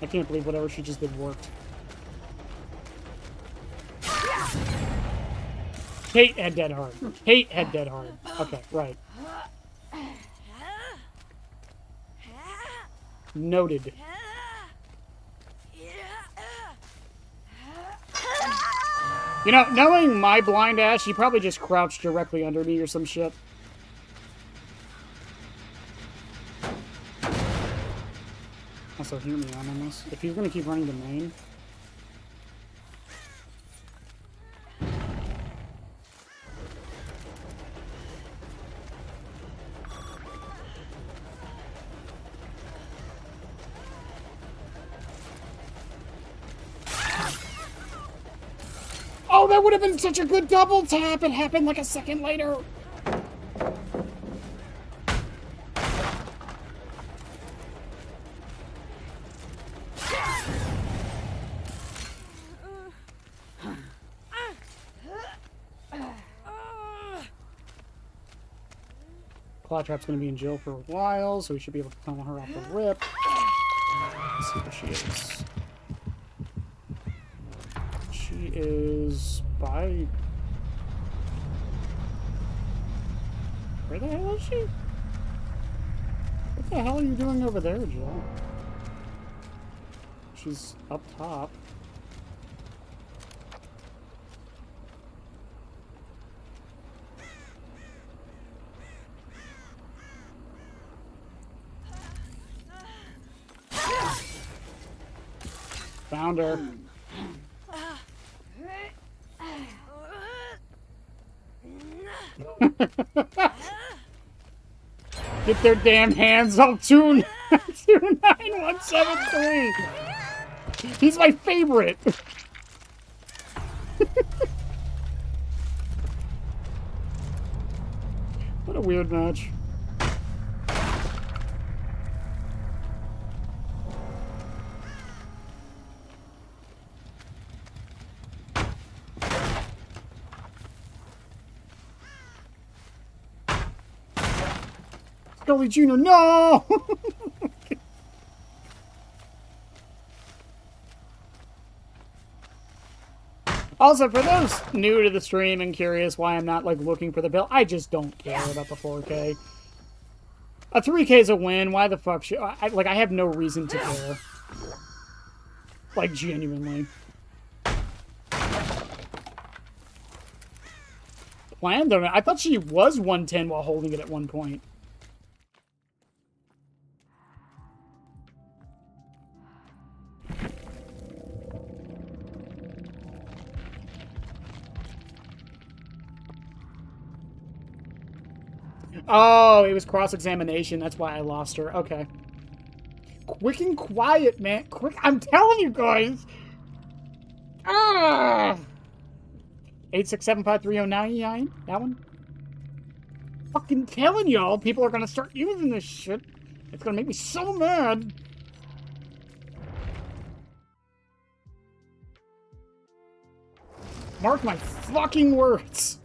I can't believe whatever she just did worked. Kate had Dead Hard. Kate had Dead Hard. Okay, right. Noted. You know, knowing my blind ass, she probably just crouched directly under me or some shit. Also, hear me on this. If you're gonna keep running the main... Oh, that would have been such a good double tap! It happened like a second later! Clawtrap's going to be in jail for a while, so we should be able to tunnel her off the rip. Let's see where she is. She is by... Where the hell is she? What the hell are you doing over there, Jill? She's up top. Found her. Get their damn hands off 29173. He's my favorite. What a weird match. Scully Jr., no! Also, for those new to the stream and curious why I'm not, like, looking for the bill, I just don't care about the 4K. A 3K is a win. Why the fuck should... I have no reason to care. Like, genuinely. Planned on it. I thought she was 110 while holding it at one point. Oh, it was cross-examination. That's why I lost her. Okay. Quick and quiet, man. Quick. I'm telling you guys. Ah. 8675309. That one. Fucking telling y'all, people are gonna start using this shit. It's gonna make me so mad. Mark my fucking words.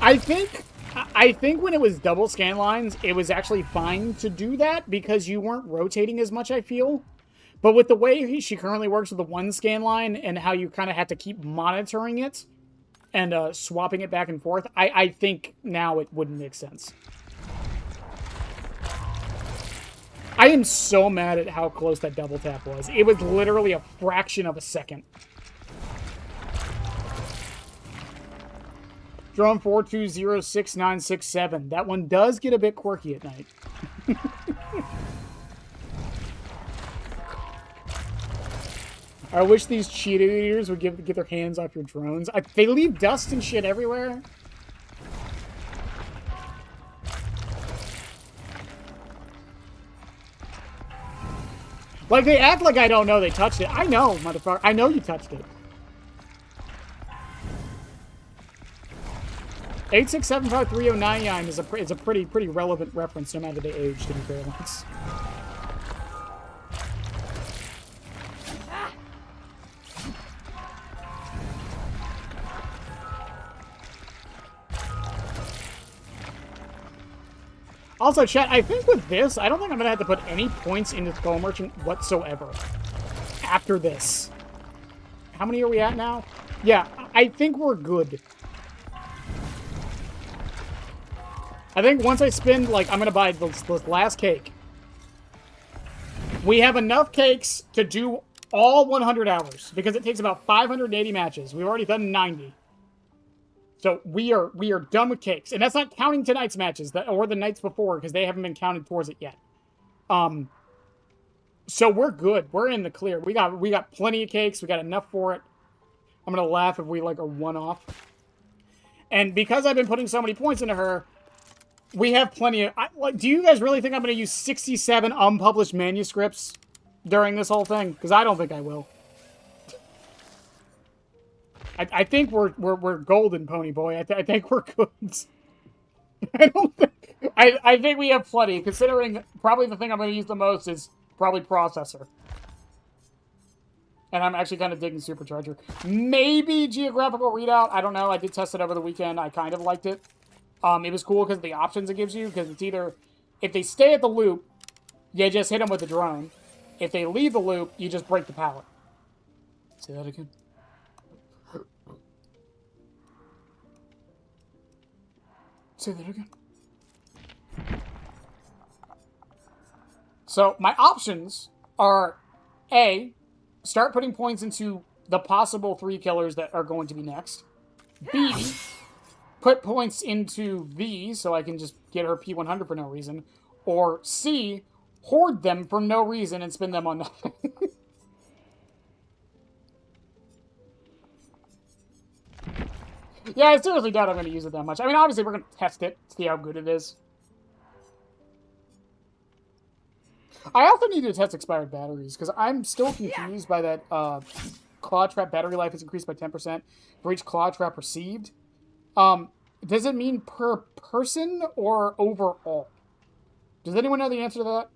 I think when it was double scan lines, it was actually fine to do that because you weren't rotating as much, I feel. But with the way she currently works with the one scan line and how you kind of have to keep monitoring it and swapping it back and forth, I think now it wouldn't make sense. I am so mad at how close that double tap was. It was literally a fraction of a second. Drone 4206967. That one does get a bit quirky at night. I wish these cheat eaters would get their hands off your drones. They leave dust and shit everywhere. Like, they act like I don't know they touched it. I know, motherfucker. I know you touched it. 8675309 is a pretty relevant reference no matter the age, to be fair. Also, chat, I think with this, I don't think I'm going to have to put any points into Skull Merchant whatsoever after this. How many are we at now? Yeah, I think we're good. I think once I spend, like, I'm going to buy this last cake. We have enough cakes to do all 100 hours, because it takes about 580 matches. We've already done 90. So we are done with cakes. And that's not counting tonight's matches, or the nights before, because they haven't been counted towards it yet. So we're good. We're in the clear. We got plenty of cakes. We got enough for it. I'm going to laugh if we, like, are one off. And because I've been putting so many points into her, we have plenty of... do you guys really think I'm going to use 67 unpublished manuscripts during this whole thing? Because I don't think I will. I think we're golden, Pony Boy. I think we're good. I think we have plenty, considering probably the thing I'm going to use the most is probably processor. And I'm actually kind of digging Supercharger. Maybe Geographical Readout. I don't know. I did test it over the weekend. I kind of liked it. It was cool because of the options it gives you, because it's either, if they stay at the loop, you just hit them with the drone. If they leave the loop, you just break the pallet. Say that again. Say that again. So, my options are, A, start putting points into the possible 3 killers that are going to be next. B, put points into V so I can just get her P100 for no reason, or C, hoard them for no reason and spend them on nothing. Yeah, I seriously doubt I'm going to use it that much. I mean, obviously, we're going to test it, see how good it is. I also need to test expired batteries, because I'm still confused by that Claw Trap battery life is increased by 10% for each Claw Trap received. Does it mean per person or overall? Does anyone know the answer to that?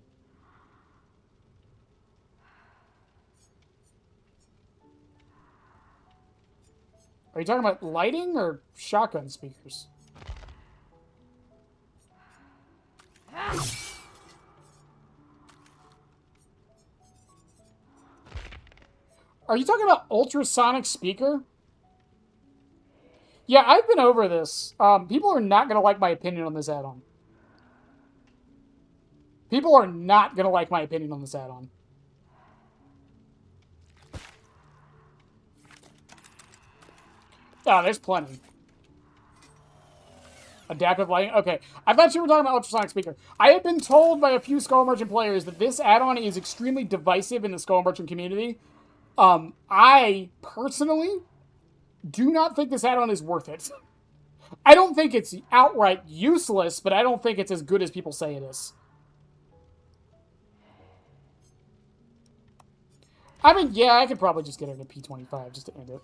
Are you talking about lighting or shotgun speakers? Are you talking about ultrasonic speaker? Yeah, I've been over this. People are not going to like my opinion on this add-on. People are not going to like my opinion on this add-on. Oh, there's plenty. Adaptive lighting? Okay. I thought you were talking about ultrasonic speaker. I have been told by a few Skull Merchant players that this add-on is extremely divisive in the Skull Merchant community. I, personally, do not think this add-on is worth it. I don't think it's outright useless, but I don't think it's as good as people say it is. I mean, yeah, I could probably just get her to P25 just to end it.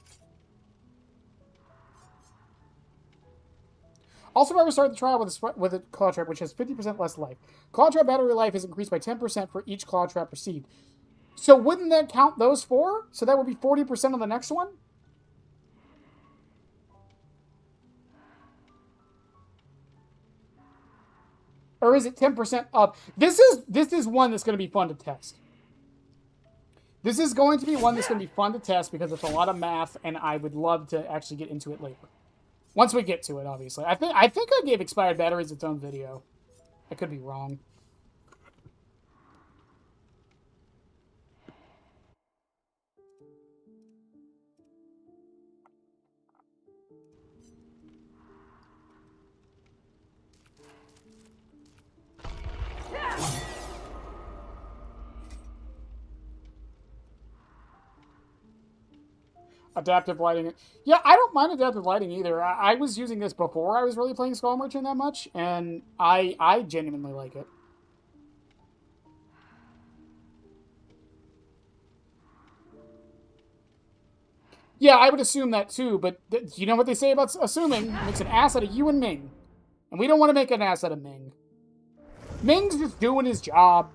Also, I started the trial with a Claw Trap, which has 50% less life. Claw Trap battery life is increased by 10% for each Claw Trap received. So wouldn't that count those 4? So that would be 40% on the next one? Or is it 10% up? This is one that's going to be fun to test. This is going to be one that's going to be fun to test because it's a lot of math, and I would love to actually get into it later. Once we get to it, obviously. I think I gave expired batteries its own video. I could be wrong. Adaptive lighting. Yeah, I don't mind adaptive lighting either. I was using this before I was really playing Skull Merchant that much, and I genuinely like it. Yeah, I would assume that too, but you know what they say about assuming? It makes an ass out of you and Ming. And we don't want to make an ass out of Ming. Ming's just doing his job.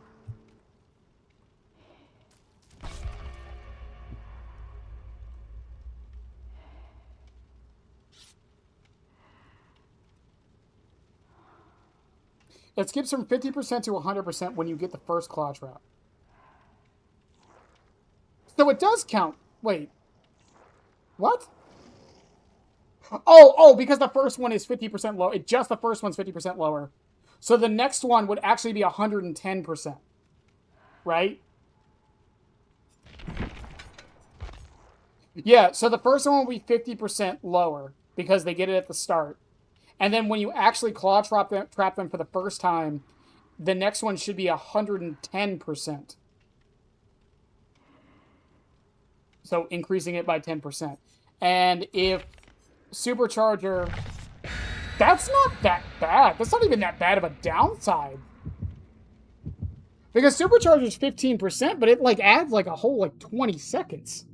It skips from 50% to 100% when you get the first Claw Trap. So it does count. Wait. What? Oh, because the first one is 50% low. Just the first one's 50% lower. So the next one would actually be 110%. Right? Yeah, so the first one will be 50% lower because they get it at the start. And then when you actually Claw trap them for the first time, the next one should be 110%. So increasing it by 10%. And if Supercharger... That's not that bad. That's not even that bad of a downside. Because Supercharger is 15%, but it adds a whole 20 seconds.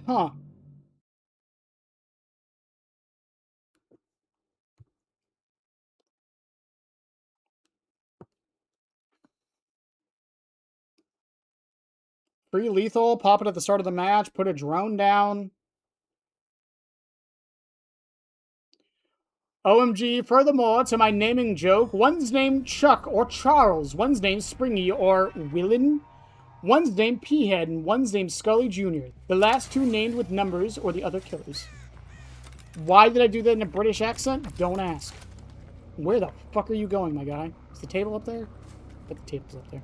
Huh. Free lethal, pop it at the start of the match, put a drone down. OMG, furthermore, to my naming joke, one's named Chuck or Charles, one's named Springy or Willin, one's named P-Head, and one's named Scully Jr. The last two named with numbers or the other killers. Why did I do that in a British accent? Don't ask. Where the fuck are you going, my guy? Is the table up there? I bet the table's up there.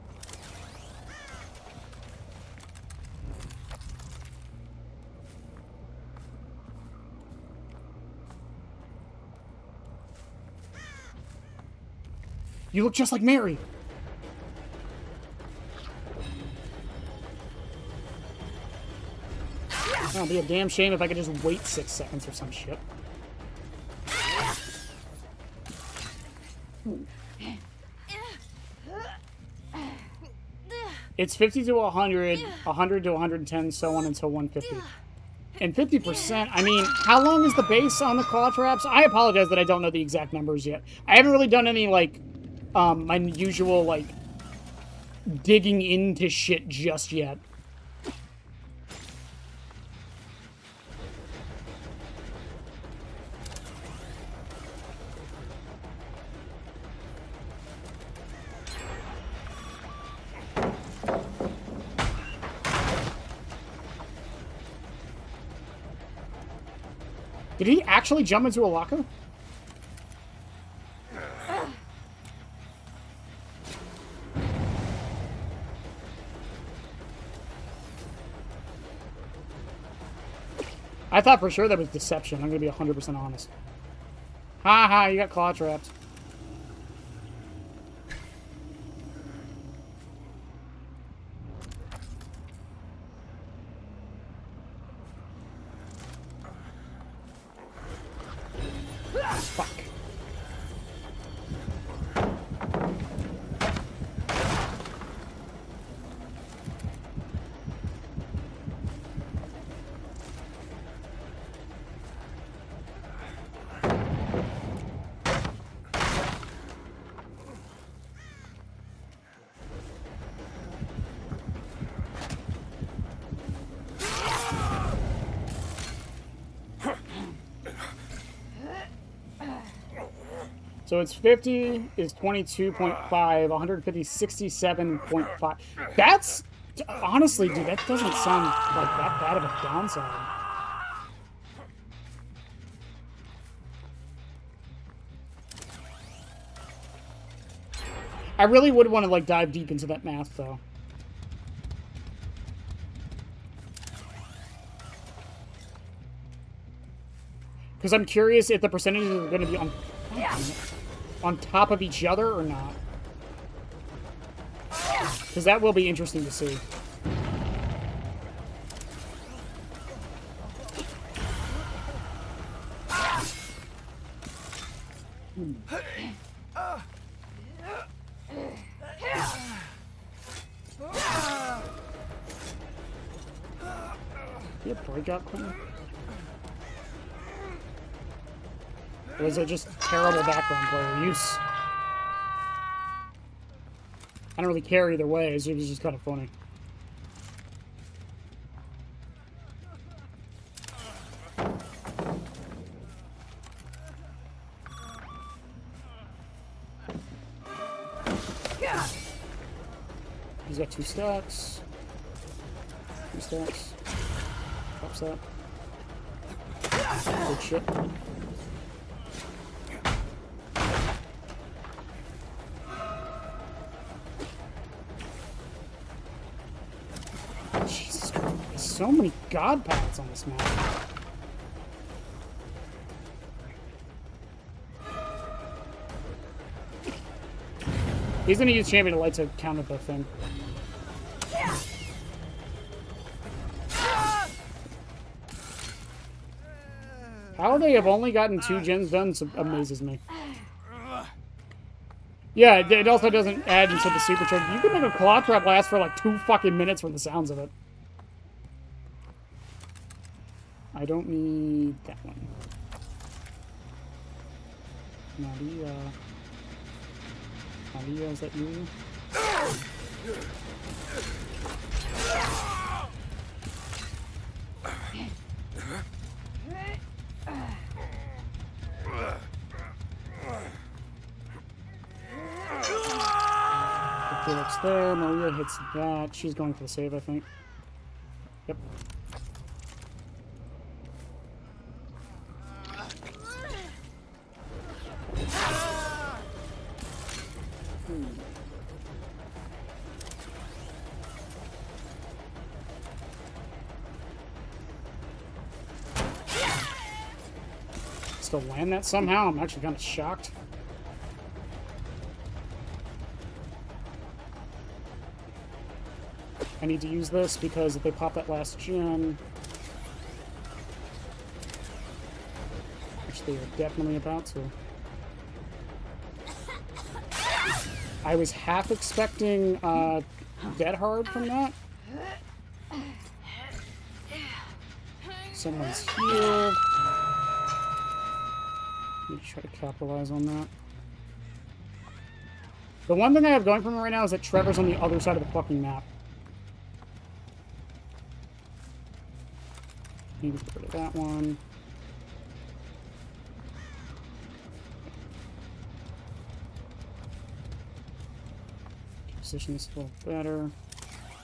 You look just like Mary. Oh, it'd be a damn shame if I could just wait 6 seconds or some shit. It's 50 to 100, 100 to 110, so on until 150. And 50%, I mean, how long is the base on the claw traps? I apologize that I don't know the exact numbers yet. I haven't really done any, like, my usual, like, digging into shit just yet. Did he actually jump into a locker? I thought for sure that was deception. I'm gonna be 100% honest. Ha ha, you got claw trapped. Fuck. So it's 50 is 22.5, 150, 67.5. That's, honestly, dude, that doesn't sound like that bad of a downside. I really would want to, like, dive deep into that math, though. Because I'm curious if the percentages are going to be on top of each other or not. Because that will be interesting to see. You have breakout plan? Or is it just terrible background player use? I don't really care either way, it was just kind of funny. He's got 2 stacks. 2 stacks. Pops that. Good shit. Jesus Christ, there's so many god paths on this map. He's gonna use Champion of Light to counter the thing. How they have only gotten 2 gens done amazes me. Yeah, it also doesn't add into the supercharge. You can make a claw trap last for like 2 fucking minutes from the sounds of it. I don't need that one. Nadia. Nadia, is that you? Felix there, Maria hits that. She's going for the save, I think. Yep. Still land that somehow? I'm actually kind of shocked. I need to use this because if they pop that last gen... Which they are definitely about to. I was half expecting Dead Hard from that. Someone's here. Let me try to capitalize on that. The one thing I have going for me right now is that Trevor's on the other side of the fucking map. Need to get rid of that one. Position is a little better.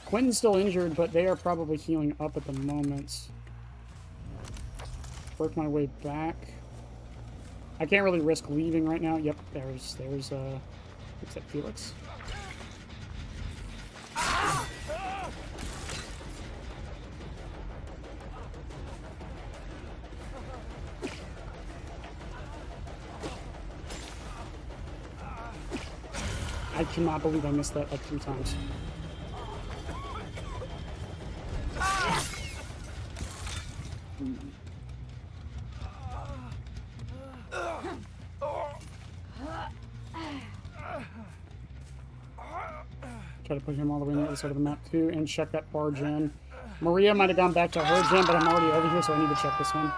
Quentin's still injured, but they are probably healing up at the moment. Work my way back. I can't really risk leaving right now. Yep, there's what's that, Felix? I cannot believe I missed that like 3 times. Try to put him all the way on the other side of the map too, and check that bar gen. Maria might have gone back to her gen, but I'm already over here, so I need to check this one.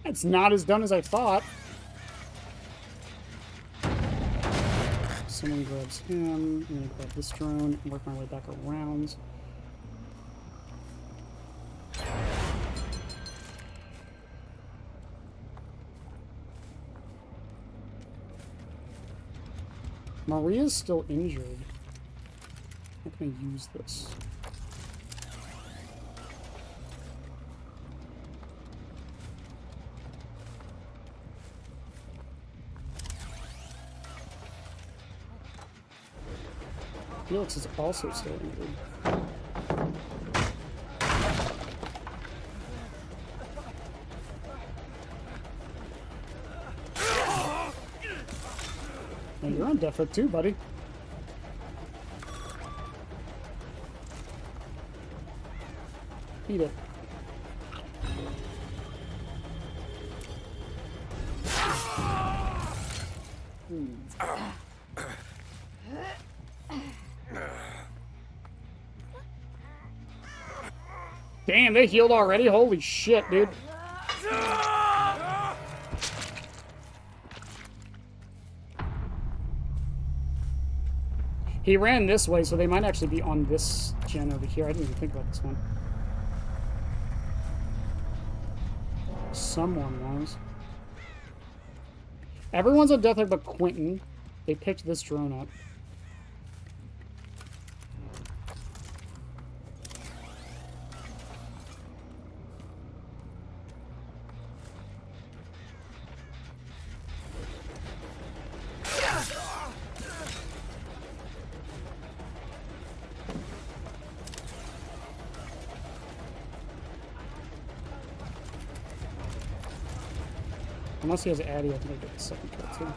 It's not as done as I thought. Someone grabs him. I'm gonna grab this drone and work my way back around. Maria's still injured. How can I use this? Felix is also still injured. Hey, you're on death too, buddy. Eat it. Damn, they healed already? Holy shit, dude. He ran this way, so they might actually be on this gen over here. I didn't even think about this one. Someone was. Everyone's on death but Quentin. They picked this drone up. Unless he has Addy, I think I get the second kill too.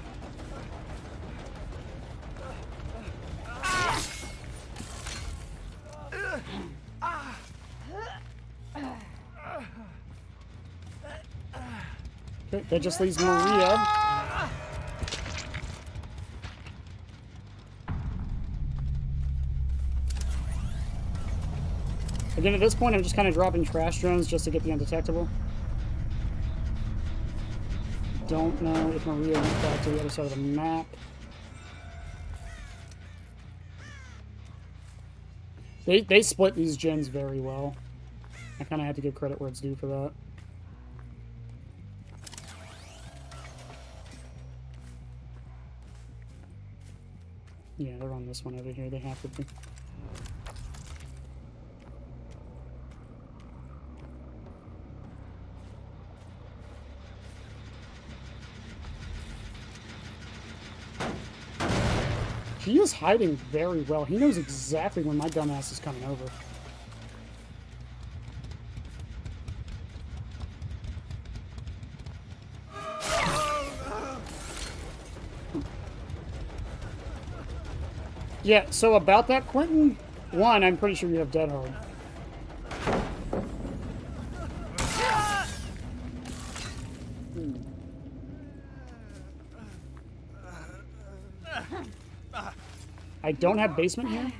Okay, that just leaves Maria. Again, at this point, I'm just kind of dropping trash drones just to get the undetectable. Don't know if Maria went back to the other side of the map. They split these gens very well. I kind of had to give credit where it's due for that. Yeah, they're on this one over here. They have to be. He is hiding very well. He knows exactly when my dumbass is coming over. Yeah, so about that, Quentin, one, I'm pretty sure you have Dead Hard. I don't have basement here,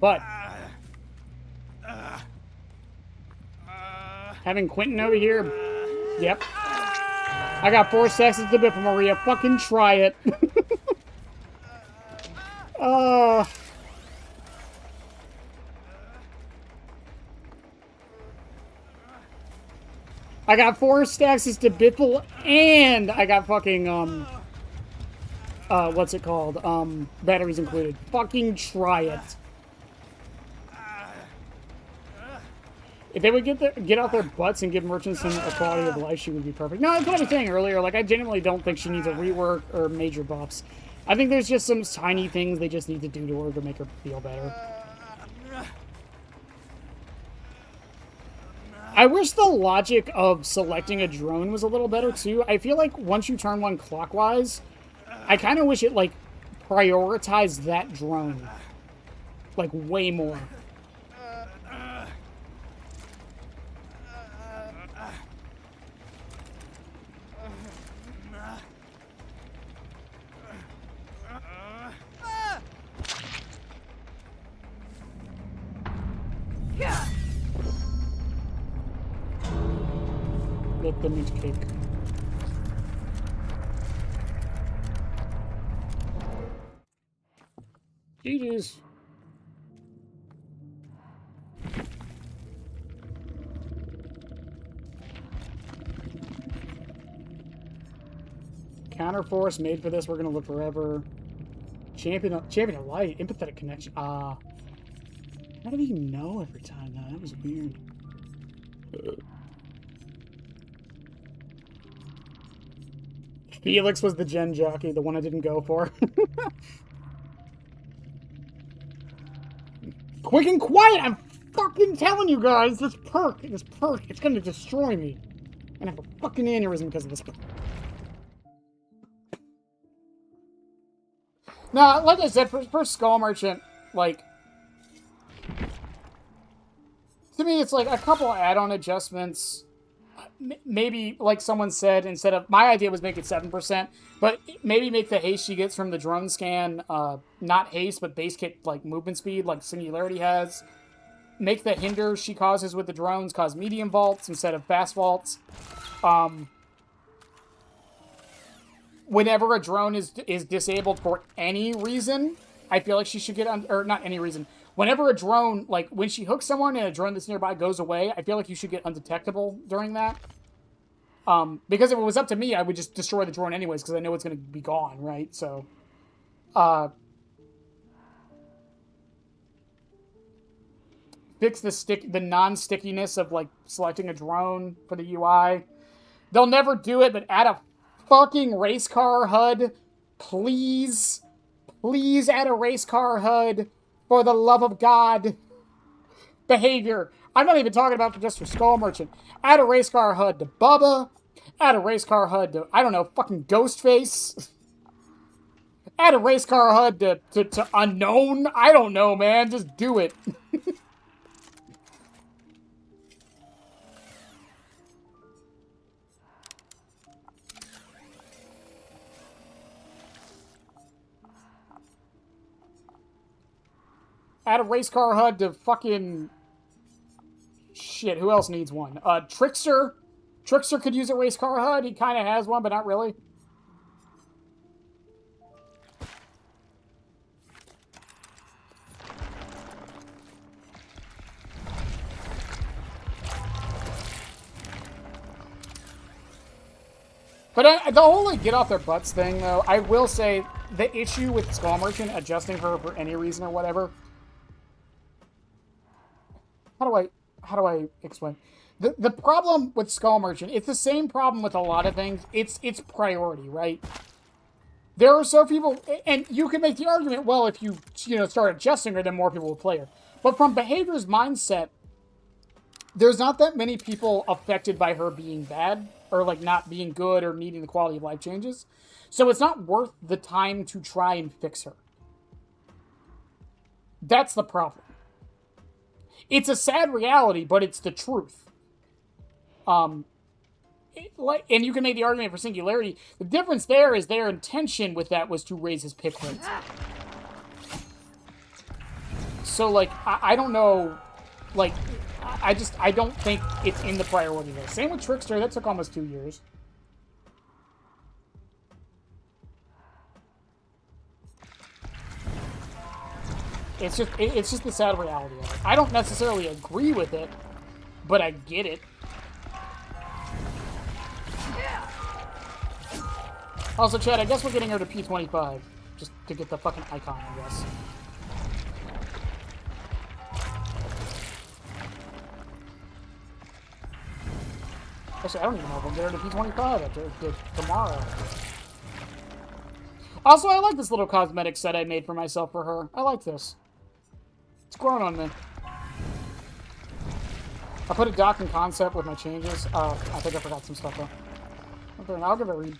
but having Quentin over here, yep. I got 4 sexes to bit for Maria. Fucking try it. I got 4 stacks to Biffle, and I got fucking, what's it called? Batteries included. Fucking try it. If they would get out their butts and give Merchant some quality of life, she would be perfect. No, that's what I was saying earlier. Like, I genuinely don't think she needs a rework or major buffs. I think there's just some tiny things they just need to do to her to make her feel better. I wish the logic of selecting a drone was a little better, too. I feel like once you turn one clockwise, I kind of wish it, like, prioritized that drone. Like, way more. Let them eat cake. GG's. Counterforce made for this. We're gonna live forever. Champion of light. Empathetic connection. How do we know every time though? That was weird. Felix was the gen jockey, the one I didn't go for. Quick and quiet! I'm fucking telling you guys, this perk, it's gonna destroy me. And I have a fucking aneurysm because of this. Now, like I said, for Skull Merchant, like, to me, it's like a couple add-on adjustments. Maybe, like someone said, instead of... My idea was make it 7%, but maybe make the haste she gets from the drone scan, not haste, but base kit, like, movement speed, like Singularity has. Make the hinder she causes with the drones cause medium vaults instead of fast vaults. Whenever a drone is disabled for any reason, I feel like she should get... or not any reason. Whenever a drone, like, when she hooks someone and a drone that's nearby goes away, I feel like you should get undetectable during that. Because if it was up to me, I would just destroy the drone anyways, because I know it's going to be gone, right? So, fix the non-stickiness of, like, selecting a drone for the UI. They'll never do it, but add a fucking race car HUD. Please. Please add a race car HUD. For the love of God. Behavior. I'm not even talking about just for Skull Merchant. Add a race car HUD to Bubba. Add a race car HUD to, I don't know, fucking Ghostface. Add a race car HUD to Unknown. I don't know, man. Just do it. Add a race car HUD to fucking... Shit, who else needs one? Trickster. Trickster could use a race car HUD. He kind of has one, but not really. But the whole, like, get off their butts thing, though, I will say, the issue with Skull Merchant adjusting her for any reason or whatever... How do I explain? The problem with Skull Merchant, it's the same problem with a lot of things. It's priority, right? There are so people, and you can make the argument, well, if you start adjusting her, then more people will play her. But from Behavior's mindset, there's not that many people affected by her being bad, or, like, not being good, or needing the quality of life changes. So it's not worth the time to try and fix her. That's the problem. It's a sad reality, but it's the truth. And you can make the argument for Singularity. The difference there is their intention with that was to raise his pick rate. So, like, I don't know, like, I don't think it's in the priority list. Same with Trickster, that took almost 2 years. It's just the sad reality of it. I don't necessarily agree with it, but I get it. Also, Chad, I guess we're getting her to P25. Just to get the fucking icon, I guess. Actually, I don't even know if we'll get her to P25 tomorrow. Also, I like this little cosmetic set I made for myself for her. I like this. It's grown on me. I put a docking concept with my changes. I think I forgot some stuff, though. Okay, I'll give it a read.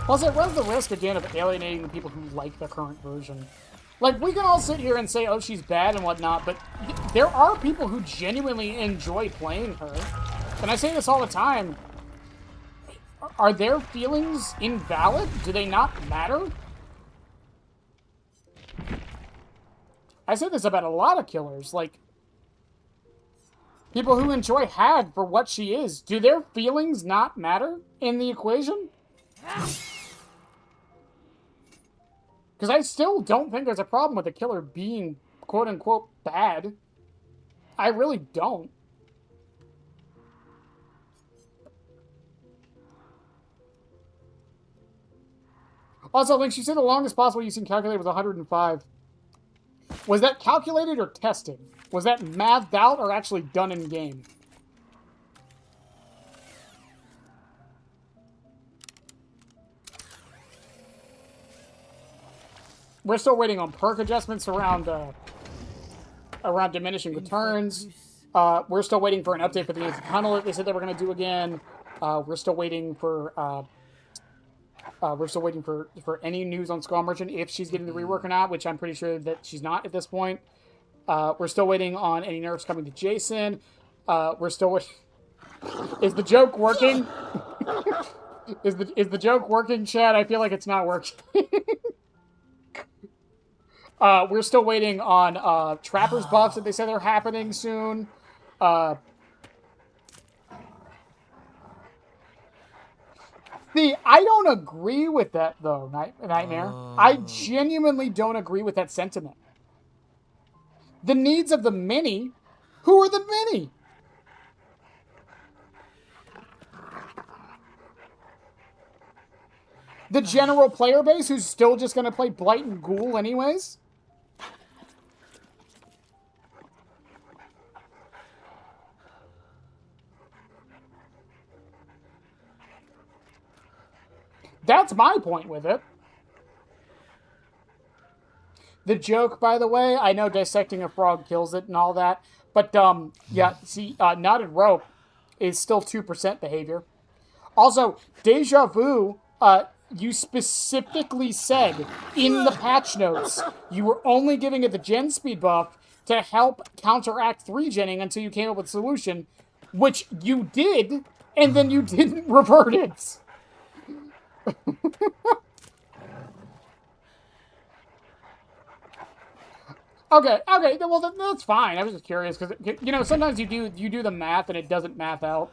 Plus, it runs the risk, again, of alienating the people who like the current version. Like, we can all sit here and say, oh, she's bad and whatnot, but there are people who genuinely enjoy playing her. And I say this all the time. Are their feelings invalid? Do they not matter? I say this about a lot of killers. Like, people who enjoy Hag for what she is, do their feelings not matter in the equation? Because I still don't think there's a problem with a killer being, quote-unquote, bad. I really don't. Also, Link, she said the longest possible using calculator was 105. Was that calculated or tested? Was that mathed out or actually done in-game? We're still waiting on perk adjustments around diminishing returns. We're still waiting for an update for the anti-tunnel that they said they were going to do again. We're still waiting for any news on Skull Merchant, if she's getting the rework or not, which I'm pretty sure that she's not at this point. We're still waiting on any nerfs coming to Jason. We're still waiting. Is the joke working? Is the joke working, Chad? I feel like it's not working. We're still waiting on Trapper's buffs that they said are happening soon. See, I don't agree with that, though, Nightmare. I genuinely don't agree with that sentiment. The needs of the many? Who are the many? The general player base who's still just going to play Blight and Ghoul anyways? That's my point with it. The joke, by the way, I know dissecting a frog kills it and all that, but, yeah, see, Knotted Rope is still 2% behavior. Also, Deja Vu, you specifically said in the patch notes you were only giving it the gen speed buff to help counteract 3-genning until you came up with a solution, which you did, and then you didn't revert it. Okay, well, that's fine. I was just curious, because, you know, sometimes you do the math and it doesn't math out.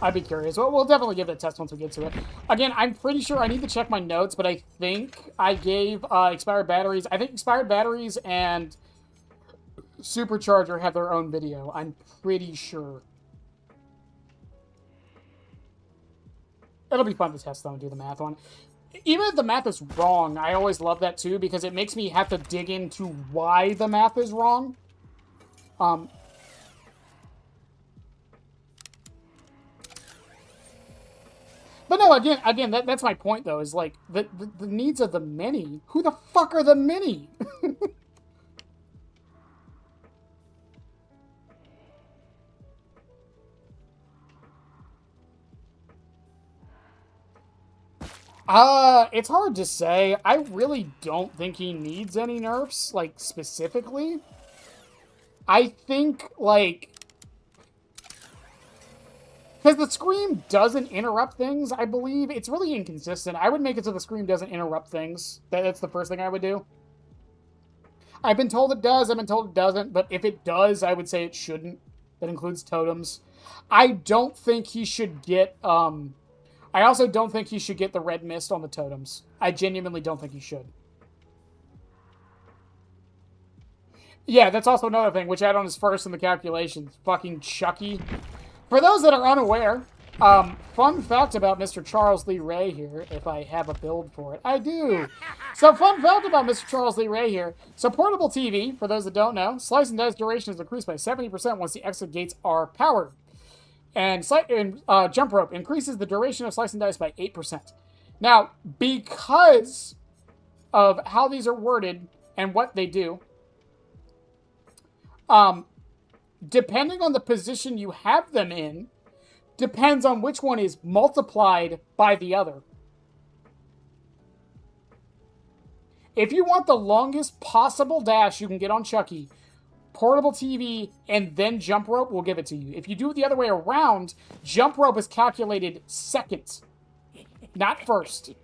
I'd be curious. We'll definitely give it a test once we get to it. Again, I'm pretty sure I need to check my notes, but I think I gave Expired Batteries. I think Expired Batteries and Supercharger have their own video. I'm pretty sure. It'll be fun to test, though, and do the math on. Even if the math is wrong, I always love that, too, because it makes me have to dig into why the math is wrong. But But no, again, that's my point, though, is, like, the needs of the many. Who the fuck are the many? It's hard to say. I really don't think he needs any nerfs, like, specifically. I think, like... Because the Scream doesn't interrupt things, I believe. It's really inconsistent. I would make it so the Scream doesn't interrupt things. That's the first thing I would do. I've been told it does, I've been told it doesn't, but if it does, I would say it shouldn't. That includes totems. I don't think he should get, I also don't think he should get the red mist on the totems. I genuinely don't think he should. Yeah, that's also another thing, which add-on is first in the calculations. Fucking Chucky. For those that are unaware, fun fact about Mr. Charles Lee Ray here, if I have a build for it. I do! So, fun fact about Mr. Charles Lee Ray here. So, portable TV, for those that don't know, slice and dice duration is increased by 70% once the exit gates are powered. And jump rope increases the duration of slice and dice by 8%. Now, because of how these are worded and what they do, depending on the position you have them in, depends on which one is multiplied by the other. If you want the longest possible dash you can get on Chucky, portable TV and then jump rope will give it to you. If you do it the other way around, jump rope is calculated second, not first.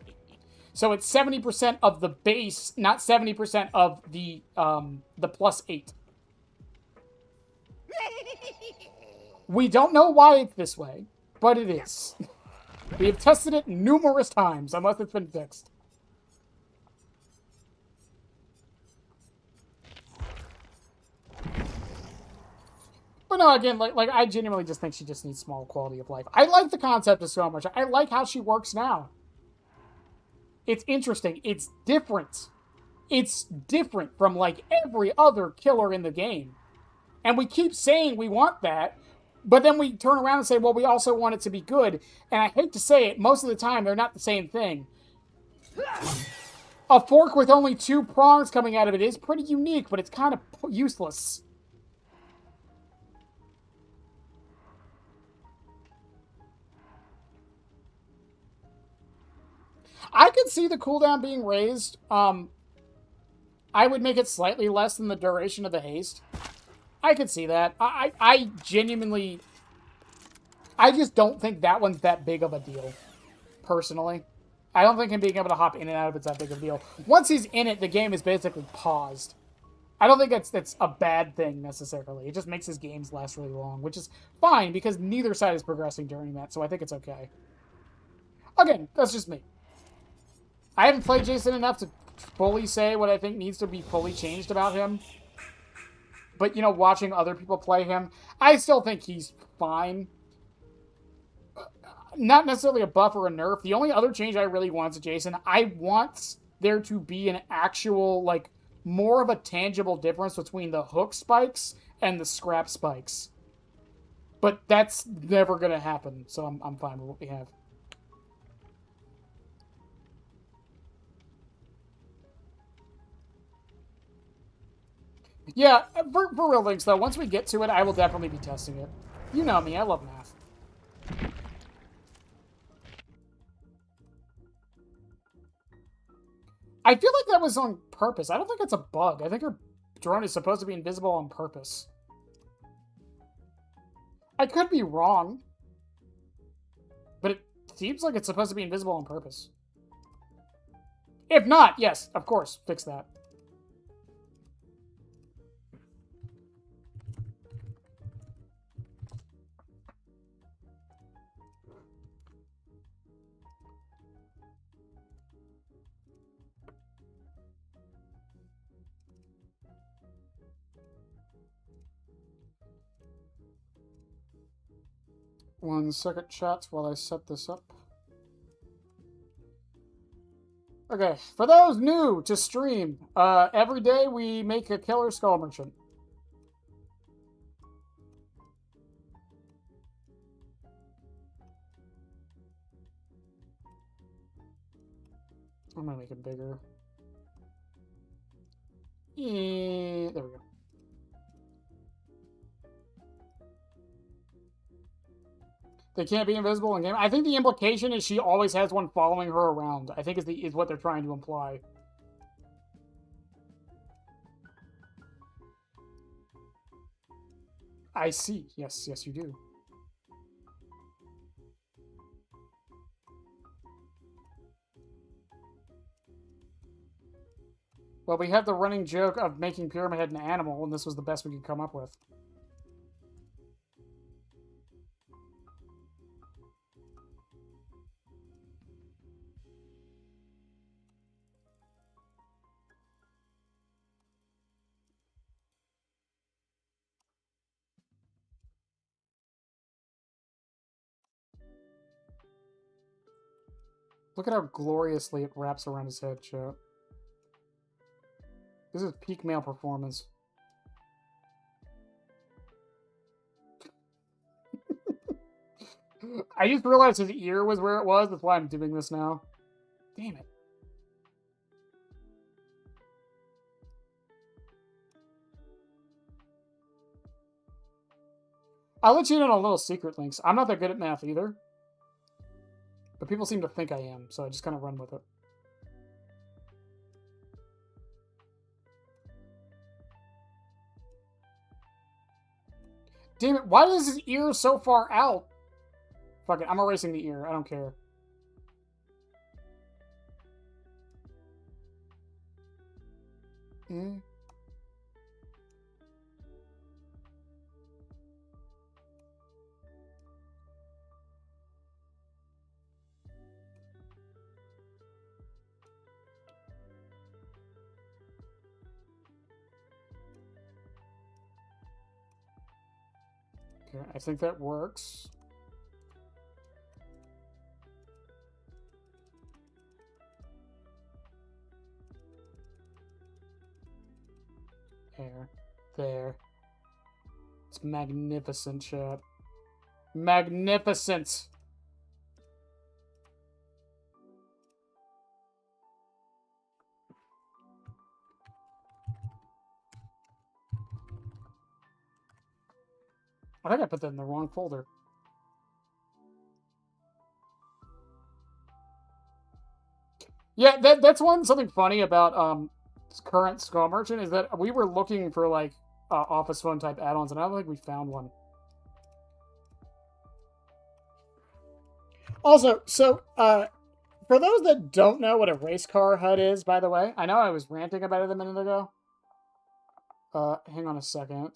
So it's 70% of the base, not 70% of the plus 8. We don't know why it's this way, but it is. We have tested it numerous times, unless it's been fixed. But no, again, like I genuinely just think she just needs small quality of life. I like the concept of so much. I like how she works now. It's interesting. It's different. It's different from, like, every other killer in the game. And we keep saying we want that, but then we turn around and say, well, we also want it to be good. And I hate to say it, most of the time they're not the same thing. A fork with only 2 prongs coming out of it is pretty unique, but it's kind of useless. I could see the cooldown being raised. I would make it slightly less than the duration of the haste. I could see that. I genuinely... I just don't think that one's that big of a deal, personally. I don't think him being able to hop in and out of it's that big of a deal. Once he's in it, the game is basically paused. I don't think that's a bad thing, necessarily. It just makes his games last really long, which is fine, because neither side is progressing during that, so I think it's okay. Again, that's just me. I haven't played Jason enough to fully say what I think needs to be fully changed about him. But, you know, watching other people play him, I still think he's fine. Not necessarily a buff or a nerf. The only other change I really want to Jason, I want there to be an actual, like, more of a tangible difference between the hook spikes and the scrap spikes. But that's never going to happen, so I'm fine with what we have. Yeah, for real links, though, once we get to it, I will definitely be testing it. You know me, I love math. I feel like that was on purpose. I don't think it's a bug. I think her drone is supposed to be invisible on purpose. I could be wrong. But it seems like it's supposed to be invisible on purpose. If not, yes, of course, fix that. One second, chat, while I set this up. Okay, for those new to stream, every day we make a killer skull merchant. I'm gonna make it bigger. Yeah, there we go. They can't be invisible in game. I think the implication is she always has one following her around. I think is what they're trying to imply. I see. Yes, yes, you do. Well, we had the running joke of making Pyramid Head an animal, and this was the best we could come up with. Look at how gloriously it wraps around his head, chat. This is peak male performance. I just realized his ear was where it was. That's why I'm doing this now. Damn it. I'll let you in on a little secret, Links. I'm not that good at math either. But people seem to think I am, so I just kind of run with it. Damn it, why is his ear so far out? Fuck it, I'm erasing the ear. I don't care. Okay, I think that works. There. It's magnificent, chat. Magnificent! I think I put that in the wrong folder. Yeah, that's something funny about current Skull Merchant is that we were looking for like office phone type add-ons, and I don't think we found one. Also, so for those that don't know what a race car HUD is, by the way, I know I was ranting about it a minute ago. Hang on a second.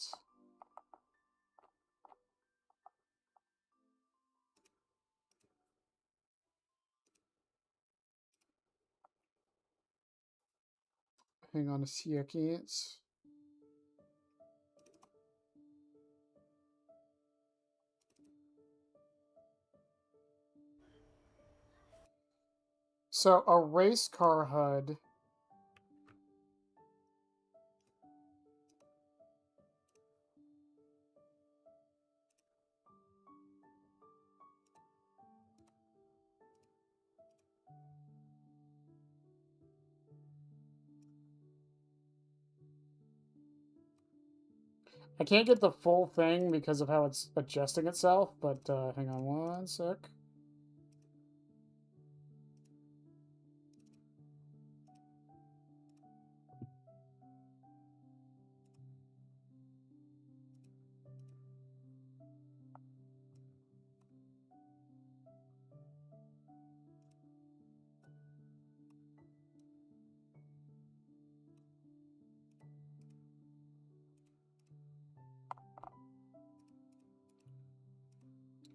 Hang on a second. So, a race car HUD. I can't get the full thing because of how it's adjusting itself, but hang on one sec.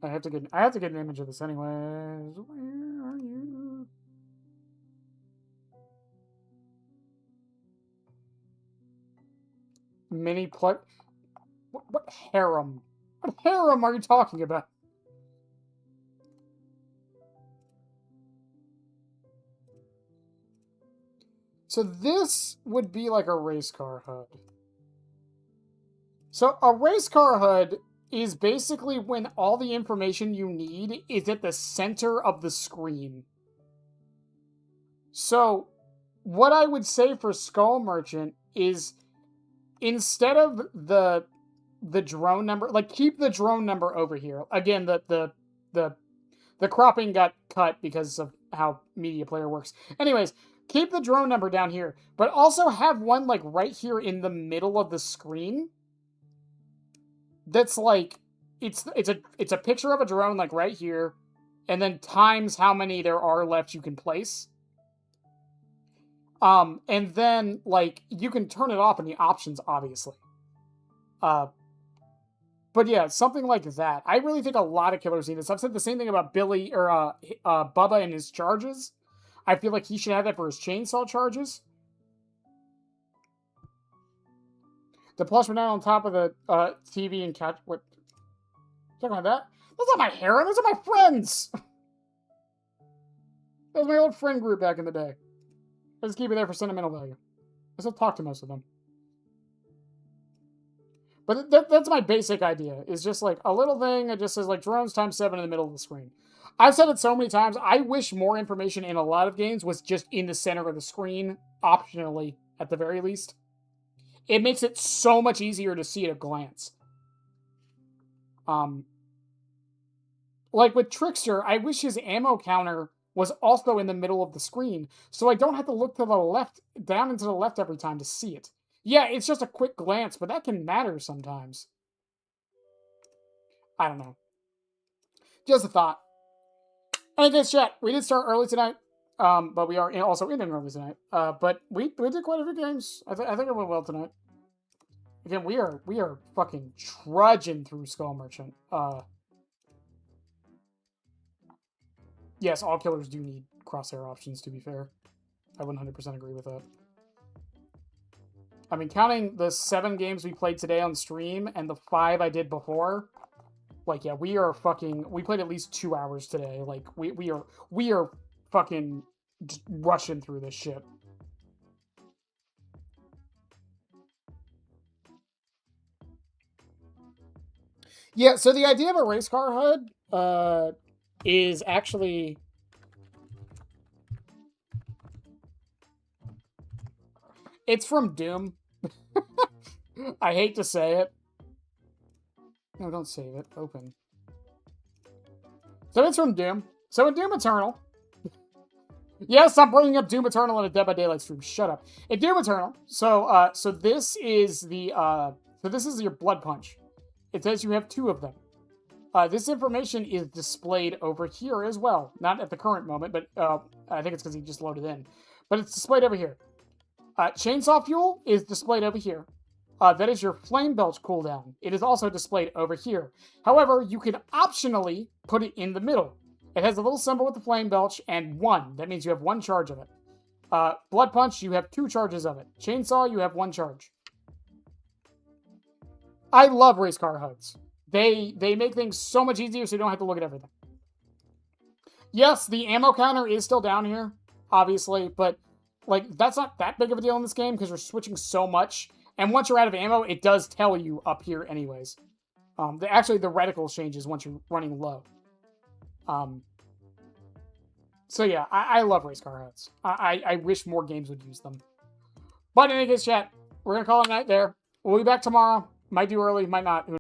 I have to get an image of this anyways. Where are you? Mini plug. What harem? What harem are you talking about? So this would be like a race car HUD. So a race car HUD is basically when all the information you need is at the center of the screen. So, what I would say for Skull Merchant is, instead of the drone number, like, keep the drone number over here. Again, the cropping got cut because of how Media Player works. Anyways, keep the drone number down here, but also have one, like, right here in the middle of the screen. That's like, it's a picture of a drone, like, right here, and then times how many there are left you can place. And then, like, you can turn it off in the options, obviously. But yeah, something like that. I really think a lot of killers need this. I've said the same thing about Billy, or Bubba and his charges. I feel like he should have that for his chainsaw charges. The plush went down on top of the TV and couch. What? Talking about that? Those are my hair. Those are my friends. That was my old friend group back in the day. I just keep it there for sentimental value. I still talk to most of them. But that's my basic idea. Is just like a little thing that just says like drones times 7 in the middle of the screen. I've said it so many times. I wish more information in a lot of games was just in the center of the screen, optionally, at the very least. It makes it so much easier to see at a glance. Like with Trickster, I wish his ammo counter was also in the middle of the screen, so I don't have to look to the left, down and to the left every time to see it. Yeah, it's just a quick glance, but that can matter sometimes. I don't know. Just a thought. Anyways, chat, we did start early tonight, but we are also ending early tonight. But we did quite a few games. I think it went well tonight. Again, we are fucking trudging through Skull Merchant. Yes, all killers do need crosshair options, to be fair. I 100% agree with that. I mean, counting the 7 games we played today on stream and the 5 I did before, like, yeah, we played at least 2 hours today. Like, we are fucking just rushing through this shit. Yeah, so the idea of a race car HUD, is actually... It's from Doom. I hate to say it. No, don't save it. Open. So it's from Doom. So in Doom Eternal... Yes, I'm bringing up Doom Eternal in a Dead by Daylight stream. Shut up. In Doom Eternal, so this is the, so this is your blood punch. It says you have 2 of them. This information is displayed over here as well. Not at the current moment, but I think it's because he just loaded in. But it's displayed over here. Chainsaw fuel is displayed over here. That is your flame belch cooldown. It is also displayed over here. However, you can optionally put it in the middle. It has a little symbol with the flame belch and 1. That means you have 1 charge of it. Blood punch, you have 2 charges of it. Chainsaw, you have 1 charge. I love race car HUDs. They make things so much easier so you don't have to look at everything. Yes, the ammo counter is still down here, obviously, but like that's not that big of a deal in this game because you're switching so much. And once you're out of ammo, it does tell you up here anyways. Actually, the reticle changes once you're running low. So yeah, I love race car HUDs. I wish more games would use them. But in any case, chat, we're going to call it a night there. We'll be back tomorrow. Might do early, might not.